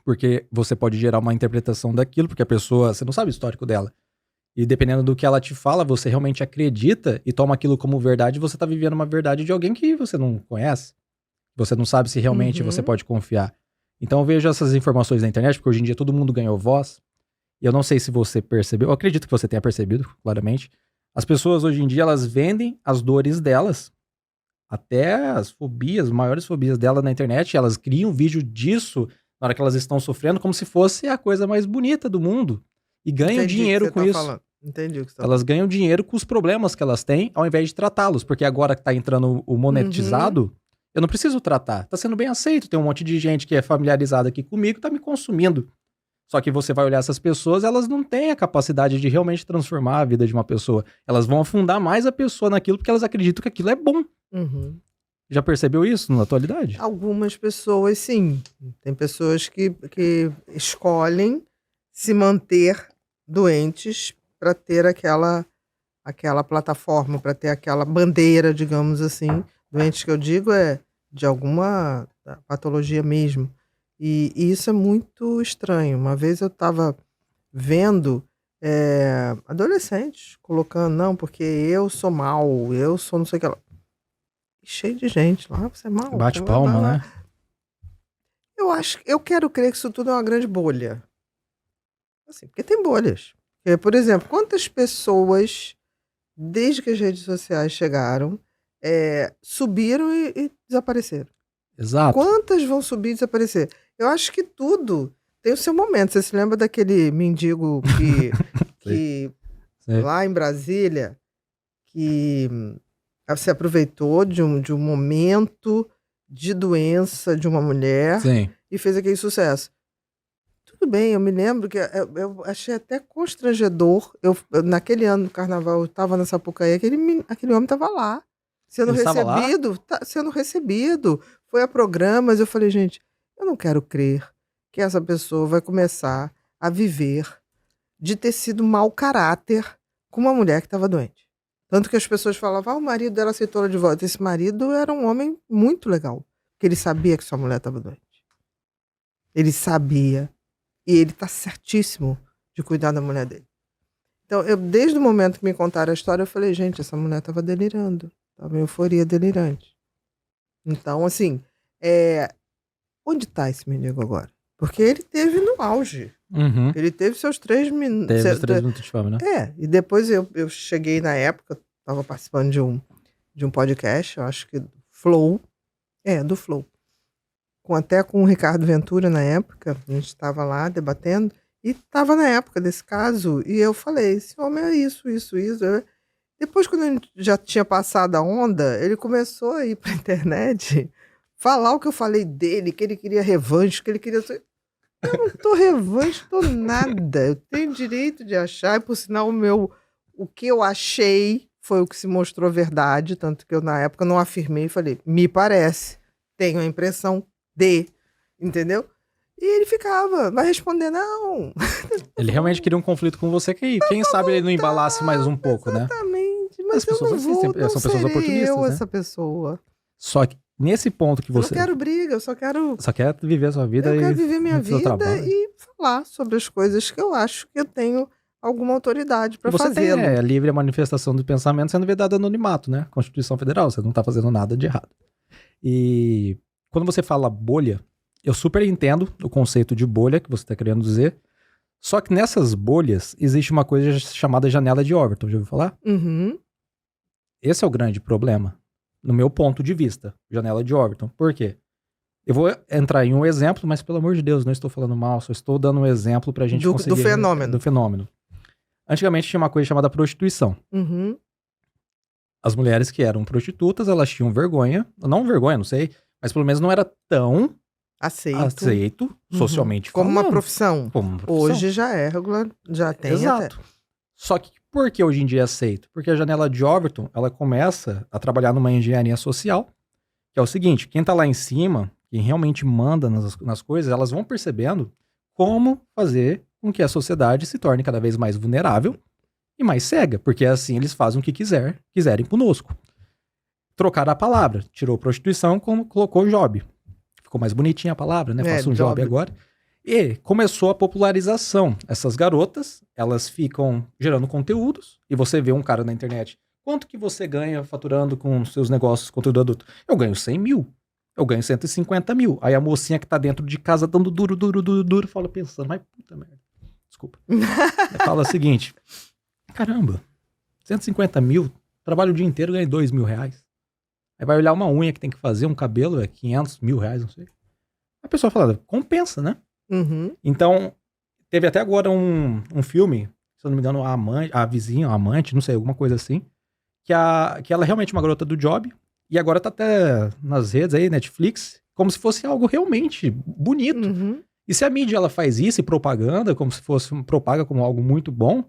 porque você pode gerar uma interpretação daquilo, porque a pessoa, você não sabe o histórico dela. E dependendo do que ela te fala, você realmente acredita e toma aquilo como verdade, você tá vivendo uma verdade de alguém que você não conhece. Você não sabe se realmente você pode confiar. Então eu vejo essas informações na internet, porque hoje em dia todo mundo ganhou voz. E eu não sei se você percebeu, eu acredito que você tenha percebido, claramente. As pessoas hoje em dia, elas vendem as dores delas, até as fobias, maiores fobias dela na internet, elas criam vídeo disso na hora que elas estão sofrendo, como se fosse a coisa mais bonita do mundo. E ganham dinheiro com isso. Falando. Entendi o que você tá Elas ganham dinheiro com os problemas que elas têm, ao invés de tratá-los. Porque agora que tá entrando o monetizado, eu não preciso tratar. Tá sendo bem aceito. Tem um monte de gente que é familiarizada aqui comigo, tá me consumindo. Só que você vai olhar essas pessoas, elas não têm a capacidade de realmente transformar a vida de uma pessoa. Elas vão afundar mais a pessoa naquilo porque elas acreditam que aquilo é bom. Uhum. Já percebeu isso na atualidade? Algumas pessoas, sim. Tem pessoas que escolhem se manter doentes para ter aquela plataforma, para ter aquela bandeira, digamos assim. Doentes que eu digo de alguma patologia mesmo. E isso é muito estranho. Uma vez eu estava vendo adolescentes colocando, não, porque eu sou mal, eu sou não sei o que lá. Cheio de gente lá, você é mal. Bate palma, né? Eu quero crer que isso tudo é uma grande bolha. Assim, porque tem bolhas. Porque, por exemplo, quantas pessoas, desde que as redes sociais chegaram, subiram e desapareceram? Exato. Quantas vão subir e desaparecer? Eu acho que tudo tem o seu momento. Você se lembra daquele mendigo que Sei. lá em Brasília, que se aproveitou de um momento de doença de uma mulher Sim. e fez aquele sucesso. Tudo bem, eu me lembro que eu achei até constrangedor. Naquele ano do carnaval, eu estava na Sapucaí, aquele homem estava lá, sendo Ele estava lá? recebido, sendo recebido. Foi a programas, eu falei, gente, eu não quero crer que essa pessoa vai começar a viver de ter sido mau caráter com uma mulher que estava doente. Tanto que as pessoas falavam, o marido dela aceitou ela de volta. Esse marido era um homem muito legal, porque ele sabia que sua mulher estava doente. Ele sabia. E ele tá certíssimo de cuidar da mulher dele. Então, desde o momento que me contaram a história, eu falei, gente, essa mulher tava delirando. Tava em euforia delirante. Então, assim, onde tá esse mendigo agora? Porque ele teve no auge. Uhum. Ele teve seus 3 minutos. Teve os 3 minutos de fama, né? E depois eu cheguei na época, tava participando de um podcast, eu acho que do Flow. Do Flow. Até com o Ricardo Ventura na época, a gente estava lá debatendo, e estava na época desse caso, e eu falei, esse homem é isso. Depois, quando a gente já tinha passado a onda, ele começou a ir pra internet falar o que eu falei dele, que ele queria revanche, que ele queria... Eu não tô revanche, tô nada. Eu tenho direito de achar, e por sinal o que eu achei foi o que se mostrou verdade, tanto que eu na época não afirmei, falei, me parece, tenho a impressão entendeu? E ele ficava, vai responder não. Ele realmente queria um conflito com você, que quem sabe ele não embalasse mais um pouco, né? Exatamente, mas As pessoas eu não vou, assistem, não são pessoas serei oportunistas, eu né? essa pessoa. Só que nesse ponto que Eu você... não quero briga, eu só quero viver a sua vida quero viver minha no seu vida trabalho. e falar sobre as coisas que eu acho que eu tenho alguma autoridade para Você tem fazê-lo. a livre manifestação do pensamento sendo vedado anonimato, né? Constituição Federal, você não tá fazendo nada de errado. E quando você fala bolha, eu super entendo o conceito de bolha que você está querendo dizer, só que nessas bolhas existe uma coisa chamada janela de Overton, já ouviu falar? Uhum. Esse é o grande problema, no meu ponto de vista, janela de Overton. Por quê? Eu vou entrar em um exemplo, mas pelo amor de Deus, não estou falando mal, só estou dando um exemplo pra gente conseguir... Do fenômeno. Do fenômeno. Antigamente tinha uma coisa chamada prostituição. Uhum. As mulheres que eram prostitutas, elas tinham vergonha, não vergonha, não sei, mas pelo menos não era tão aceito socialmente como falando. uma profissão. Hoje já é regular, já tem. Exato. Até. Só que por que hoje em dia é aceito? Porque a janela de Overton, ela começa a trabalhar numa engenharia social, que é o seguinte, quem tá lá em cima, quem realmente manda nas coisas, elas vão percebendo como fazer com que a sociedade se torne cada vez mais vulnerável e mais cega, porque assim eles fazem o que quiserem conosco. Trocaram a palavra, tirou prostituição, colocou job. Ficou mais bonitinha a palavra, né? Faço um job agora. E começou a popularização. Essas garotas, elas ficam gerando conteúdos, e você vê um cara na internet, quanto que você ganha faturando com seus negócios, conteúdo adulto? Eu ganho 100 mil. Eu ganho 150 mil. Aí a mocinha que tá dentro de casa dando duro, fala pensando, mas puta merda. Desculpa. Fala o seguinte, caramba, 150 mil, trabalho o dia inteiro, ganho 2 mil reais. Aí vai olhar uma unha que tem que fazer, um cabelo, 500 mil reais, não sei. A pessoa fala, compensa, né? Uhum. Então, teve até agora um filme, se eu não me engano, a vizinha, a amante, não sei, alguma coisa assim, que ela é realmente uma garota do job, e agora tá até nas redes aí, Netflix, como se fosse algo realmente bonito. Uhum. E se a mídia ela faz isso e propaganda, como se fosse propaga como algo muito bom,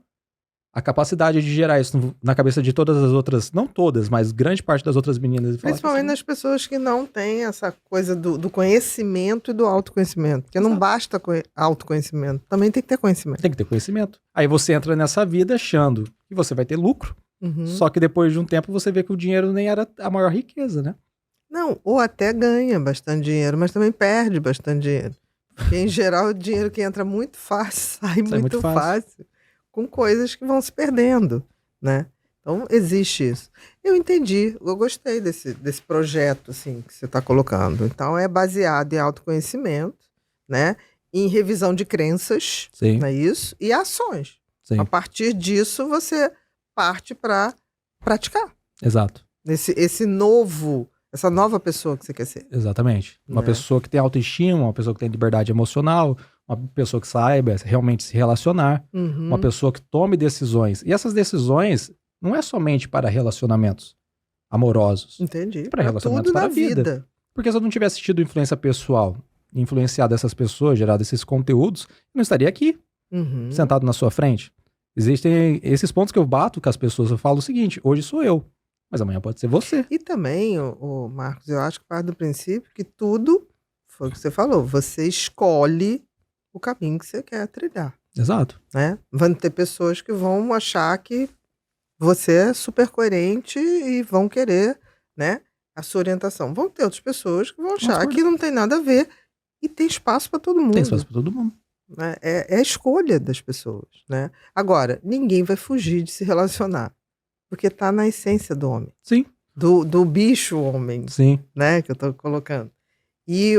a capacidade de gerar isso na cabeça de todas as outras, não todas, mas grande parte das outras meninas. Principalmente nas pessoas que não têm essa coisa do conhecimento e do autoconhecimento. Porque não basta autoconhecimento, também tem que ter conhecimento. Tem que ter conhecimento. Aí você entra nessa vida achando que você vai ter lucro, só que depois de um tempo você vê que o dinheiro nem era a maior riqueza, né? Não, ou até ganha bastante dinheiro, mas também perde bastante dinheiro. Porque, em geral, o dinheiro que entra muito fácil, sai muito fácil. Com coisas que vão se perdendo, né? Então, existe isso. Eu entendi, eu gostei desse projeto, assim, que você está colocando. Então, é baseado em autoconhecimento, né? Em revisão de crenças, Sim, não é isso? E ações. sim, A partir disso, você parte para praticar. exato. Essa nova pessoa que você quer ser. Exatamente. Uma Né? pessoa que tem autoestima, uma pessoa que tem liberdade emocional, uma pessoa que saiba realmente se relacionar, Uhum. uma pessoa que tome decisões. E essas decisões não é somente para relacionamentos amorosos, Entendi. para relacionamentos tudo para na a vida. Porque se eu não tivesse tido influência pessoal, influenciado essas pessoas, gerado esses conteúdos, eu não estaria aqui, Uhum. sentado na sua frente. Existem esses pontos que eu bato com as pessoas. Eu falo o seguinte: hoje sou eu, mas amanhã pode ser você. E também, ô Marcos, eu acho que parte do princípio que tudo, foi o que você falou, você escolhe o caminho que você quer trilhar, Exato. né? Vão ter pessoas que vão achar que você é super coerente e vão querer, né, a sua orientação. Vão ter outras pessoas que vão achar Concordo. que não tem nada a ver e tem espaço para todo mundo. Tem espaço para todo mundo. Né? É a escolha das pessoas, né? Agora, ninguém vai fugir de se relacionar, porque tá na essência do homem, Sim, do bicho homem, sim. né? Que eu tô colocando. E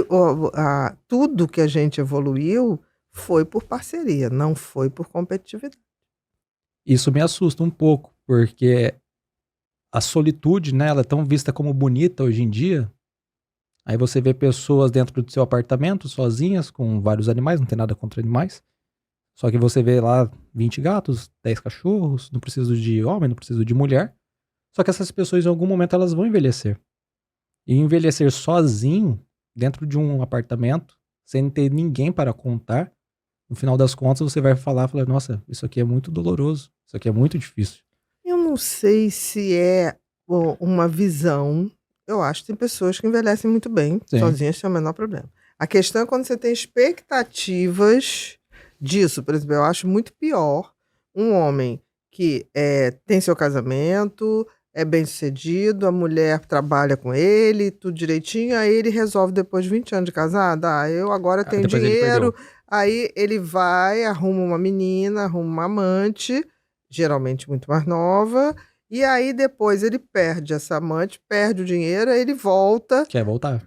tudo que a gente evoluiu foi por parceria, não foi por competitividade. Isso me assusta um pouco, porque a solitude, né, ela é tão vista como bonita hoje em dia. Aí você vê pessoas dentro do seu apartamento, sozinhas, com vários animais, não tem nada contra animais. Só que você vê lá 20 gatos, 10 cachorros, não preciso de homem, não preciso de mulher. Só que essas pessoas, em algum momento, elas vão envelhecer. E envelhecer sozinho, dentro de um apartamento, sem ter ninguém para contar, no final das contas você vai falar, nossa, isso aqui é muito doloroso, isso aqui é muito difícil. Eu não sei se é uma visão. Eu acho que tem pessoas que envelhecem muito bem, Sim. sozinhas, sem o menor problema. A questão é quando você tem expectativas disso. Por exemplo, eu acho muito pior um homem que tem seu casamento, é bem-sucedido, a mulher trabalha com ele, tudo direitinho, aí ele resolve, depois de 20 anos de casado, eu agora tenho depois ele dinheiro, perdeu. aí ele vai, arruma uma menina, arruma uma amante, geralmente muito mais nova, e aí depois ele perde essa amante, perde o dinheiro, aí ele volta. Quer voltar?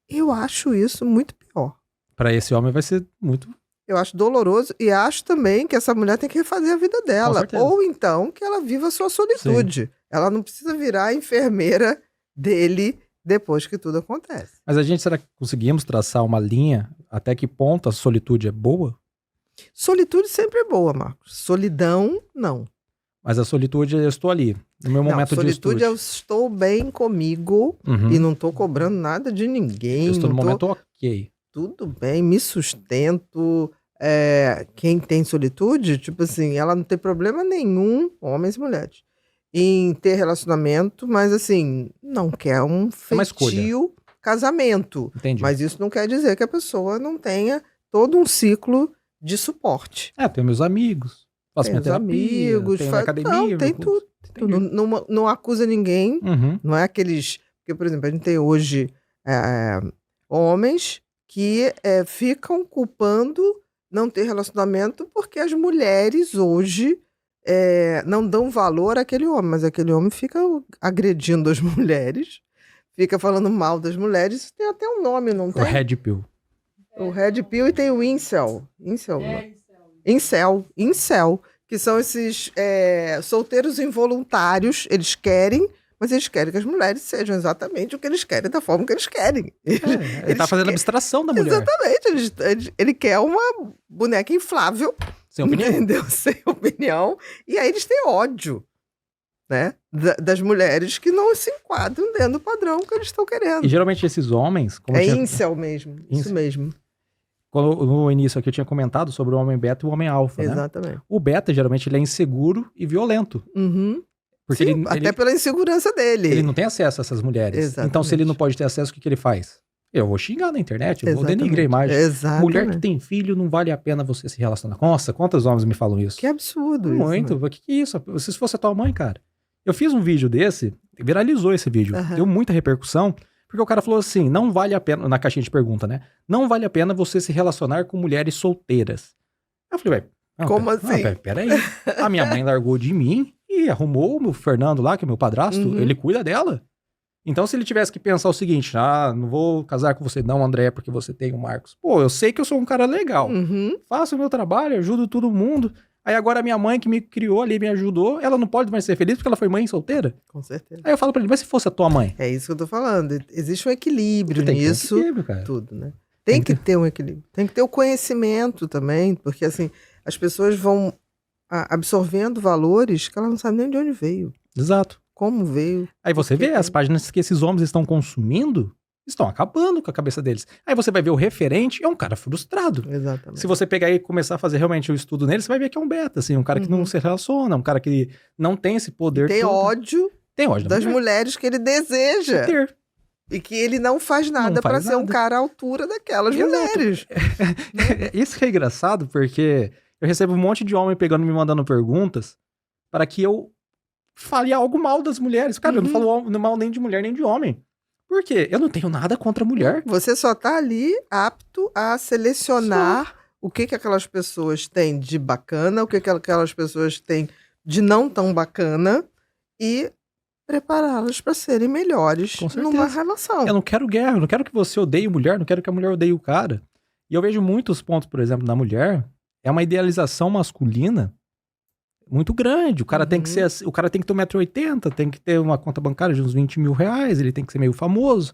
Eu acho isso muito pior. Para esse homem vai ser muito... Eu acho doloroso e acho também que essa mulher tem que refazer a vida dela. certeza. Ou então que ela viva a sua solitude. Ela não precisa virar a enfermeira dele depois que tudo acontece. Mas será que conseguimos traçar uma linha até que ponto a solitude é boa? Solitude sempre é boa, Marcos. Solidão, não. Mas a solitude, eu estou ali, no meu momento de solitude estudo. eu estou bem comigo e não estou cobrando nada de ninguém. Eu estou no não tô- momento ok. Tudo bem, me sustento. Quem tem solitude, tipo assim, ela não tem problema nenhum, homens e mulheres, em ter relacionamento, mas assim, não quer um uma escolha. feitio casamento. Entendi. Mas isso não quer dizer que a pessoa não tenha todo um ciclo de suporte. Tenho meus amigos, faço Tem minha os terapia, amigos, tenho minha academia. não, tem meu curso. tudo. Não acusa ninguém. Uhum. Não é aqueles... Porque, por exemplo, a gente tem hoje homens que ficam culpando não ter relacionamento porque as mulheres hoje não dão valor àquele homem, mas aquele homem fica agredindo as mulheres, fica falando mal das mulheres. Isso tem até um nome, não O tem? Red Pill. O Red Pill e tem o Incel. Incel, que são esses solteiros involuntários. Eles querem, mas eles querem que as mulheres sejam exatamente o que eles querem, da forma que eles querem. Ele tá fazendo abstração da mulher. Exatamente. Ele quer uma boneca inflável, Sem opinião. entendeu? Sem opinião. E aí eles têm ódio, né? Das mulheres que não se enquadram dentro do padrão que eles estão querendo. E geralmente esses homens... Como Incel mesmo. Isso Incel. mesmo. Quando, no início aqui eu tinha comentado sobre o homem beta e o homem alfa, né? Exatamente. O beta, geralmente, ele é inseguro e violento. Uhum. Porque Sim, até pela insegurança dele. ele não tem acesso a essas mulheres. Exatamente. Então, se ele não pode ter acesso, o que ele faz? Eu vou xingar na internet, eu vou Exatamente. denigrar a imagem. Exatamente. Mulher que tem filho, não vale a pena você se relacionar. Nossa, quantos homens me falam isso? Que absurdo Muito. isso. O que é isso? Se fosse a tua mãe, cara. Eu fiz um vídeo desse, viralizou esse vídeo. Aham. Deu muita repercussão, porque o cara falou assim, não vale a pena, na caixinha de pergunta, né? Não vale a pena você se relacionar com mulheres solteiras. Eu falei, Como assim? Peraí. A minha mãe largou de mim e ali, arrumou o Fernando lá, que é meu padrasto, Uhum. ele cuida dela. Então, se ele tivesse que pensar o seguinte, não vou casar com você não, André, porque você tem o Marcos. Pô, eu sei que eu sou um cara legal. Uhum. Faço o meu trabalho, ajudo todo mundo. Aí agora a minha mãe que me criou ali, me ajudou, ela não pode mais ser feliz porque ela foi mãe solteira? Com certeza. Aí eu falo pra ele, mas se fosse a tua mãe? É isso que eu tô falando. Existe um equilíbrio Tem que ter um nisso. equilíbrio, cara. Tudo, né? Tem que ter um equilíbrio. Tem que ter o conhecimento também, porque assim, as pessoas vão absorvendo valores que elas não sabem nem de onde veio, Exato. como veio. Aí você Porque vê as páginas que esses homens estão consumindo, estão acabando com a cabeça deles. Aí você vai ver o referente, é um cara frustrado. Exatamente. Se você pegar e começar a fazer realmente o estudo nele, você vai ver que é um beta, assim, um cara que não se relaciona, um cara que não tem esse poder Tem todo. ódio Tem ódio das mulheres que ele deseja. Ter. E que ele não faz nada Não pra faz ser um nada. cara à altura daquelas Exato. mulheres. Isso que é engraçado, porque eu recebo um monte de homem pegando, me mandando perguntas para que eu fale algo mal das mulheres. Cara, eu não falo mal nem de mulher, nem de homem. Por quê? Eu não tenho nada contra a mulher. Você só tá ali apto a selecionar o que aquelas pessoas têm de bacana, o que aquelas pessoas têm de não tão bacana e prepará-las para serem melhores Com certeza. numa relação. Eu não quero guerra, eu não quero que você odeie mulher, não quero que a mulher odeie o cara. E eu vejo muitos pontos, por exemplo, na mulher, é uma idealização masculina muito grande. O cara tem que ser assim, o cara tem que ter 1,80 m, tem que ter uma conta bancária de uns 20 mil reais, ele tem que ser meio famoso.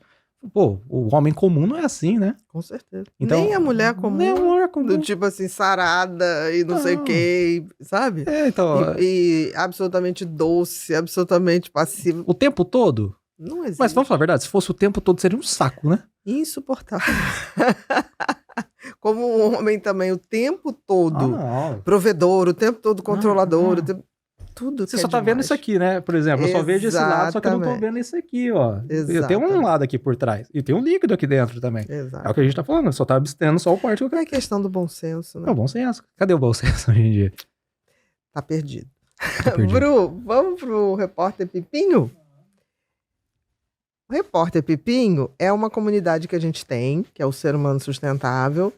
Pô, o homem comum não é assim, né? Com certeza. Então, nem a mulher comum. Nem a mulher comum. Do tipo assim, sarada e não sei o quê, sabe? É, então... E absolutamente doce, absolutamente passiva. O tempo todo? Não existe. Mas vamos falar a verdade, se fosse o tempo todo seria um saco, né? Insuportável. Como um homem também, o tempo todo. Não. Provedor, o tempo todo controlador, Não. o tempo... tudo. Você que só é tá vendo demais. isso aqui, né? Por exemplo, eu só vejo esse lado, só que eu não tô Exatamente. vendo esse aqui, ó. Eu tenho um Exatamente. lado aqui por trás. E tem um líquido aqui dentro também. Exato. É o que a gente tá falando, só tá abstendo só o parte que eu quero. É questão do bom senso, né? É o bom senso. Cadê o bom senso hoje em dia? Tá perdido. Tá perdido. Bru, vamos pro Repórter Pipinho? O Repórter Pipinho é uma comunidade que a gente tem, que é o Ser Humano Sustentável.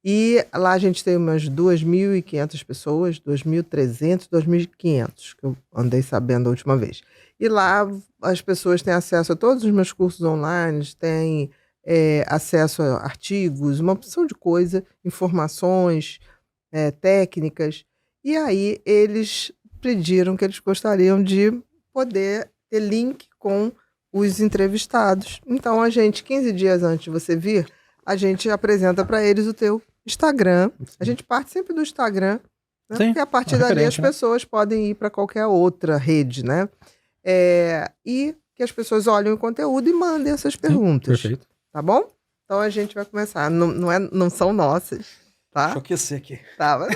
E lá a gente tem umas 2.500 pessoas, 2.300, 2.500, que eu andei sabendo a última vez. E lá as pessoas têm acesso a todos os meus cursos online, têm acesso a artigos, uma opção de coisa, informações, técnicas. E aí eles pediram que eles gostariam de poder ter link com os entrevistados. Então a gente, 15 dias antes de você vir, a gente apresenta para eles o teu Instagram. A gente parte sempre do Instagram, né? Sim, Porque a partir uma dali as referência, né? pessoas podem ir para qualquer outra rede, né? E que as pessoas olhem o conteúdo e mandem essas perguntas, Perfeito. tá bom? Então a gente vai começar. Não são nossas, tá? Deixa eu aquecer aqui. Tá, mas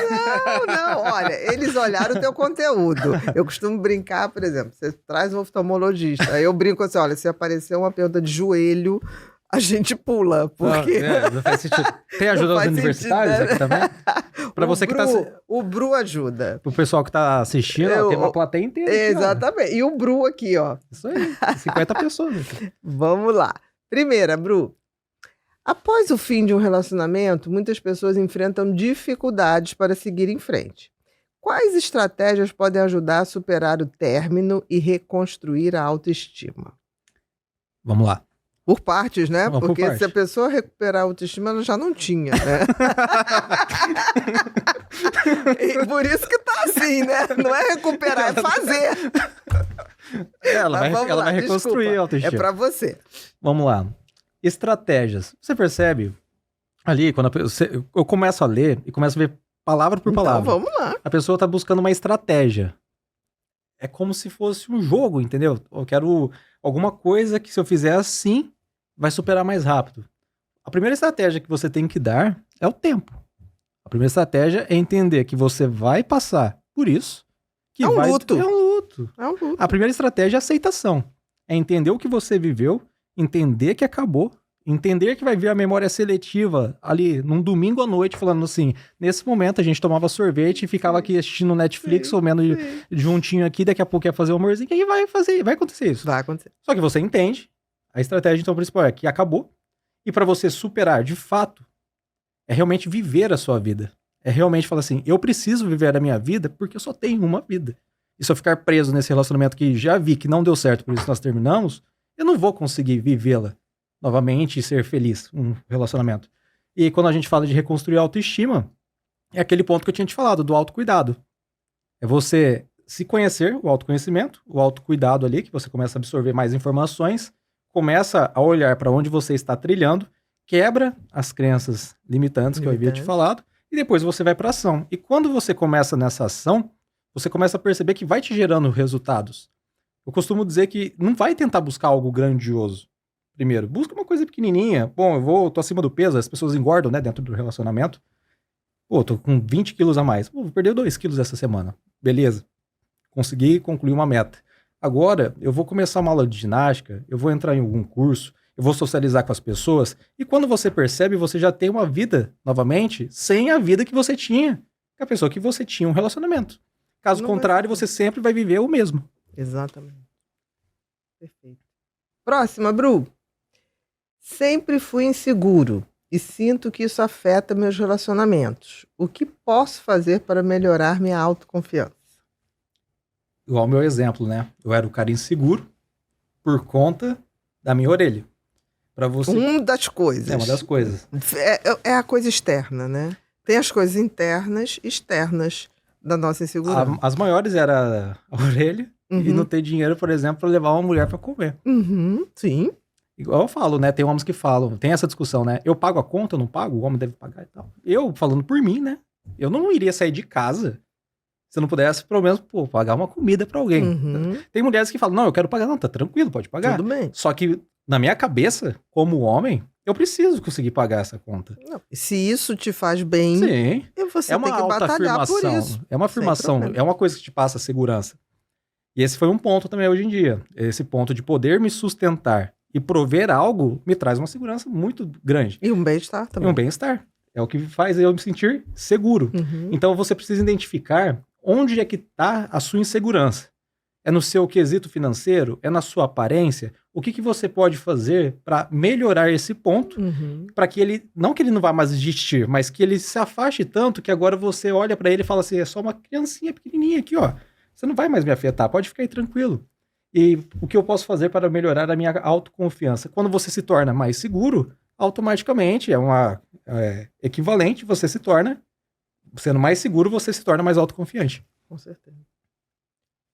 não, olha, eles olharam o teu conteúdo. Eu costumo brincar, por exemplo, você traz um oftalmologista, aí eu brinco assim, olha, se aparecer uma pergunta de joelho, a gente pula, porque... Não faz sentido. Tem ajuda Não aos faz universitários sentido, né? aqui também? Pra você que tá... O Bru ajuda. O pessoal que tá assistindo, ó, tem uma plateia inteira aqui, ó. Exatamente. E o Bru aqui, ó. Isso aí, 50 pessoas aqui. Vamos lá. Primeira, Bru. Após o fim de um relacionamento, muitas pessoas enfrentam dificuldades para seguir em frente. Quais estratégias podem ajudar a superar o término e reconstruir a autoestima? Vamos lá. Por partes, né? Vamos por Porque parte. se a pessoa recuperar a autoestima, ela já não tinha, né? E por isso que tá assim, né? Não é recuperar, é fazer. Ela Mas vamos lá, vai reconstruir desculpa. a autoestima. É pra você. Vamos lá. Estratégias. Você percebe ali, quando eu começo a ler e começo a ver palavra por palavra. Então vamos lá. A pessoa tá buscando uma estratégia. É como se fosse um jogo, entendeu? Eu quero alguma coisa que se eu fizer assim, vai superar mais rápido. A primeira estratégia que você tem que dar é o tempo. A primeira estratégia é entender que você vai passar por isso. Que É um luto. É um luto. É um luto. A primeira estratégia é aceitação. É entender o que você viveu, entender que acabou, entender que vai vir a memória seletiva ali num domingo à noite, falando assim, nesse momento a gente tomava sorvete e ficava aqui assistindo Netflix, ou menos juntinho aqui, daqui a pouco ia fazer o amorzinho, e aí vai acontecer isso. Vai acontecer. Só que você entende, a estratégia então principal é que acabou, e para você superar de fato, é realmente viver a sua vida. É realmente falar assim, eu preciso viver a minha vida porque eu só tenho uma vida. e se eu ficar preso nesse relacionamento que já vi que não deu certo, por isso nós terminamos, eu não vou conseguir vivê-la novamente e ser feliz, um relacionamento. E quando a gente fala de reconstruir a autoestima, é aquele ponto que eu tinha te falado, do autocuidado. É você se conhecer, o autoconhecimento, o autocuidado ali, que você começa a absorver mais informações, começa a olhar para onde você está trilhando, quebra as crenças limitantes que eu havia te falado, e depois você vai para ação. E quando você começa nessa ação, você começa a perceber que vai te gerando resultados. Eu costumo dizer que não vai tentar buscar algo grandioso. Primeiro, busca uma coisa pequenininha. Bom, tô acima do peso, as pessoas engordam, né, dentro do relacionamento. Pô, tô com 20 quilos a mais. Pô, vou perder 2 quilos essa semana. Beleza. Consegui concluir uma meta. Agora, eu vou começar uma aula de ginástica, eu vou entrar em algum curso, eu vou socializar com as pessoas, e quando você percebe, você já tem uma vida, novamente, sem a vida que você tinha com a pessoa que você tinha um relacionamento. Caso contrário, você sempre vai viver o mesmo. Exatamente. Perfeito. Próxima, Bru. Sempre fui inseguro e sinto que isso afeta meus relacionamentos. O que posso fazer para melhorar minha autoconfiança? Igual o meu exemplo, né? Eu era o cara inseguro por conta da minha orelha. Para você... Uma das coisas. É uma das coisas. É a coisa externa, né? Tem as coisas internas e externas da nossa insegurança. As maiores era a orelha e não ter dinheiro, por exemplo, para levar uma mulher para comer. Sim. Igual eu falo, né? Tem homens que falam, tem essa discussão, né? Eu pago a conta, eu não pago? O homem deve pagar e tal. Eu, falando por mim, né? Eu não iria sair de casa se eu não pudesse, pelo menos, pagar uma comida pra alguém. Tem mulheres que falam, não, eu quero pagar. Não, tá tranquilo, pode pagar. Tudo bem. Só que, na minha cabeça, como homem, eu preciso conseguir pagar essa conta. Não, se isso te faz bem, sim, você é uma tem que batalhar por isso. É uma afirmação, é uma coisa que te passa segurança. E esse foi um ponto também hoje em dia. Esse ponto de poder me sustentar e prover algo me traz uma segurança muito grande. E um bem-estar também. E um bem-estar. É o que faz eu me sentir seguro. Então você precisa identificar onde é que está a sua insegurança. É no seu quesito financeiro? É na sua aparência? O que você pode fazer para melhorar esse ponto? Para que ele, não que ele não vá mais existir, mas que ele se afaste tanto que agora você olha para ele e fala assim, é só uma criancinha pequenininha aqui, ó. Você não vai mais me afetar, pode ficar aí tranquilo. E o que eu posso fazer para melhorar a minha autoconfiança? Quando você se torna mais seguro, automaticamente, equivalente, você se torna, sendo mais seguro, você se torna mais autoconfiante. Com certeza.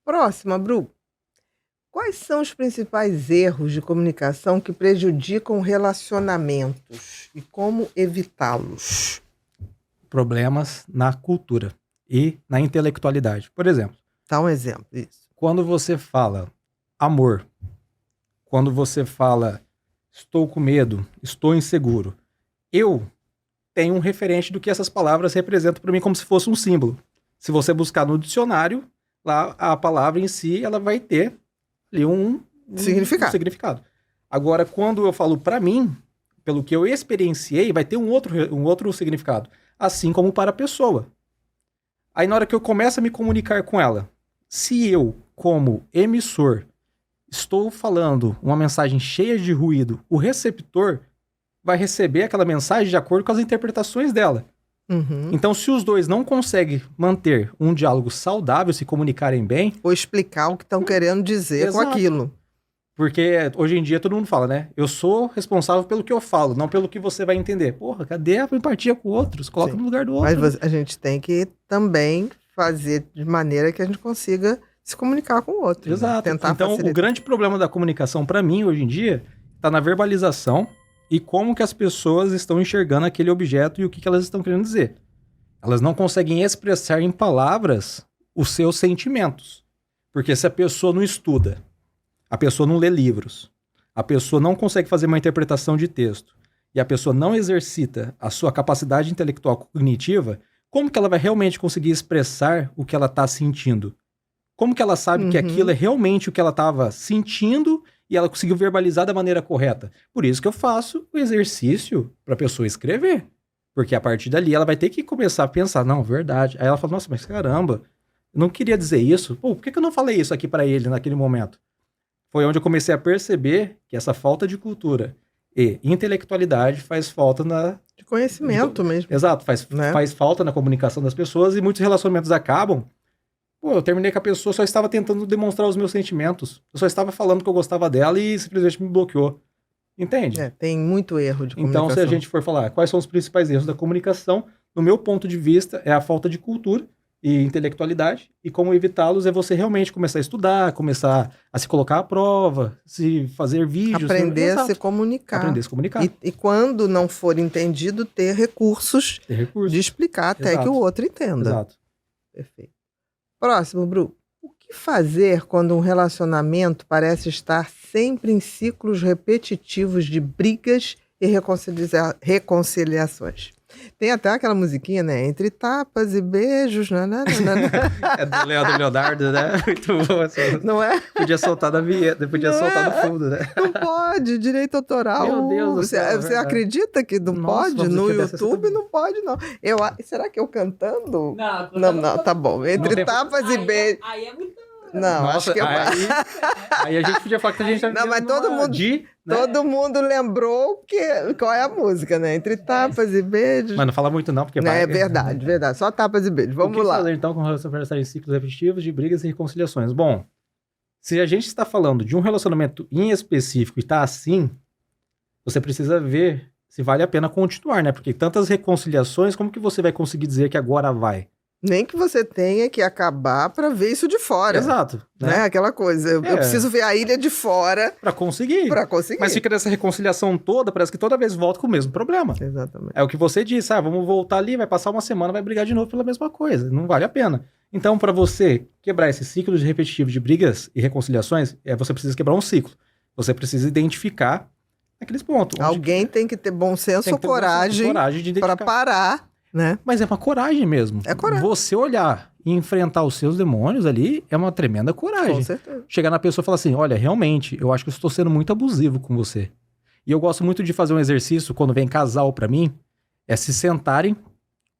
Próxima, Bru. Quais são os principais erros de comunicação que prejudicam relacionamentos e como evitá-los? Problemas na cultura e na intelectualidade. Por exemplo. Dá um exemplo disso. Quando você fala amor, quando você fala estou com medo, estou inseguro, eu tenho um referente do que essas palavras representam para mim como se fosse um símbolo. Se você buscar no dicionário, lá a palavra em si, ela vai ter ali um significado. Agora, quando eu falo para mim, pelo que eu experienciei, vai ter um outro significado. Assim como para a pessoa. Aí na hora que eu começo a me comunicar com ela, se eu, como emissor, estou falando uma mensagem cheia de ruído, o receptor vai receber aquela mensagem de acordo com as interpretações dela. Então, se os dois não conseguem manter um diálogo saudável, se comunicarem bem... Ou explicar o que estão querendo dizer com aquilo. Porque hoje em dia todo mundo fala, né? Eu sou responsável pelo que eu falo, não pelo que você vai entender. Porra, cadê a empatia com o outro? Se coloca no lugar do outro. Mas a gente tem que também fazer de maneira que a gente consiga se comunicar com o outro. Exato. Né? Tentar então, facilitar. O grande problema da comunicação, para mim, hoje em dia, está na verbalização e como que as pessoas estão enxergando aquele objeto e o que elas estão querendo dizer. Elas não conseguem expressar em palavras os seus sentimentos. Porque se a pessoa não estuda, a pessoa não lê livros, a pessoa não consegue fazer uma interpretação de texto e a pessoa não exercita a sua capacidade intelectual cognitiva, como que ela vai realmente conseguir expressar o que ela está sentindo? Como que ela sabe que aquilo é realmente o que ela estava sentindo e ela conseguiu verbalizar da maneira correta? Por isso que eu faço o exercício para a pessoa escrever. Porque a partir dali ela vai ter que começar a pensar, não, verdade. Aí ela fala, nossa, mas caramba, eu não queria dizer isso. Pô, por que eu não falei isso aqui para ele naquele momento? Foi onde eu comecei a perceber que essa falta de cultura e intelectualidade faz falta de conhecimento mesmo. Exato, faz falta na comunicação das pessoas e muitos relacionamentos acabam Pô, eu terminei com a pessoa, só estava tentando demonstrar os meus sentimentos. Eu só estava falando que eu gostava dela e simplesmente me bloqueou. Entende? Tem muito erro de comunicação. Então, se a gente for falar quais são os principais erros da comunicação, no meu ponto de vista, é a falta de cultura e intelectualidade, e como evitá-los é você realmente começar a estudar, começar a se colocar à prova, se fazer vídeos. Aprender a Exato. se comunicar. Aprender a se comunicar. E quando não for entendido, ter recursos Ter recursos. de explicar até Exato. que o outro entenda. Exato. Perfeito. Próximo, Bru. O que fazer quando um relacionamento parece estar sempre em ciclos repetitivos de brigas e reconciliações? Tem até aquela musiquinha, né? Entre tapas e beijos. É do Leonardo, né? Muito bom. Não é? Podia soltar na vinheta, podia soltar no fundo, né? Não pode, direito autoral. Meu Deus do céu, Você acredita que não Nossa, pode? vamos No ver se essa YouTube tá- não pode, não. Será que eu cantando? Não, Não, tá bom. Entre tem- tapas e beijos. Aí é muito. Não, acho que aí a gente podia falar que a gente tá Não, mas vivendo todo numa mundo- né? todo mundo lembrou qual é a música, né? Entre tapas e beijos. Mas não fala muito não, porque Não, vai... é verdade, verdade. Só tapas e beijos. O Vamos que lá. fazer então com relação a estar em ciclos repetitivos de brigas e reconciliações? Bom, se a gente está falando de um relacionamento em específico e está assim, você precisa ver se vale a pena continuar, né? Porque tantas reconciliações, como que você vai conseguir dizer que agora vai? Nem que você tenha que acabar pra ver isso de fora. Exato. Né? Aquela coisa. Eu preciso ver a ilha de fora Pra conseguir. pra conseguir. Mas fica nessa reconciliação toda, parece que toda vez volta com o mesmo problema. Exatamente. É o que você disse, vamos voltar ali, vai passar uma semana, vai brigar de novo pela mesma coisa. Não vale a pena. Então, para você quebrar esse ciclo de repetitivo de brigas e reconciliações, você precisa quebrar um ciclo. Você precisa identificar aqueles pontos. onde Alguém tem que ter bom senso tem ou que ter bom senso, coragem coragem de pra identificar. parar, né? Mas é uma coragem mesmo. É coragem. Você olhar e enfrentar os seus demônios ali é uma tremenda Com coragem. certeza. Chegar na pessoa e falar assim, olha, realmente, eu acho que eu estou sendo muito abusivo com você. E eu gosto muito de fazer um exercício, quando vem casal pra mim, é se sentarem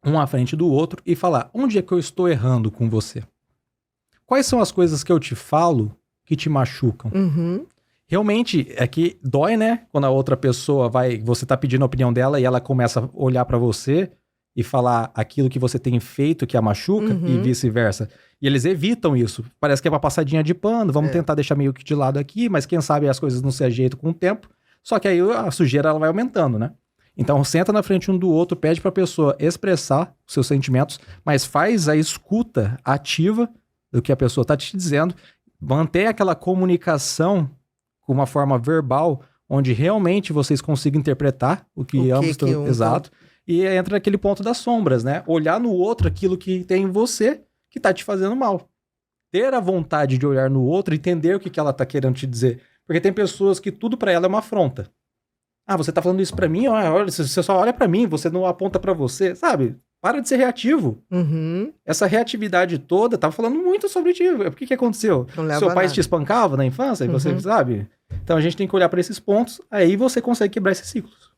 um à frente do outro e falar, onde é que eu estou errando com você? Quais são as coisas que eu te falo que te machucam? Uhum. Realmente, é que dói, né? Quando a outra pessoa você tá pedindo a opinião dela e ela começa a olhar pra você e falar aquilo que você tem feito que a machuca Uhum. e vice-versa. E eles evitam isso. Parece que é uma passadinha de pano, vamos tentar deixar meio que de lado aqui, mas quem sabe as coisas não se ajeitam com o tempo. Só que aí a sujeira ela vai aumentando, né? Então senta na frente um do outro, pede pra pessoa expressar os seus sentimentos, mas faz a escuta ativa do que a pessoa tá te dizendo, mantém aquela comunicação com uma forma verbal, onde realmente vocês consigam interpretar o que ambos estão... que um Exato. E entra naquele ponto das sombras, né? Olhar no outro aquilo que tem em você que tá te fazendo mal. Ter a vontade de olhar no outro e entender o que ela tá querendo te dizer. Porque tem pessoas que tudo pra ela é uma afronta. Você tá falando isso pra mim? Olha, você só olha pra mim, você não aponta pra você, sabe? Para de ser reativo. Uhum. Essa reatividade toda, tava falando muito sobre ti. O que aconteceu? Não leva Seu a pai nada. te espancava na infância, e você Uhum. sabe? Então a gente tem que olhar pra esses pontos, aí você consegue quebrar esses ciclos.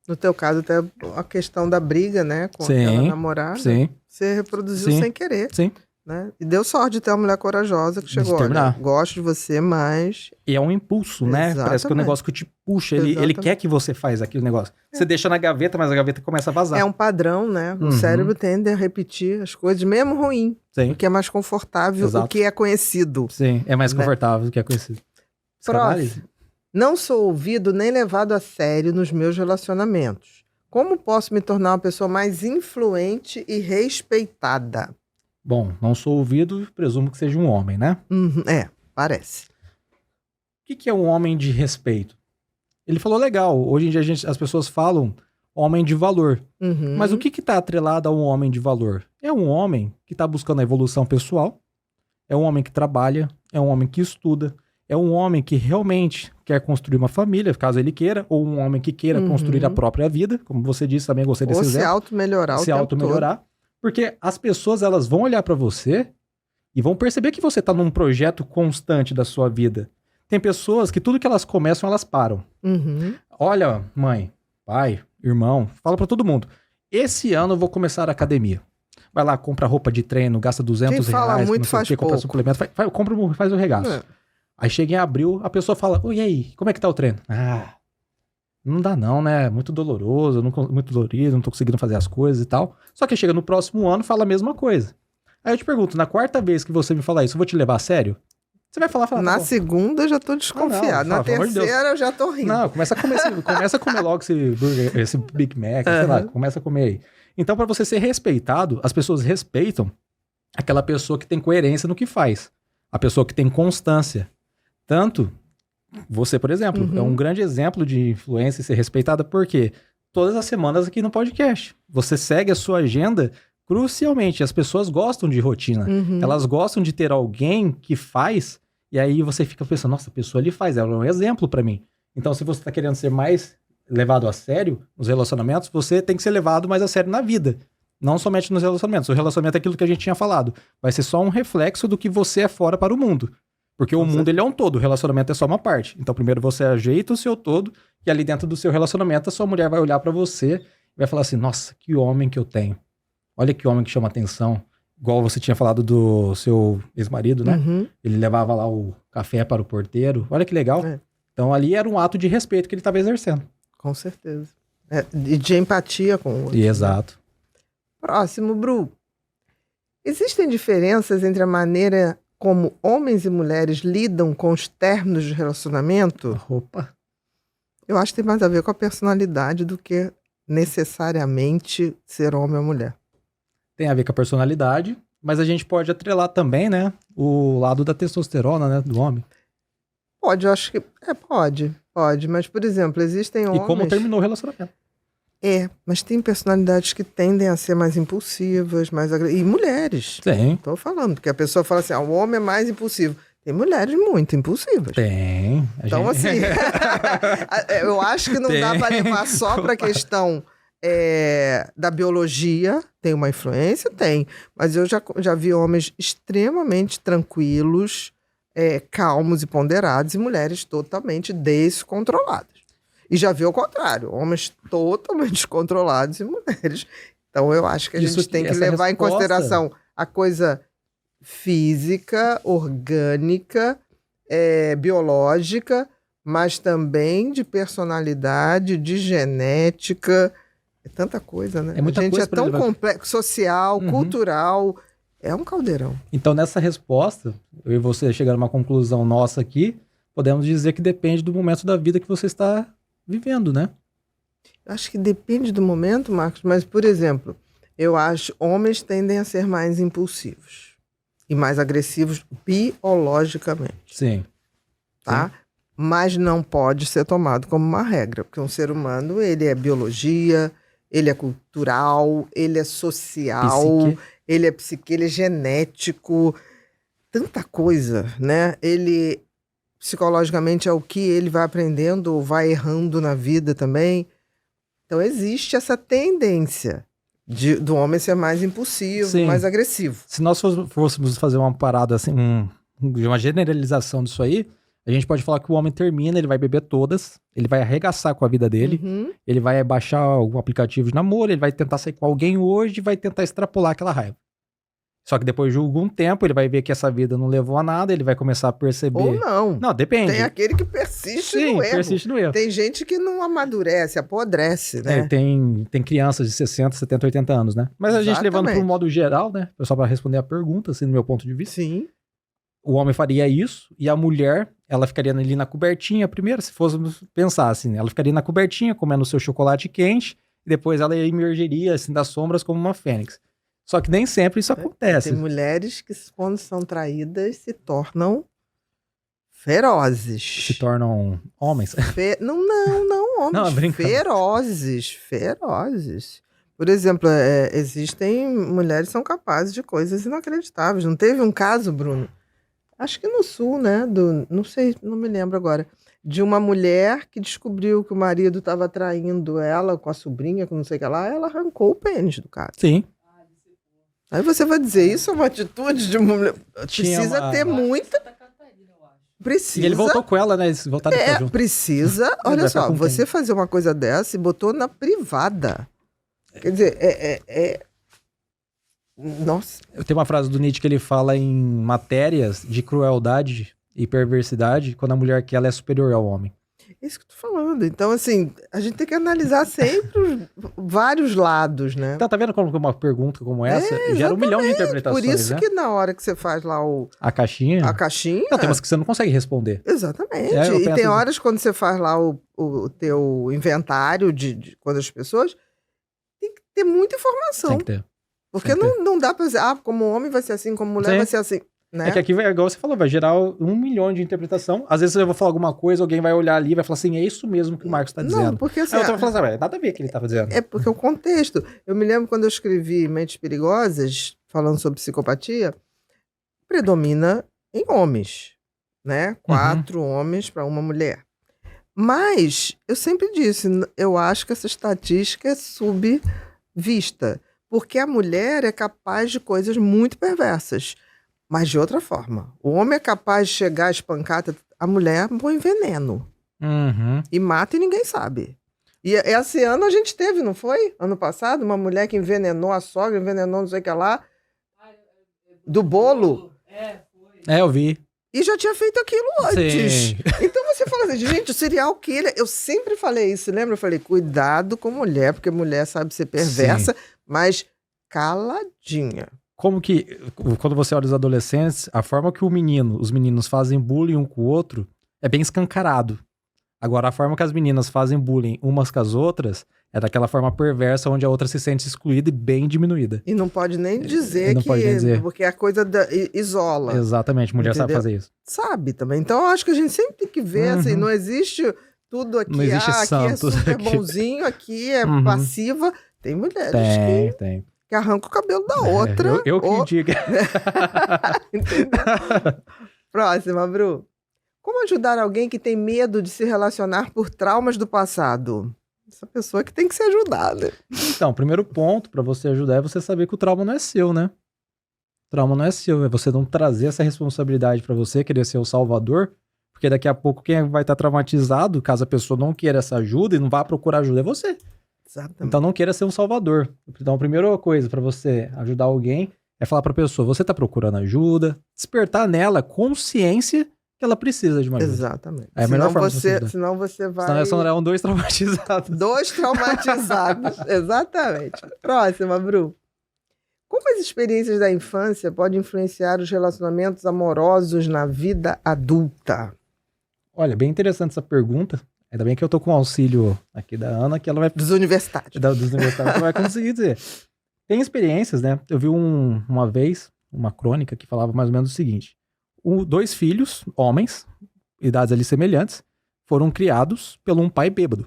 No teu caso, até a questão da briga, né? Com Sim, aquela namorada. Sim, Você reproduziu Sim. sem querer, sim. né? E deu sorte de ter uma mulher corajosa que chegou, olha, terminar. gosto de você, mas... E é um impulso, né? Parece que é um Exatamente. negócio que te puxa, ele Exatamente. quer que você faz aquele negócio. Você deixa na gaveta, mas a gaveta começa a vazar. É um padrão, né? O Uhum. cérebro tende a repetir as coisas, mesmo ruim, Sim, porque é mais confortável, Exato. o que é conhecido. sim. É mais Né? confortável do que é conhecido. Psicanálise? Não sou ouvido nem levado a sério nos meus relacionamentos. Como posso me tornar uma pessoa mais influente e respeitada? Bom, não sou ouvido, presumo que seja um homem, né? Uhum, parece. O que é um homem de respeito? Ele falou legal. Hoje em dia as pessoas falam homem de valor. Uhum. Mas o que está atrelado a um homem de valor? É um homem que está buscando a evolução pessoal, é um homem que trabalha, é um homem que estuda, é um homem que realmente quer construir uma família, caso ele queira, ou um homem que queira Uhum. construir a própria vida, como você disse, também gostei desse Ou se exemplo. auto-melhorar o Se tempo auto-melhorar. Porque as pessoas elas vão olhar para você e vão perceber que você está num projeto constante da sua vida. Tem pessoas que tudo que elas começam, elas param. todo. Uhum. Olha, mãe, pai, irmão, fala pra todo mundo. Esse ano eu vou começar a academia. Vai lá, compra roupa de treino, gasta 200 Quem fala reais, muito não sei o faz quê, compra pouco. suplemento, compra, faz o regaço. É. Aí chega em abril, a pessoa fala, e aí, como é que tá o treino? Não dá não, né? Muito doloroso, muito dolorido, não tô conseguindo fazer as coisas e tal. Só que chega no próximo ano, fala a mesma coisa. Aí eu te pergunto, na quarta vez que você me falar isso, eu vou te levar a sério? Você vai falar, Na tá bom. segunda eu já tô desconfiado. Não, Na pelo amor de Deus. terceira eu já tô rindo. Não, começa a comer logo esse burger, esse Big Mac, sei lá, começa a comer aí. Então, pra você ser respeitado, as pessoas respeitam aquela pessoa que tem coerência no que faz. A pessoa que tem constância. Tanto, você, por exemplo, é um grande exemplo de influência e ser respeitada, porque todas as semanas aqui no podcast, você segue a sua agenda crucialmente. As pessoas gostam de rotina. Elas gostam de ter alguém que faz, e aí você fica pensando, nossa, a pessoa ali faz, ela é um exemplo pra mim. Então, se você tá querendo ser mais levado a sério nos relacionamentos, você tem que ser levado mais a sério na vida. Não somente nos relacionamentos. O relacionamento é aquilo que a gente tinha falado. Vai ser só um reflexo do que você é fora para o mundo. Porque o mundo, ele é um todo. O relacionamento é só uma parte. Então, primeiro você ajeita o seu todo, e ali dentro do seu relacionamento, a sua mulher vai olhar pra você e vai falar assim, nossa, que homem que eu tenho. Olha que homem que chama atenção. Igual você tinha falado do seu ex-marido, né? Ele levava lá o café para o porteiro. Olha que legal. Então, ali era um ato de respeito que ele estava exercendo. Com certeza. E de empatia com o outro. Exato. Próximo, Bru. Existem diferenças entre a maneira como homens e mulheres lidam com os términos de relacionamento? Opa. Eu acho que tem mais a ver com a personalidade do que necessariamente ser homem ou mulher. Tem a ver com a personalidade, mas a gente pode atrelar também, né? O lado da testosterona, né? Do homem. Pode, eu acho que... Pode. Mas, por exemplo, existem homens... E como terminou o relacionamento. Mas tem personalidades que tendem a ser mais impulsivas, e mulheres. Tem. Tô falando, porque a pessoa fala assim, o homem é mais impulsivo. Tem mulheres muito impulsivas. Tem. Então, assim, eu acho que não dá para levar só para a questão da biologia. Tem uma influência? Tem. Mas eu já vi homens extremamente tranquilos, calmos e ponderados, e mulheres totalmente descontroladas. E já vi o contrário, homens totalmente descontrolados e mulheres. Então, eu acho que a gente tem que levar em consideração a coisa física, orgânica, biológica, mas também de personalidade, de genética. É tanta coisa, né? É muita a gente coisa é tão complexo, social, cultural. É um caldeirão. Então, nessa resposta, eu e você chegar a uma conclusão nossa aqui, podemos dizer que depende do momento da vida que você está vivendo, né? Acho que depende do momento, Marcos, mas, por exemplo, eu acho que homens tendem a ser mais impulsivos e mais agressivos biologicamente. Sim. Tá? Sim. Mas não pode ser tomado como uma regra, porque um ser humano, ele é biologia, ele é cultural, ele é social, ele é psique, ele é genético, tanta coisa, né? Ele... psicologicamente é o que ele vai aprendendo ou vai errando na vida também. Então existe essa tendência do homem ser mais impulsivo, Sim. mais agressivo. Se nós fôssemos fazer uma parada assim, uma generalização disso aí, a gente pode falar que o homem termina, ele vai beber todas, ele vai arregaçar com a vida dele, ele vai baixar algum aplicativo de namoro, ele vai tentar sair com alguém hoje e vai tentar extrapolar aquela raiva. Só que depois de algum tempo, ele vai ver que essa vida não levou a nada, ele vai começar a perceber... Ou não. Não, depende. Tem aquele que persiste no erro. Persiste no erro. Tem gente que não amadurece, apodrece, né? Tem crianças de 60, 70, 80 anos, né? Mas a gente levando para um modo geral, né? Só para responder a pergunta, assim, do meu ponto de vista. Sim. O homem faria isso e a mulher, ela ficaria ali na cobertinha primeiro, se fôssemos pensar assim, né? Ela ficaria na cobertinha, comendo o seu chocolate quente, e depois ela emergeria, assim, das sombras como uma fênix. Só que nem sempre isso acontece. Tem mulheres que, quando são traídas, se ferozes. Se tornam homens? Não, homens. Ferozes. Por exemplo, existem mulheres que são capazes de coisas inacreditáveis. Não teve um caso, Bruno? Acho que no Sul, né? Não sei, não me lembro agora. De uma mulher que descobriu que o marido estava traindo ela com a sobrinha, com não sei o que lá, ela arrancou o pênis do cara. Sim. Aí você vai dizer, isso é uma atitude de mulher. Precisa ter muita. Precisa. E ele voltou com ela, né? Eles voltaram junto. Precisa. Olha só, você fazer uma coisa dessa e botou na privada. Quer dizer, Nossa. Tem uma frase do Nietzsche que ele fala em matérias de crueldade e perversidade quando a mulher que ela é superior ao homem. É isso que eu tô falando. Então, assim, a gente tem que analisar sempre os vários lados, né? Então, tá vendo como uma pergunta como essa gera 1 milhão de interpretações, Por isso né? que na hora que você faz lá A caixinha... a caixinha... Não, tem umas que você não consegue responder. Exatamente. Eu E penso tem assim. horas quando você faz lá o teu inventário de quando as pessoas... Tem que ter muita informação. Tem que ter. Porque tem que não dá pra dizer, como homem vai ser assim, como mulher Sim. vai ser assim. Né? É que aqui, igual você falou, vai gerar 1 milhão de interpretação. Às vezes eu vou falar alguma coisa, alguém vai olhar ali e vai falar assim, é isso mesmo que o Marcos tá dizendo. Não, porque assim... Aí eu tô falando assim, nada a ver o que ele tava dizendo. É porque o contexto. Eu me lembro quando eu escrevi Mentes Perigosas, falando sobre psicopatia, predomina em homens, né? 4 homens para uma mulher. Mas, eu sempre disse, eu acho que essa estatística é subvista. Porque a mulher é capaz de coisas muito perversas. Mas de outra forma. O homem é capaz de chegar a espancar, a mulher põe veneno. E mata e ninguém sabe. E esse ano a gente teve, não foi? Ano passado, uma mulher que envenenou a sogra, envenenou não sei o que lá, do bolo. É, eu vi. E já tinha feito aquilo antes. Sim. Então você fala assim, gente, o serial killer... Eu sempre falei isso, lembra? Eu falei, cuidado com mulher, porque mulher sabe ser perversa, mas caladinha. Como que, quando você olha os adolescentes, a forma que os meninos fazem bullying um com o outro é bem escancarado. Agora, a forma que as meninas fazem bullying umas com as outras é daquela forma perversa, onde a outra se sente excluída e bem diminuída. E não pode nem dizer não pode nem dizer. Porque a coisa isola. Exatamente, mulher sabe fazer isso. Sabe também. Então, eu acho que a gente sempre tem que ver, assim, não existe tudo aqui, Não existe aqui santos. é super bonzinho, aqui é passiva. Tem mulheres Tem. que arrancam o cabelo da outra. Eu que digo. Entendeu? Próxima, Bru. Como ajudar alguém que tem medo de se relacionar por traumas do passado? Essa pessoa que tem que ser ajudada. Então, o primeiro ponto pra você ajudar é você saber que o trauma não é seu, né? O trauma não é seu, é você não trazer essa responsabilidade pra você, querer ser o salvador, porque daqui a pouco quem vai estar traumatizado, caso a pessoa não queira essa ajuda e não vá procurar ajuda, é você. Exatamente. Então não queira ser um salvador. Então a primeira coisa pra você ajudar alguém é falar pra pessoa, você tá procurando ajuda, despertar nela consciência que ela precisa de uma ajuda. Exatamente. É a melhor forma de você ajudar. Senão você vai... Senão são 2 traumatizados. 2 traumatizados. Exatamente. Próxima, Bru. Como as experiências da infância podem influenciar os relacionamentos amorosos na vida adulta? Olha, bem interessante essa pergunta. Ainda bem que eu tô com o auxílio aqui da Ana, que ela vai... Dos universitários. Dos universitários, que vai conseguir dizer. Tem experiências, né? Eu vi uma vez uma crônica que falava mais ou menos o seguinte. 2 filhos, homens, idades ali semelhantes, foram criados por um pai bêbado,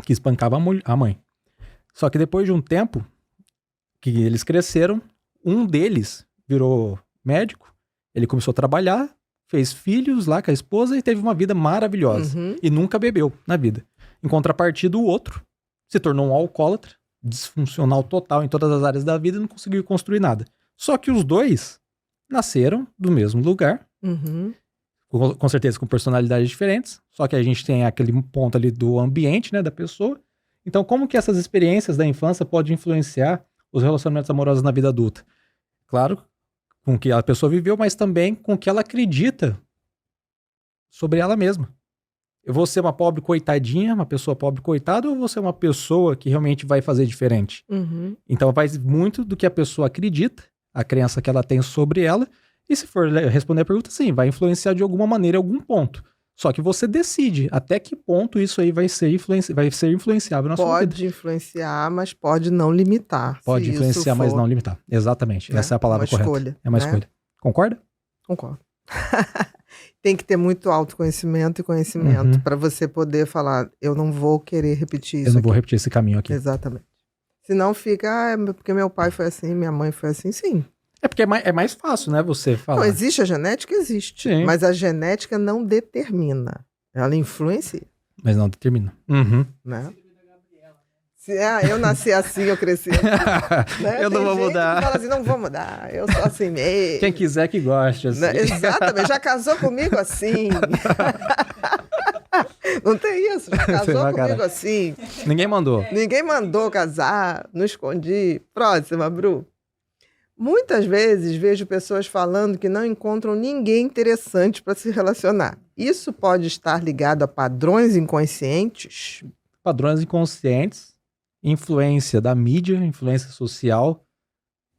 que espancava a mãe. Só que depois de um tempo que eles cresceram, um deles virou médico, ele começou a trabalhar, fez filhos lá com a esposa e teve uma vida maravilhosa. E nunca bebeu na vida. Em contrapartida, o outro se tornou um alcoólatra, disfuncional total em todas as áreas da vida e não conseguiu construir nada. Só que os 2 nasceram do mesmo lugar, com certeza com personalidades diferentes, só que a gente tem aquele ponto ali do ambiente, né, da pessoa. Então, como que essas experiências da infância podem influenciar os relacionamentos amorosos na vida adulta? Claro, com o que a pessoa viveu, mas também com o que ela acredita sobre ela mesma. Eu vou ser uma pobre coitadinha, uma pessoa pobre coitada, ou vou ser uma pessoa que realmente vai fazer diferente? Então, vai muito do que a pessoa acredita, a crença que ela tem sobre ela, e se for responder a pergunta, sim, vai influenciar de alguma maneira em algum ponto. Só que você decide até que ponto isso aí vai ser influenciável na sua vida. Pode influenciar, mas pode não limitar. Pode influenciar, mas não limitar. Exatamente, essa é a palavra correta. Escolha, é uma escolha. Concorda? Concordo. Tem que ter muito autoconhecimento e conhecimento para você poder falar, eu não vou querer repetir isso. Eu não vou repetir esse caminho aqui. Exatamente. Senão fica, porque meu pai foi assim, minha mãe foi assim, sim. É porque é mais fácil, né, você falar. Não, existe a genética? Existe. Sim. Mas a genética não determina. Ela influencia. Mas não determina. Né? Eu nasci assim, eu cresci assim. Né? Eu não vou mudar. Que fala assim, não vou mudar, eu sou assim mesmo. Quem quiser que goste, assim. Né? Exatamente, já casou comigo assim. Não tem isso, já casou comigo assim. Ninguém mandou. Ninguém mandou casar, não escondi. Próxima, Bru. Muitas vezes vejo pessoas falando que não encontram ninguém interessante para se relacionar. Isso pode estar ligado a padrões inconscientes? Padrões inconscientes, influência da mídia, influência social,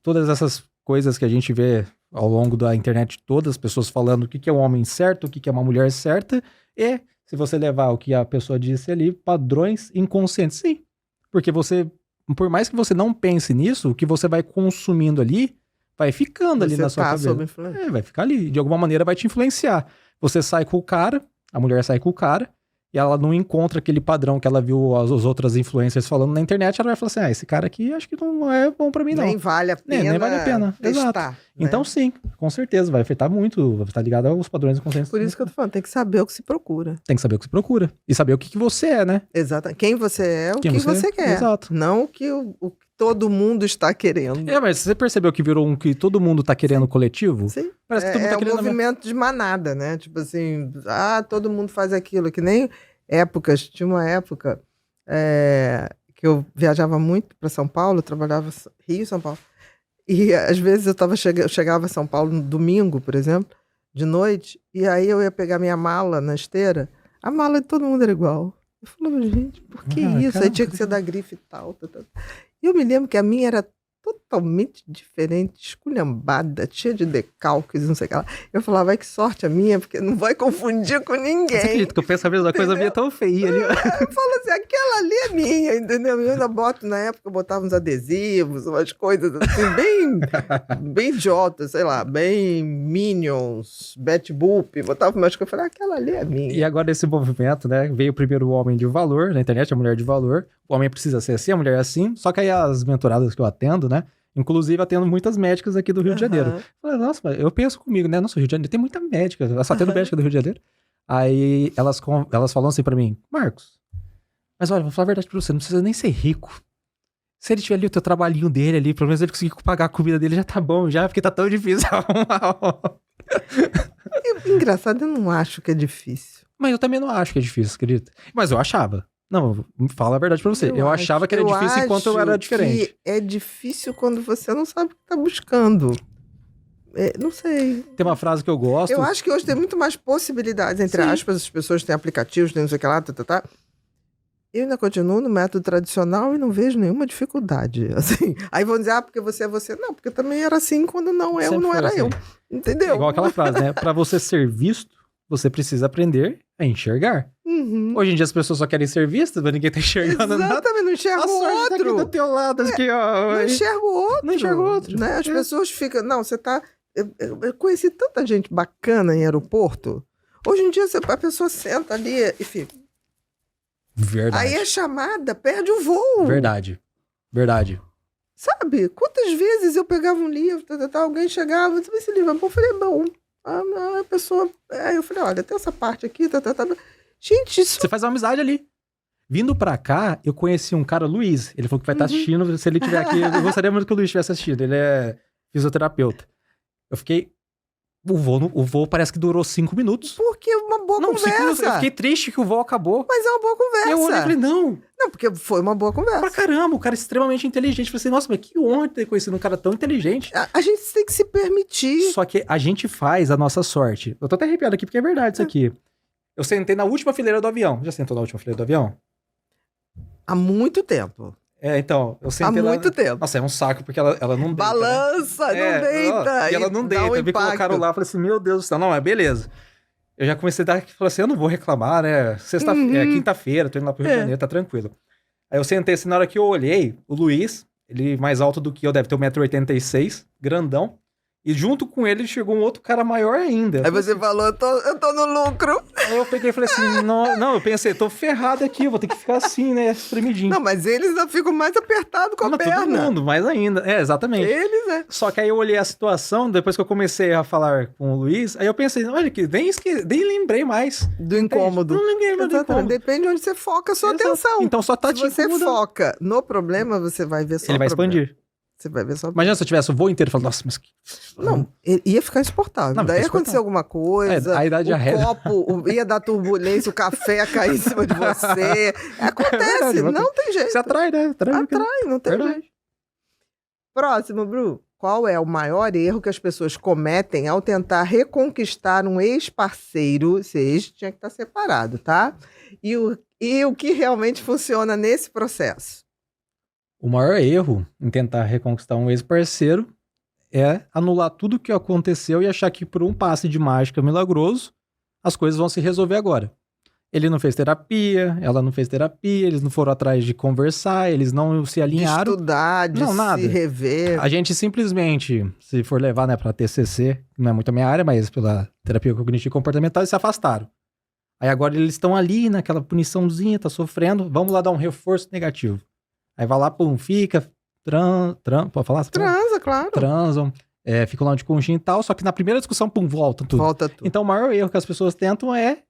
todas essas coisas que a gente vê ao longo da internet, todas as pessoas falando o que é um homem certo, o que é uma mulher certa, e, se você levar o que a pessoa disse ali, padrões inconscientes. Sim, porque você, por mais que você não pense nisso, o que você vai consumindo ali, vai ficando ali na sua cabeça. Sob influência. Vai ficar ali, de alguma maneira vai te influenciar. Você sai com o cara, a mulher sai com o cara, e ela não encontra aquele padrão que ela viu as outras influencers falando na internet, ela vai falar assim, esse cara aqui acho que não é bom pra mim não. Nem vale a pena. Nem vale a pena, testar, exato. né? Então sim, com certeza, vai afetar muito, vai estar ligado aos padrões inconscientes. Por isso que eu tô falando, tem que saber o que se procura. Tem que saber o que se procura. E saber o que você é, né? Exato. Quem você é, o Quem que você você é. quer. Exato. Não o que todo mundo está querendo. Mas você percebeu que virou um que todo mundo tá querendo coletivo? Sim. Parece que todo mundo tá um querendo... movimento de manada, né? Tipo assim, todo mundo faz aquilo, que nem tinha uma época que eu viajava muito para São Paulo, trabalhava Rio e São Paulo. E às vezes eu chegava a São Paulo no domingo, por exemplo, de noite, e aí eu ia pegar minha mala na esteira, a mala de todo mundo era igual. Eu falava, gente, por que isso? Caramba. Aí tinha que ser da grife e tal. E eu me lembro que a minha era totalmente diferente, esculhambada, cheia de decalques, não sei o que lá. Eu falava, vai que sorte a minha, porque não vai confundir com ninguém. Você acredita que eu penso a mesma coisa, minha tão feia ali. Eu falo assim, aquela ali é minha, entendeu? Eu ainda na época eu botava uns adesivos, umas coisas assim, bem idiotas, sei lá, bem Minions, Betty Boop, botava umas coisas, eu falei, aquela ali é minha. E agora esse movimento, né? Veio primeiro o homem de valor, na internet, a mulher de valor. O homem precisa ser assim, a mulher é assim. Só que aí as mentoradas que eu atendo, né? Inclusive atendo muitas médicas aqui do Rio de Janeiro. Eu falei, nossa, mas eu penso comigo, né? Nossa, Rio de Janeiro tem muita médica. Eu só atendo médica do Rio de Janeiro. Aí elas falam assim pra mim, Marcos, mas olha, vou falar a verdade pra você, não precisa nem ser rico. Se ele tiver ali o teu trabalhinho dele ali, pelo menos ele conseguir pagar a comida dele, já tá bom, já, porque tá tão difícil arrumar. Engraçado, eu não acho que é difícil. Mas eu também não acho que é difícil, acredita? Mas eu achava. Não, fala a verdade pra você. Eu achava que era difícil enquanto eu era diferente. Que é difícil quando você não sabe o que tá buscando. Não sei. Tem uma frase que eu gosto. Eu acho que hoje tem muito mais possibilidades, entre aspas, as pessoas têm aplicativos, tem não sei o que lá, tá. Eu ainda continuo no método tradicional e não vejo nenhuma dificuldade. Assim, aí vão dizer, porque você é você. Não, porque também era assim quando não era assim. eu. Entendeu? É igual aquela frase, né? Pra você ser visto, você precisa aprender a enxergar. Uhum. Hoje em dia as pessoas só querem ser vistas, mas ninguém tá enxergando nada. Exatamente, não enxerga A sorte o tá aqui outro. do teu lado, aqui, ó. Não enxerga o outro. Não enxerga o outro. Né? As pessoas ficam... Não, você tá... Eu conheci tanta gente bacana em aeroporto. Hoje em dia a pessoa senta ali e fica... Verdade. Aí é chamada, perde o voo. Verdade. Sabe? Quantas vezes eu pegava um livro, alguém chegava, disse, esse livro é bom. Eu falei, bom. A pessoa... Aí eu falei, olha, tem essa parte aqui, Gente, isso... Você faz uma amizade ali. Vindo pra cá, eu conheci um cara, Luiz. Ele falou que vai estar assistindo. Se ele estiver aqui, eu gostaria muito que o Luiz estivesse assistindo. Ele é fisioterapeuta. Eu fiquei... O voo parece que durou 5 minutos. Porque é uma boa Não, 5 minutos. conversa. Eu fiquei triste que o voo acabou. Mas é uma boa conversa. E eu olhei e falei, não. Não, porque foi uma boa conversa. Pra caramba, o cara é extremamente inteligente. Eu falei assim, nossa, mas que honra ter conhecido um cara tão inteligente. A gente tem que se permitir. Só que a gente faz a nossa sorte. Eu tô até arrepiado aqui porque é verdade isso aqui. Eu sentei na última fileira do avião. Já sentou na última fileira do avião? Há muito tempo. Então, eu sentei Há muito tempo. Nossa, é um saco porque ela não deita, Balança, né? não deita. E ela não deita. Um Me colocaram lá, eu falei assim, meu Deus do céu. Não, mas beleza. Eu já comecei a dar, falei assim, eu não vou reclamar, né? Quinta-feira, tô indo lá pro Rio de Janeiro, tá tranquilo. Aí eu sentei assim, na hora que eu olhei, o Luiz, ele mais alto do que eu, deve ter 1,86 m, grandão. E junto com ele chegou um outro cara maior ainda. Aí você falou, eu tô no lucro. Aí eu peguei e falei assim, não, eu pensei, tô ferrado aqui, eu vou ter que ficar assim, né, espremidinho. Não, mas eles ainda ficam mais apertados com a perna. Todo mundo, mais ainda. Exatamente. Eles, Só que aí eu olhei a situação, depois que eu comecei a falar com o Luiz, aí eu pensei, olha que nem lembrei mais. Do incômodo. Não lembrei mais do incômodo. Depende de onde você foca a sua atenção. Então só tá te Se você incomodando. foca no problema, você vai ver só Ele vai expandir. Você vai ver só... Imagina se eu tivesse o voo inteiro e falasse, nossa, mas... Não, ia ficar insuportável. Não, Daí ia insuportável. acontecer alguma coisa, a idade o copo ia dar turbulência, o café ia cair em cima de você. Acontece, não tem jeito. Você atrai, né? Atrai, não tem Verdade. jeito. Próximo, Bru. qual é o maior erro que as pessoas cometem ao tentar reconquistar um ex-parceiro? Esse ex tinha que estar separado, tá? E o que realmente funciona nesse processo? O maior erro em tentar reconquistar um ex-parceiro é anular tudo o que aconteceu e achar que por um passe de mágica milagroso as coisas vão se resolver agora. Ele não fez terapia, ela não fez terapia, eles não foram atrás de conversar, eles não se De alinharam. estudar, de Não, se rever. A gente simplesmente, se for levar, né, pra TCC, não é muito a minha área, mas pela terapia cognitivo comportamental, eles se afastaram. Aí agora eles estão ali naquela puniçãozinha, tá sofrendo, vamos lá dar um reforço negativo. Aí vai lá, pum, fica, pode falar? Transa, claro. Transam, ficam lá de conchinha e tal, só que na primeira discussão, pum, volta tudo. Volta tudo. Então o maior erro que as pessoas tentam é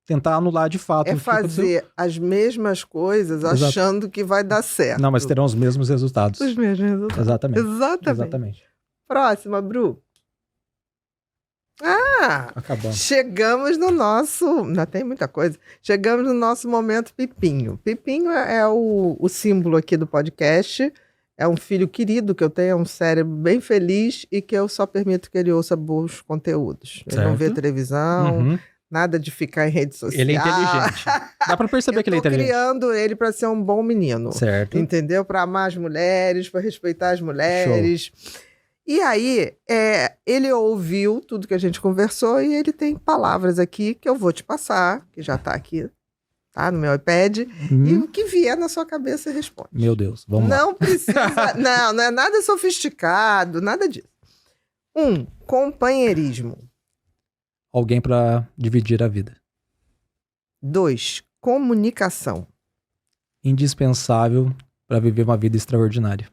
tentar anular de fato. É o que aconteceu. fazer as mesmas coisas Exato. achando que vai dar certo. Não, mas terão os mesmos resultados. Os mesmos resultados. Exatamente. Exatamente. Próxima, Bru. Acabamos. Chegamos no nosso... Ainda tem muita coisa. Chegamos no nosso momento Pipinho. Pipinho é o símbolo aqui do podcast. É um filho querido que eu tenho, é um cérebro bem feliz e que eu só permito que ele ouça bons conteúdos. Ele não vê televisão, Uhum. nada de ficar em rede social. Ele é inteligente. Dá pra perceber que ele é Eu tô inteligente. criando ele para ser um bom menino. Certo. Entendeu? Para amar as mulheres, para respeitar as mulheres. E aí, ele ouviu tudo que a gente conversou e ele tem palavras aqui que eu vou te passar, que já tá aqui, tá? No meu iPad. E o que vier na sua cabeça, você responde. Meu Deus, vamos lá. Não precisa... não é nada sofisticado, nada disso. 1. Companheirismo. Alguém pra dividir a vida. 2. Comunicação. Indispensável pra viver uma vida extraordinária.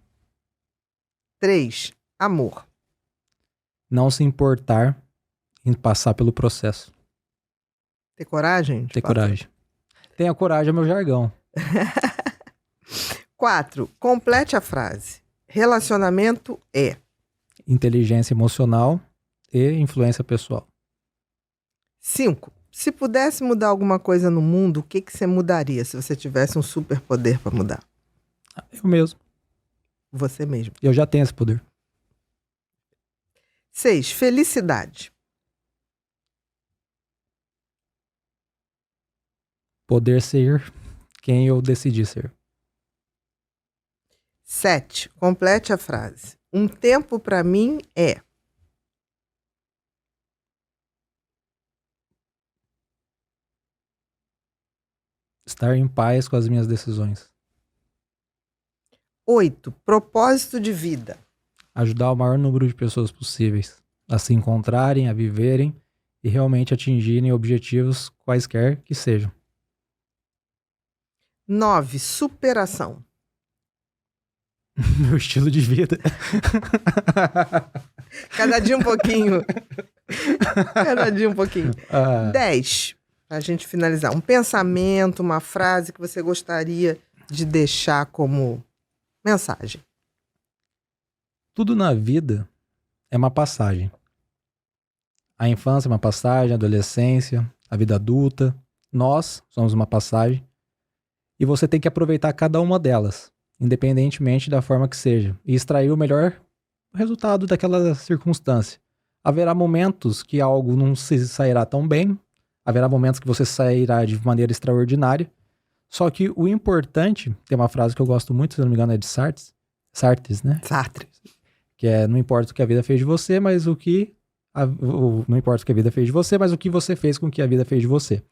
3. Amor. Não se importar em passar pelo processo. Ter coragem? Ter coragem. Tenha coragem é meu jargão. 4. Complete a frase. Relacionamento é. Inteligência emocional e influência pessoal. 5. Se pudesse mudar alguma coisa no mundo, o que você mudaria se você tivesse um superpoder para mudar? Eu mesmo. Você mesmo. Eu já tenho esse poder. 6. Felicidade. Poder ser quem eu decidi ser. 7. Complete a frase. Um tempo para mim é. Estar em paz com as minhas decisões. 8. Propósito de vida. Ajudar o maior número de pessoas possíveis a se encontrarem, a viverem e realmente atingirem objetivos quaisquer que sejam. 9. Superação. Meu estilo de vida. Cada dia um pouquinho. Cada dia um pouquinho. 10. Pra gente finalizar. Um pensamento, uma frase que você gostaria de deixar como mensagem. Tudo na vida é uma passagem. A infância é uma passagem, a adolescência, a vida adulta. Nós somos uma passagem. E você tem que aproveitar cada uma delas, independentemente da forma que seja, e extrair o melhor resultado daquela circunstância. Haverá momentos que algo não se sairá tão bem, haverá momentos que você sairá de maneira extraordinária. Só que o importante, tem uma frase que eu gosto muito, se não me engano é de Sartre, né? Sartre. Que é, não importa o que a vida fez de você, mas não importa o que a vida fez de você, mas o que você fez com o que a vida fez de você.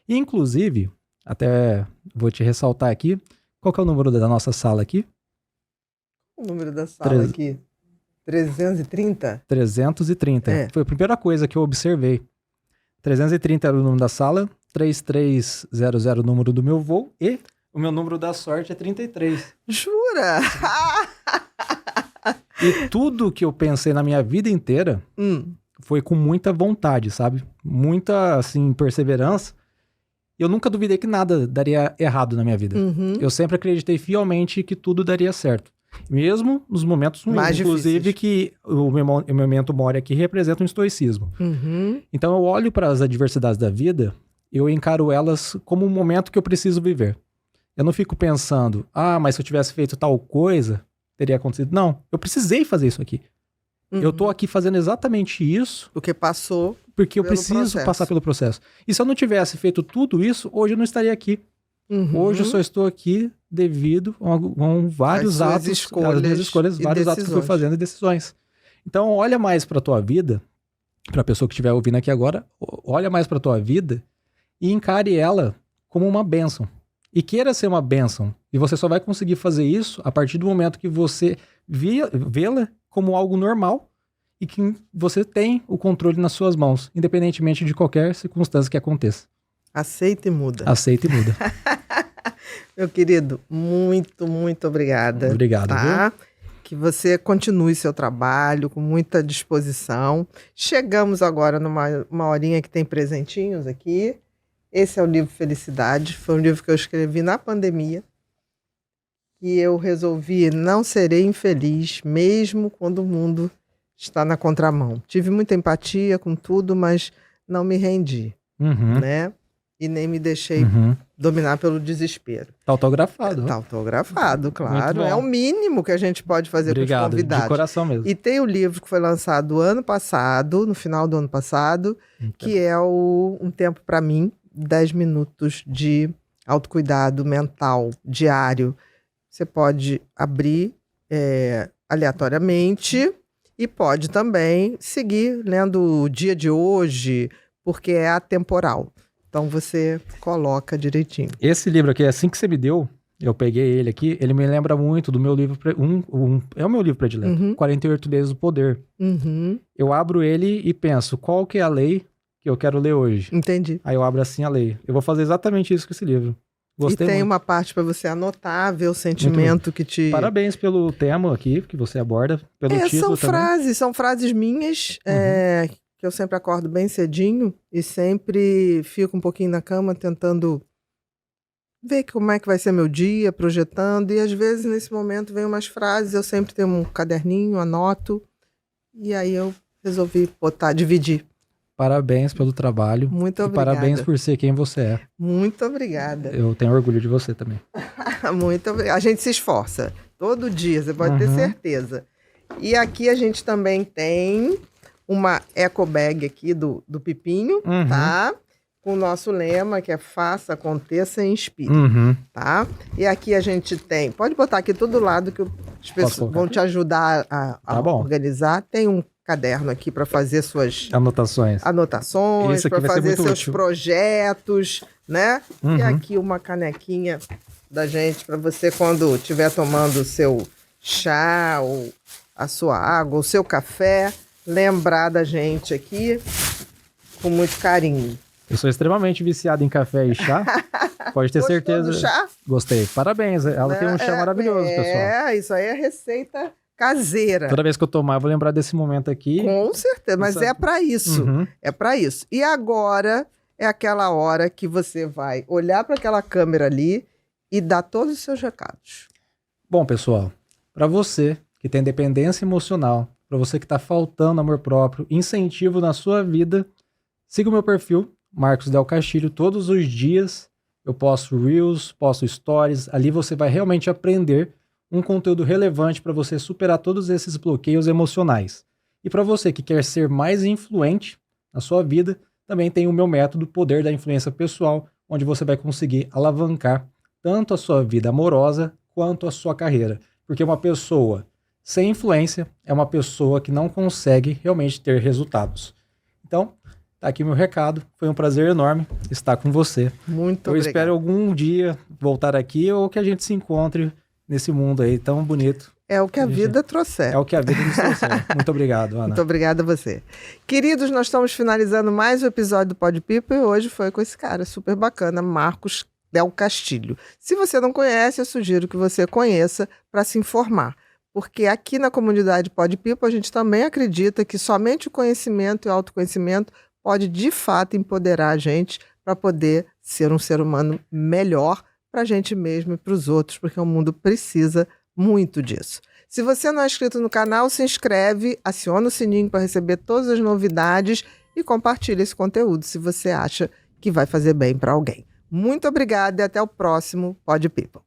E, inclusive, até vou te ressaltar aqui, qual que é o número da nossa sala aqui? O número da sala aqui? 330? 330. Foi a primeira coisa que eu observei. 330 era o número da sala, 3300 o número do meu voo e o meu número da sorte é 33. Jura? E tudo que eu pensei na minha vida inteira foi com muita vontade, sabe? Muita, assim, perseverança. Eu nunca duvidei que nada daria errado na minha vida. Uhum. Eu sempre acreditei fielmente que tudo daria certo. Mesmo nos momentos ruins, Mais inclusive difíceis. que o meu momento mori aqui representa um estoicismo. Uhum. Então eu olho para as adversidades da vida, eu encaro elas como um momento que eu preciso viver. Eu não fico pensando, mas se eu tivesse feito tal coisa, teria acontecido. Não, eu precisei fazer isso aqui. Eu tô aqui fazendo exatamente isso Porque passou. porque eu Pelo preciso processo. passar pelo processo. E se eu não tivesse feito tudo isso, hoje eu não estaria aqui. Hoje eu só estou aqui devido a vários Às suas atos, escolhas às minhas escolhas, e vários atos que eu fui decisões. fazendo e decisões. Então, olha mais pra tua vida, pra pessoa que estiver ouvindo aqui agora, olha mais pra tua vida e encare ela como uma bênção. E queira ser uma bênção. E você só vai conseguir fazer isso a partir do momento que você vê-la como algo normal e que você tem o controle nas suas mãos, independentemente de qualquer circunstância que aconteça. Aceita e muda. Aceita e muda. Meu querido, muito, muito obrigada. Obrigado, Tá? Que você continue seu trabalho com muita disposição. Chegamos agora numa horinha que tem presentinhos aqui. Esse é o livro Felicidade. Foi um livro que eu escrevi na pandemia. E eu resolvi não serei infeliz, mesmo quando o mundo está na contramão. Tive muita empatia com tudo, mas não me rendi, né? E nem me deixei dominar pelo desespero. Tá autografado. Tá autografado, claro. bom. É o mínimo que a gente pode fazer para os Obrigado, de convidados. coração mesmo. E tem o livro que foi lançado ano passado, no final do ano passado, que é Um Tempo para Mim, 10 minutos de autocuidado mental diário. Você pode abrir aleatoriamente e pode também seguir lendo o dia de hoje, porque é atemporal. Então você coloca direitinho. Esse livro aqui, assim que você me deu, eu peguei ele aqui, ele me lembra muito do meu livro, é o meu livro predileto, 48 Leis do Poder. Eu abro ele e penso, qual que é a lei que eu quero ler hoje? Entendi. Aí eu abro assim a lei. Eu vou fazer exatamente isso com esse livro. Gostei e tem muito. uma parte para você anotar, ver o sentimento que te... Parabéns pelo tema aqui, que você aborda, pelo título também. São frases minhas, que eu sempre acordo bem cedinho e sempre fico um pouquinho na cama tentando ver como é que vai ser meu dia, projetando. E às vezes nesse momento vem umas frases, eu sempre tenho um caderninho, anoto. E aí eu resolvi dividir. Parabéns pelo trabalho. Muito e obrigada. Parabéns por ser quem você é. Muito obrigada. Eu tenho orgulho de você também. Muito obrigada. A gente se esforça todo dia, você pode ter certeza. E aqui a gente também tem uma eco bag aqui do Pipinho, tá? Com o nosso lema, que é faça, aconteça e inspire, tá? E aqui a gente tem... Pode botar aqui todo lado que as pessoas vão te ajudar a organizar. Tem um caderno aqui para fazer suas anotações, para fazer seus útil. Projetos, né? E aqui uma canequinha da gente para você, quando estiver tomando o seu chá, ou a sua água, o seu café, lembrar da gente aqui com muito carinho. Eu sou extremamente viciado em café e chá. Pode ter Gostou certeza. do chá? Gostei. Parabéns. Ela tem um chá maravilhoso, pessoal. Isso aí é receita caseira. Toda vez que eu tomar, eu vou lembrar desse momento aqui. Com certeza, mas é para isso. É para isso. E agora é aquela hora que você vai olhar para aquela câmera ali e dar todos os seus recados. Bom, pessoal, para você que tem dependência emocional, para você que está faltando amor próprio, incentivo na sua vida, siga o meu perfil, Marcos Del Castilho. Todos os dias eu posto Reels, posto Stories. Ali você vai realmente aprender um conteúdo relevante para você superar todos esses bloqueios emocionais. E para você que quer ser mais influente na sua vida, também tem o meu método Poder da Influência Pessoal, onde você vai conseguir alavancar tanto a sua vida amorosa quanto a sua carreira. Porque uma pessoa sem influência é uma pessoa que não consegue realmente ter resultados. Então, tá aqui o meu recado. Foi um prazer enorme estar com você. Muito Eu obrigado. espero algum dia voltar aqui ou que a gente se encontre nesse mundo aí tão bonito. É o que a vida trouxer. É o que a vida nos trouxer. Muito obrigado, Ana. Muito obrigada a você. Queridos, nós estamos finalizando mais um episódio do Pod People e hoje foi com esse cara super bacana, Marcos Del Castilho. Se você não conhece, eu sugiro que você conheça para se informar. Porque aqui na comunidade Pod People a gente também acredita que somente o conhecimento e o autoconhecimento pode de fato empoderar a gente para poder ser um ser humano melhor para a gente mesmo e para os outros, porque o mundo precisa muito disso. Se você não é inscrito no canal, se inscreve, aciona o sininho para receber todas as novidades e compartilha esse conteúdo se você acha que vai fazer bem para alguém. Muito obrigada e até o próximo Pod People.